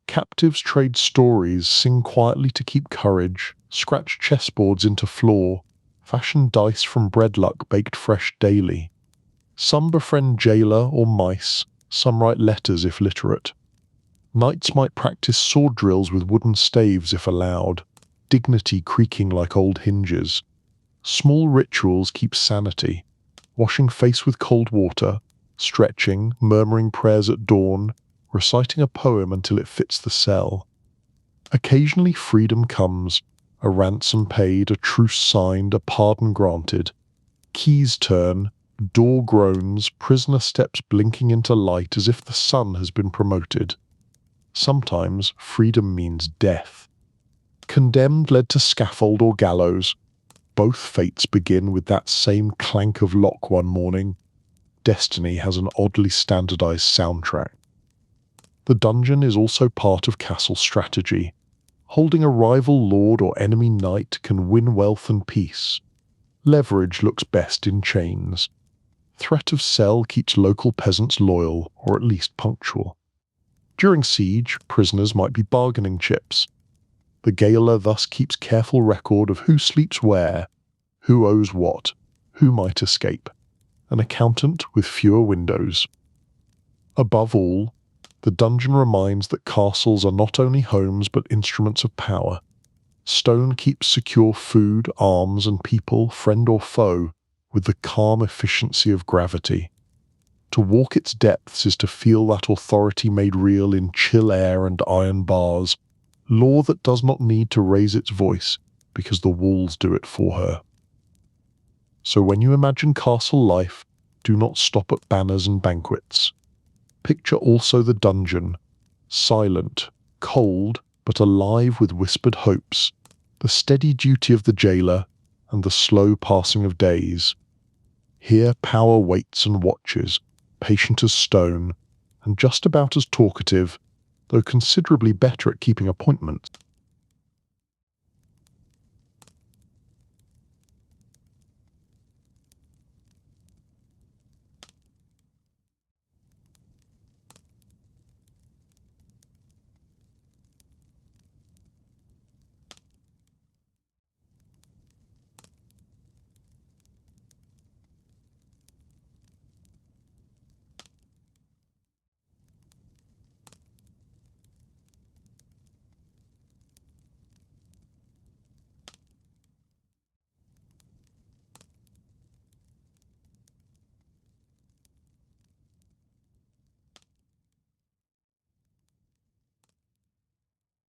Captives trade stories, sing quietly to keep courage, scratch chessboards into floor, fashion dice from bread luck baked fresh daily. Some befriend jailer or mice, some write letters if literate. Knights might practice sword drills with wooden staves if allowed, dignity creaking like old hinges. Small rituals keep sanity, washing face with cold water, stretching, murmuring prayers at dawn, reciting a poem until it fits the cell. Occasionally freedom comes, a ransom paid, a truce signed, a pardon granted. Keys turn, door groans, prisoner steps blinking into light as if the sun has been promoted. Sometimes freedom means death. Condemned led to scaffold or gallows. Both fates begin with that same clank of lock one morning. Destiny has an oddly standardized soundtrack. The dungeon is also part of castle strategy. Holding a rival lord or enemy knight can win wealth and peace. Leverage looks best in chains. Threat of cell keeps local peasants loyal, or at least punctual. During siege, prisoners might be bargaining chips. The gaoler thus keeps careful record of who sleeps where, who owes what, who might escape. An accountant with fewer windows. Above all, the dungeon reminds that castles are not only homes but instruments of power. Stone keeps secure food, arms, and people, friend or foe, with the calm efficiency of gravity. To walk its depths is to feel that authority made real in chill air and iron bars, law that does not need to raise its voice because the walls do it for her. So when you imagine castle life, do not stop at banners and banquets. Picture also the dungeon, silent, cold, but alive with whispered hopes, the steady duty of the jailer, and the slow passing of days. Here power waits and watches, patient as stone, and just about as talkative, though considerably better at keeping appointments.